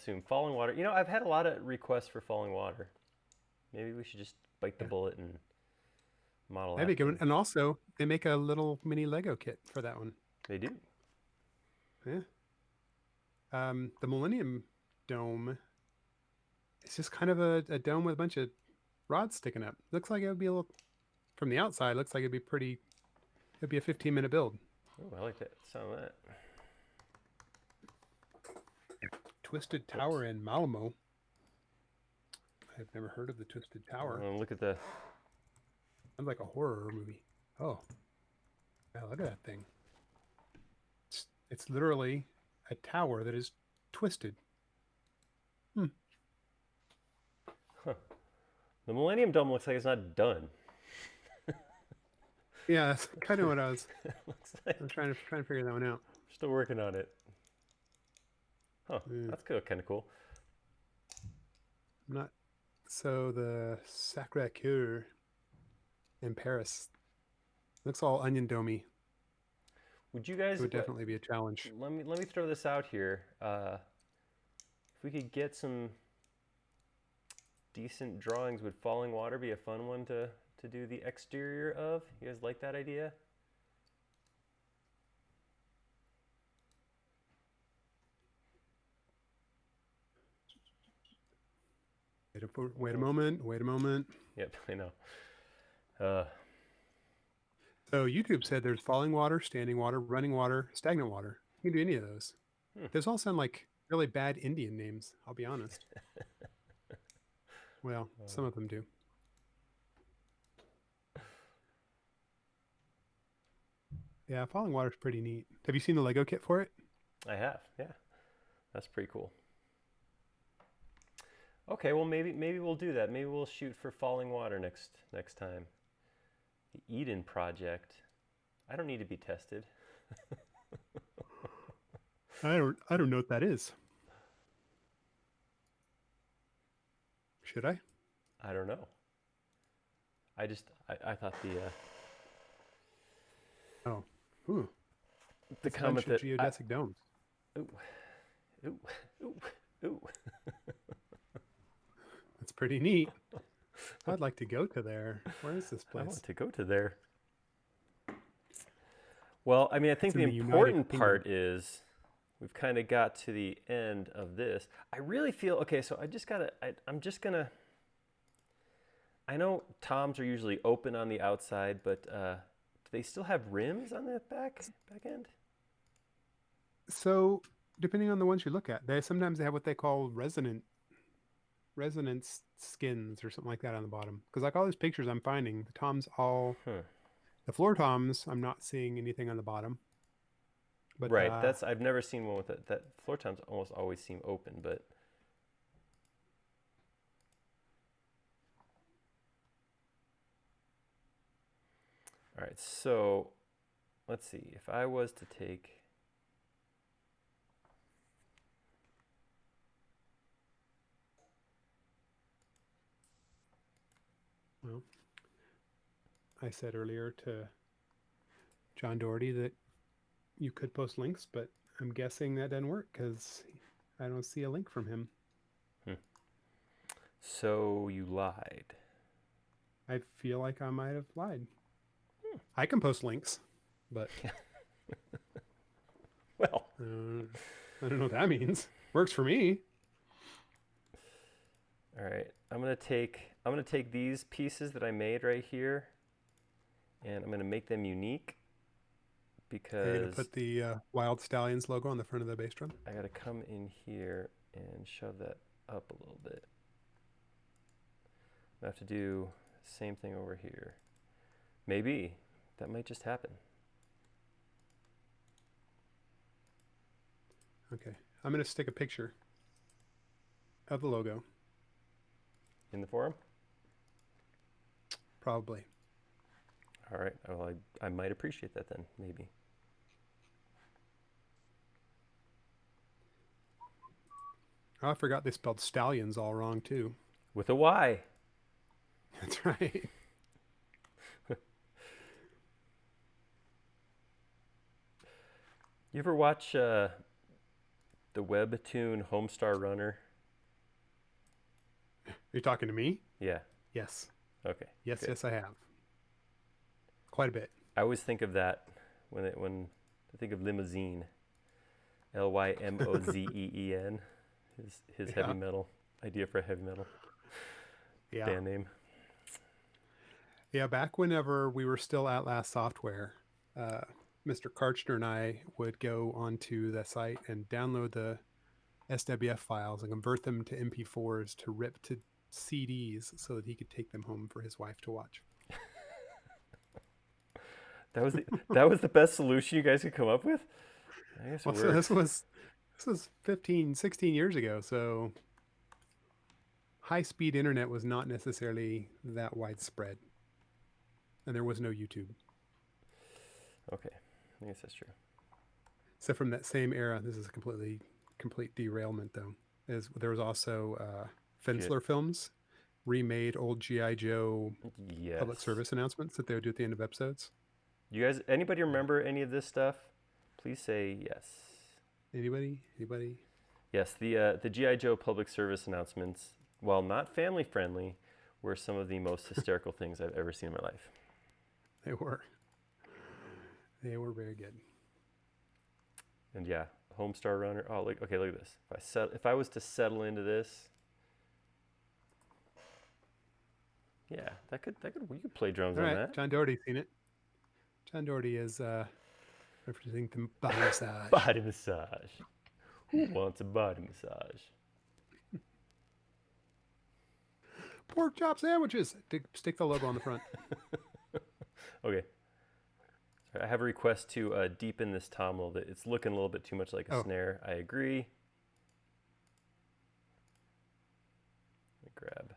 soon. Falling water. You know, I've had a lot of requests for falling water. Maybe we should just bite the bullet and model that. That'd be good. And also, they make a little mini Lego kit for that one. They do. Yeah. The Millennium Dome. It's just kind of a dome with a bunch of rods sticking up. Looks like it would be a little. From the outside, looks like it'd be pretty. It'd be a 15-minute build. Oh, I like that. Sound of that. Twisted Tower in Malmo. I've never heard of the Twisted Tower. Look at the. Sounds like a horror movie. Oh, yeah, look at that thing. It's literally a tower that is twisted. Huh. The Millennium Dome looks like it's not done. Yeah, that's kind of what I was. I'm trying to figure that one out. Still working on it. Huh, that's kind of cool. Not so the Sacré-Cœur in Paris looks all onion domey. Would you guys? It would definitely be a challenge. Let me throw this out here. If we could get some decent drawings, would falling water be a fun one to do the exterior of? You guys like that idea? Wait a moment. Yep, I know. So YouTube said there's falling water, standing water, running water, stagnant water. You can do any of those. Those all sound like really bad Indian names, I'll be honest. Well, some of them do. Yeah, falling water is pretty neat. Have you seen the Lego kit for it? I have, yeah. That's pretty cool. Okay, well maybe we'll do that. Maybe we'll shoot for falling water next time. The Eden Project. I don't need to be tested. I don't know what that is. Should I? I don't know. I thought the comment that geodesic domes. Ooh. That's pretty neat. I'd like to go to there. Where is this place? I want to go to there. Well, I mean, I think the United important Kingdom. part is we've kind of got to the end of this. I really feel, okay, so I'm just gonna, I know toms are usually open on the outside, but do they still have rims on the back end? So depending on the ones you look at, they have what they call resonance skins or something like that on the bottom. Because like all these pictures I'm finding, the toms all Huh. the floor toms, I'm not seeing anything on the bottom. But Right, I've never seen one with that floor toms almost always seem open, but all right, so let's see. If I was to take, well, I said earlier to John Doherty that you could post links, but I'm guessing that doesn't work because I don't see a link from him. so you lied. I feel like I might have lied. I can post links, but Well, I don't know what that means. Works for me. all right. I'm gonna take these pieces that I made right here, and I'm gonna make them unique Are you gonna because put the Wild Stallions logo on the front of the bass drum? I gotta come in here and shove that up a little bit. I have to do the same thing over here. Maybe that might just happen. Okay, I'm gonna stick a picture of the logo. In the forum? Probably. All right. Well, I might appreciate that then, maybe. Oh, I forgot they spelled stallions all wrong too. With a Y. That's right. You ever watch the webtoon Homestar Runner? Are you talking to me? Yeah. Yes. Okay. Yes, good. yes, I have. Quite a bit. I always think of that when I think of limousine. Lymozeen. His heavy metal idea for a heavy metal band name. Yeah, back whenever we were still at Last Software, Mr. Karchner and I would go onto the site and download the SWF files and convert them to MP4s to rip to CDs so that he could take them home for his wife to watch. That was the best solution you guys could come up with? I guess it So works. this was 15, 16 years ago, so high-speed internet was not necessarily that widespread. And there was no YouTube. Okay, I guess that's true. So from that same era, this is a complete derailment though. There was also Fensler Films remade old G.I. Joe public service announcements that they would do at the end of episodes. You guys, anybody remember any of this stuff? Please say yes. Anybody? Yes, the G.I. Joe public service announcements, while not family friendly, were some of the most hysterical things I've ever seen in my life. They were very good. And yeah, Homestar Runner. Oh, look at this. If I was to settle into this, yeah, we could play drums on that. John Doherty's seen it. John Doherty is representing the body massage. Body massage. Who wants a body massage? Pork chop sandwiches. Stick the logo on the front. Okay. I have a request to deepen this tom a little bit. It's looking a little bit too much like a snare. I agree. Let me grab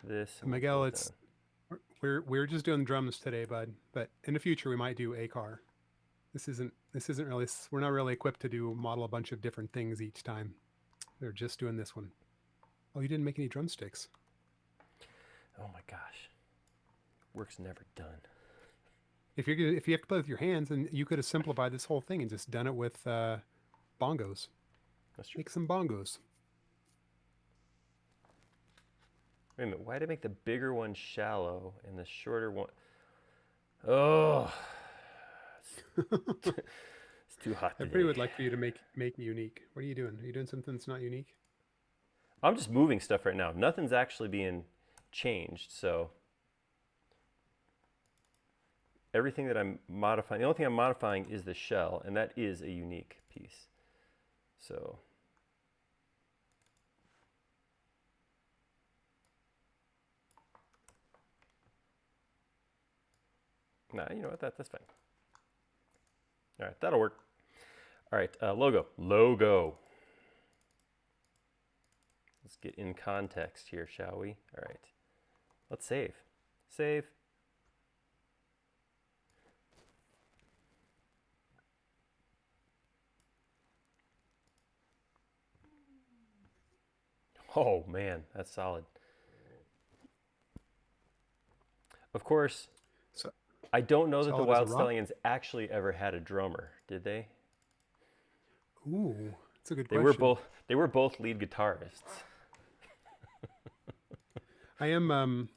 this. Miguel, we're just doing drums today, bud. But in the future, we might do a car. This isn't really. We're not really equipped to model a bunch of different things each time. They're just doing this one. Oh, you didn't make any drumsticks. Oh my gosh, work's never done. If you have to play with your hands, then you could have simplified this whole thing and just done it with bongos. That's true. Make some bongos. Wait a minute. Why did I make the bigger one shallow and the shorter one? Oh, it's too hot I pretty today. would like for you to make it unique. What are you doing? Are you doing something that's not unique? I'm just moving stuff right now. Nothing's actually being changed, so everything that I'm modifying, the only thing I'm modifying is the shell, and that is a unique piece. So nah, you know what? That's fine. All right, that'll work. All right, logo. Logo. Let's get in context here, shall we? All right. Let's save. Save. Oh man, that's solid. Of course, So I don't know that the solid as a Wild rock. Stallions actually ever had a drummer, did they? Ooh, that's a good They were question. both they were both lead guitarists. I am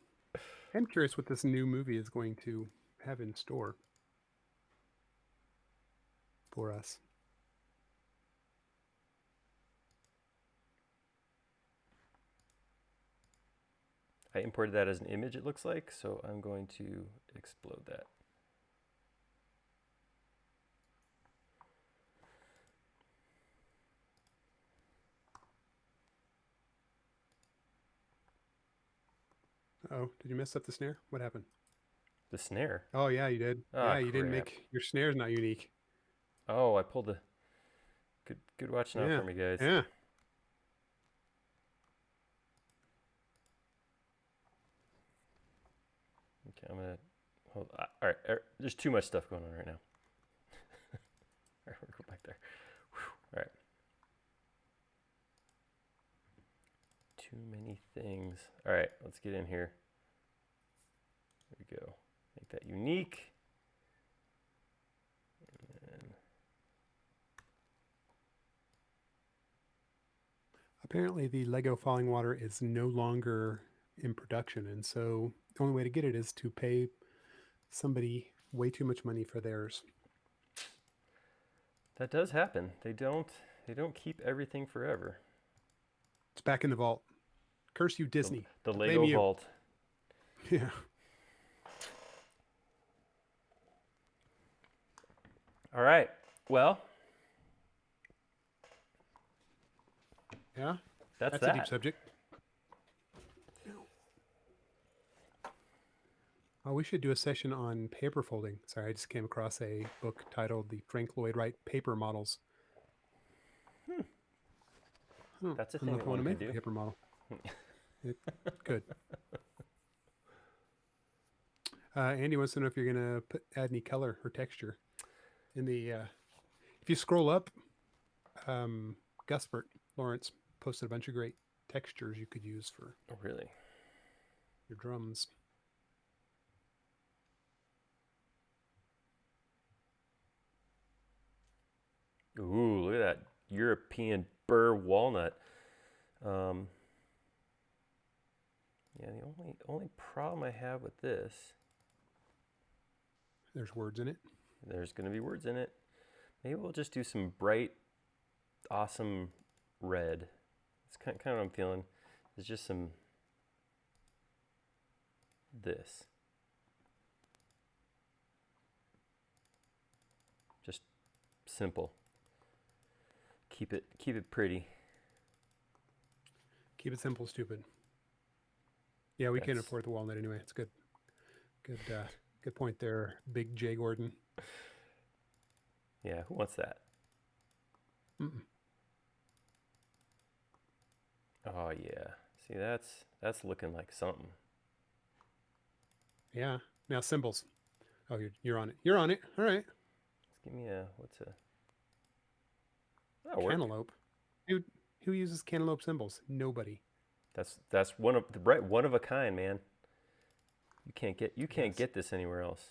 curious what this new movie is going to have in store for us. I imported that as an image, it looks like, so I'm going to explode that. Oh, did you mess up the snare? What happened? The snare. Oh yeah, you did. Ah, Yeah, you didn't crap. make your snares not unique. Oh, I pulled the good watching out Yeah, for me, guys. yeah. Okay, I'm gonna hold. All right, there's too much stuff going on right now. All right, we'll go back there. Whew. All right. Too many things. All right, let's get in here. There we go. Make that unique. And Apparently, the Lego Falling Water is no longer in production, and so the only way to get it is to pay somebody way too much money for theirs. that does happen. They don't keep everything forever. It's back in the vault. Curse you, The, Disney. the I blame Lego you. Vault. Yeah. All right. Well, Yeah. that's That's a deep that. subject. Oh, we should do a session on paper folding. Sorry, I just came across a book titled The Frank Lloyd Wright Paper Models. Oh, That's a I don't know thing if that I want one to could make a do. paper model. It could. Andy wants to know if you're going to add any color or texture in the. If you scroll up, Gusbert Lawrence posted a bunch of great textures you could use for Oh, really? your drums. Ooh, look at that European burr walnut. Um, yeah, the only problem I have with this, There's words in it. there's going to be words in it. Maybe we'll just do some bright, awesome red. It's kind of what I'm feeling. It's just some this. Just simple. Keep it pretty. Keep it simple, stupid. Yeah, we can't That's afford the walnut anyway. It's good. Good. Good point there, Big J Gordon. yeah. Who wants that? Mm-mm. Oh yeah. See, that's looking like something. Yeah. Now symbols. Oh, you're on it. You're on it. All right. Let's give me a what's a that'll work. Cantaloupe. Who uses cantaloupe symbols? Nobody. That's one of a kind, man. You can't Yes. get this anywhere else.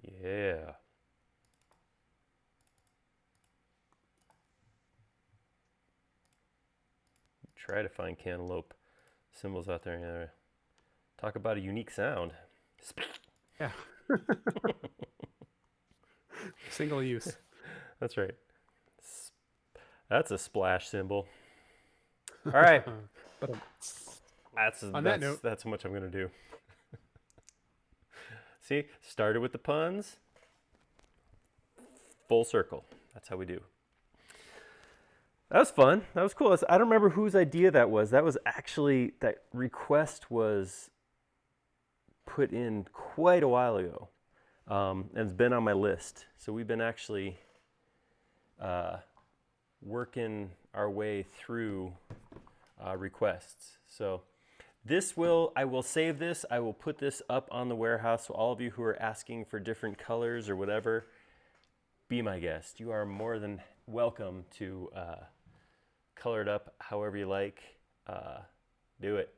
Yeah. Try to find cantaloupe symbols out there. Talk about a unique sound. Yeah. Single use. That's right. That's a splash cymbal. All right. But That's on that note, that's how much I'm gonna do. See, started with the puns. Full circle. That's how we do. That was fun. That was cool. I don't remember whose idea that was. That was actually, that request was put in quite a while ago. And it's been on my list. So we've been actually working our way through requests. So I will save this. I will put this up on the warehouse. So all of you who are asking for different colors or whatever, be my guest. You are more than welcome to color it up however you like. Do it.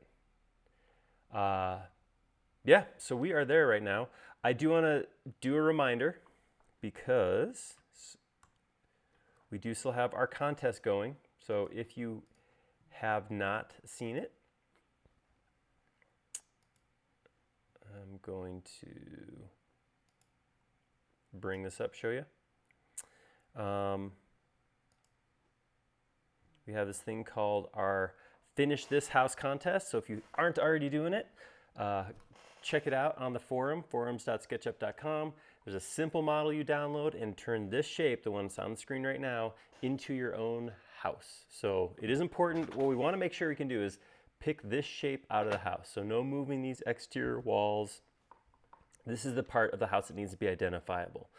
Yeah, so we are there right now. I do want to do a reminder because we do still have our contest going. So if you have not seen it, I'm going to bring this up, show you. We have this thing called our Finish This House contest. So if you aren't already doing it, check it out on the forum, forums.sketchup.com. There's a simple model you download and turn this shape, the one that's on the screen right now, into your own house. So it is important. What we want to make sure we can do is pick this shape out of the house. So no moving these exterior walls. This is the part of the house that needs to be identifiable.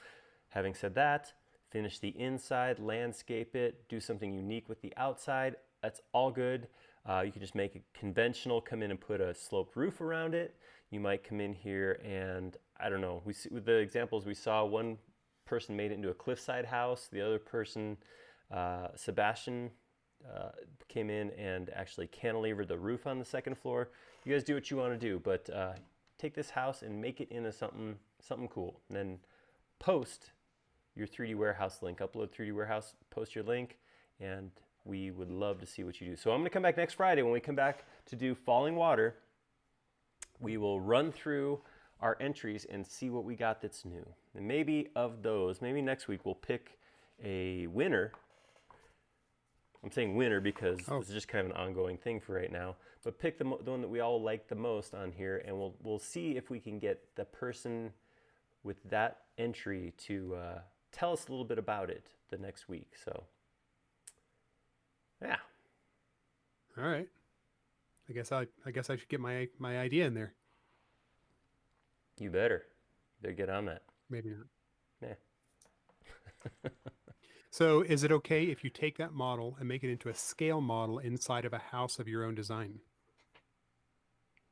Having said that, finish the inside, landscape it, do something unique with the outside. That's all good. You can just make it conventional, come in and put a sloped roof around it. You might come in here and, I don't know, we see, with the examples we saw, one person made it into a cliffside house. The other person, Sebastian, came in and actually cantilevered the roof on the second floor. You guys do what you want to do, but take this house and make it into something cool. And then post your 3D warehouse link, upload 3D warehouse, post your link, and we would love to see what you do. So I'm gonna come back next Friday. When we come back to do Falling Water, we will run through our entries and see what we got that's new. And maybe of those, maybe next week we'll pick a winner. I'm saying winner because this is just kind of an ongoing thing for right now. But pick the one that we all like the most on here, and we'll see if we can get the person with that entry to tell us a little bit about it the next week. So, yeah. all right. I guess I should get my idea in there. You better. Better get on that. Maybe not. Yeah. So is it okay if you take that model and make it into a scale model inside of a house of your own design?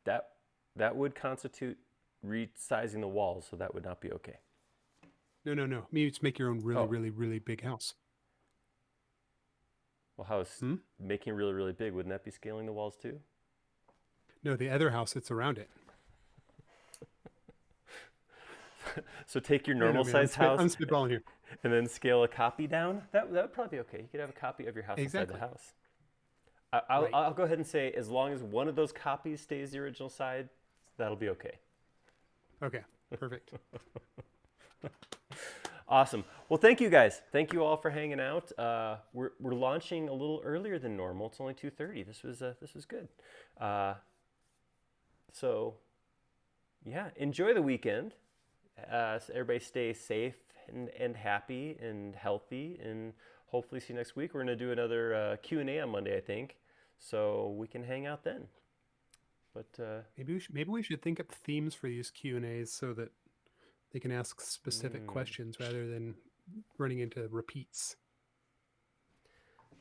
That would constitute resizing the walls, so that would not be okay. No. Maybe just make your own really big house. Well, how is making really, really big? Wouldn't that be scaling the walls too? No, the other house that's around it. So take your normal size house. I'm spitballing here. And then scale a copy down. That would probably be okay. You could have a copy of your house inside the house. I'll go ahead and say, as long as one of those copies stays the original size, that'll be okay. Okay, perfect. Awesome. Well, thank you guys. Thank you all for hanging out. We're launching a little earlier than normal. It's only 2:30. This was good. So yeah, enjoy the weekend. So everybody stay safe and happy and healthy, and hopefully see you next week. We're going to do another Q&A on Monday, I think, so we can hang out then. But maybe we should think up themes for these Q&As so that they can ask specific questions rather than running into repeats.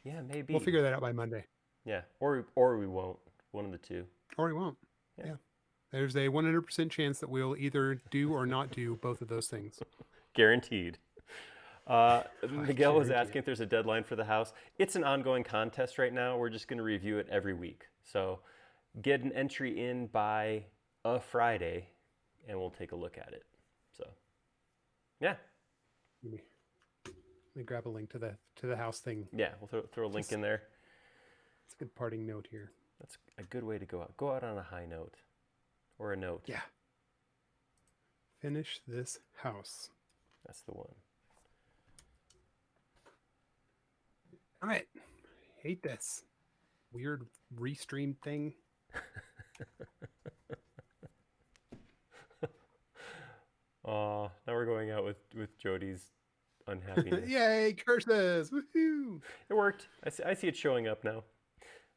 Yeah, maybe. We'll figure that out by Monday. Yeah, or we won't. One of the two. Or we won't. Yeah. There's a 100% chance that we'll either do or not do both of those things. Guaranteed. Miguel was asking if there's a deadline for the house. It's an ongoing contest right now. We're just going to review it every week. So get an entry in by a Friday, and we'll take a look at it. So, yeah. Let me grab a link to the house thing. Yeah, we'll throw a link in there. It's a good parting note here. That's a good way to go out. Go out on a high note. Or a note. Yeah. Finish this house. That's the one. Damn it. Hate this weird restream thing. Now we're going out with Jody's unhappiness. Yay, curses! Woohoo! It worked. I see it showing up now.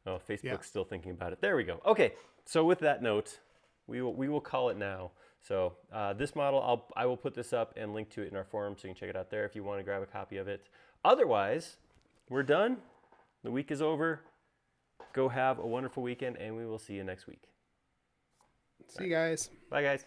Oh, Facebook's Yeah. still thinking about it. There we go. Okay, so with that note, we will call it now. So this model, I will put this up and link to it in our forum so you can check it out there if you want to grab a copy of it. Otherwise, we're done. The week is over. Go have a wonderful weekend, and we will see you next week. See you guys. Bye, guys.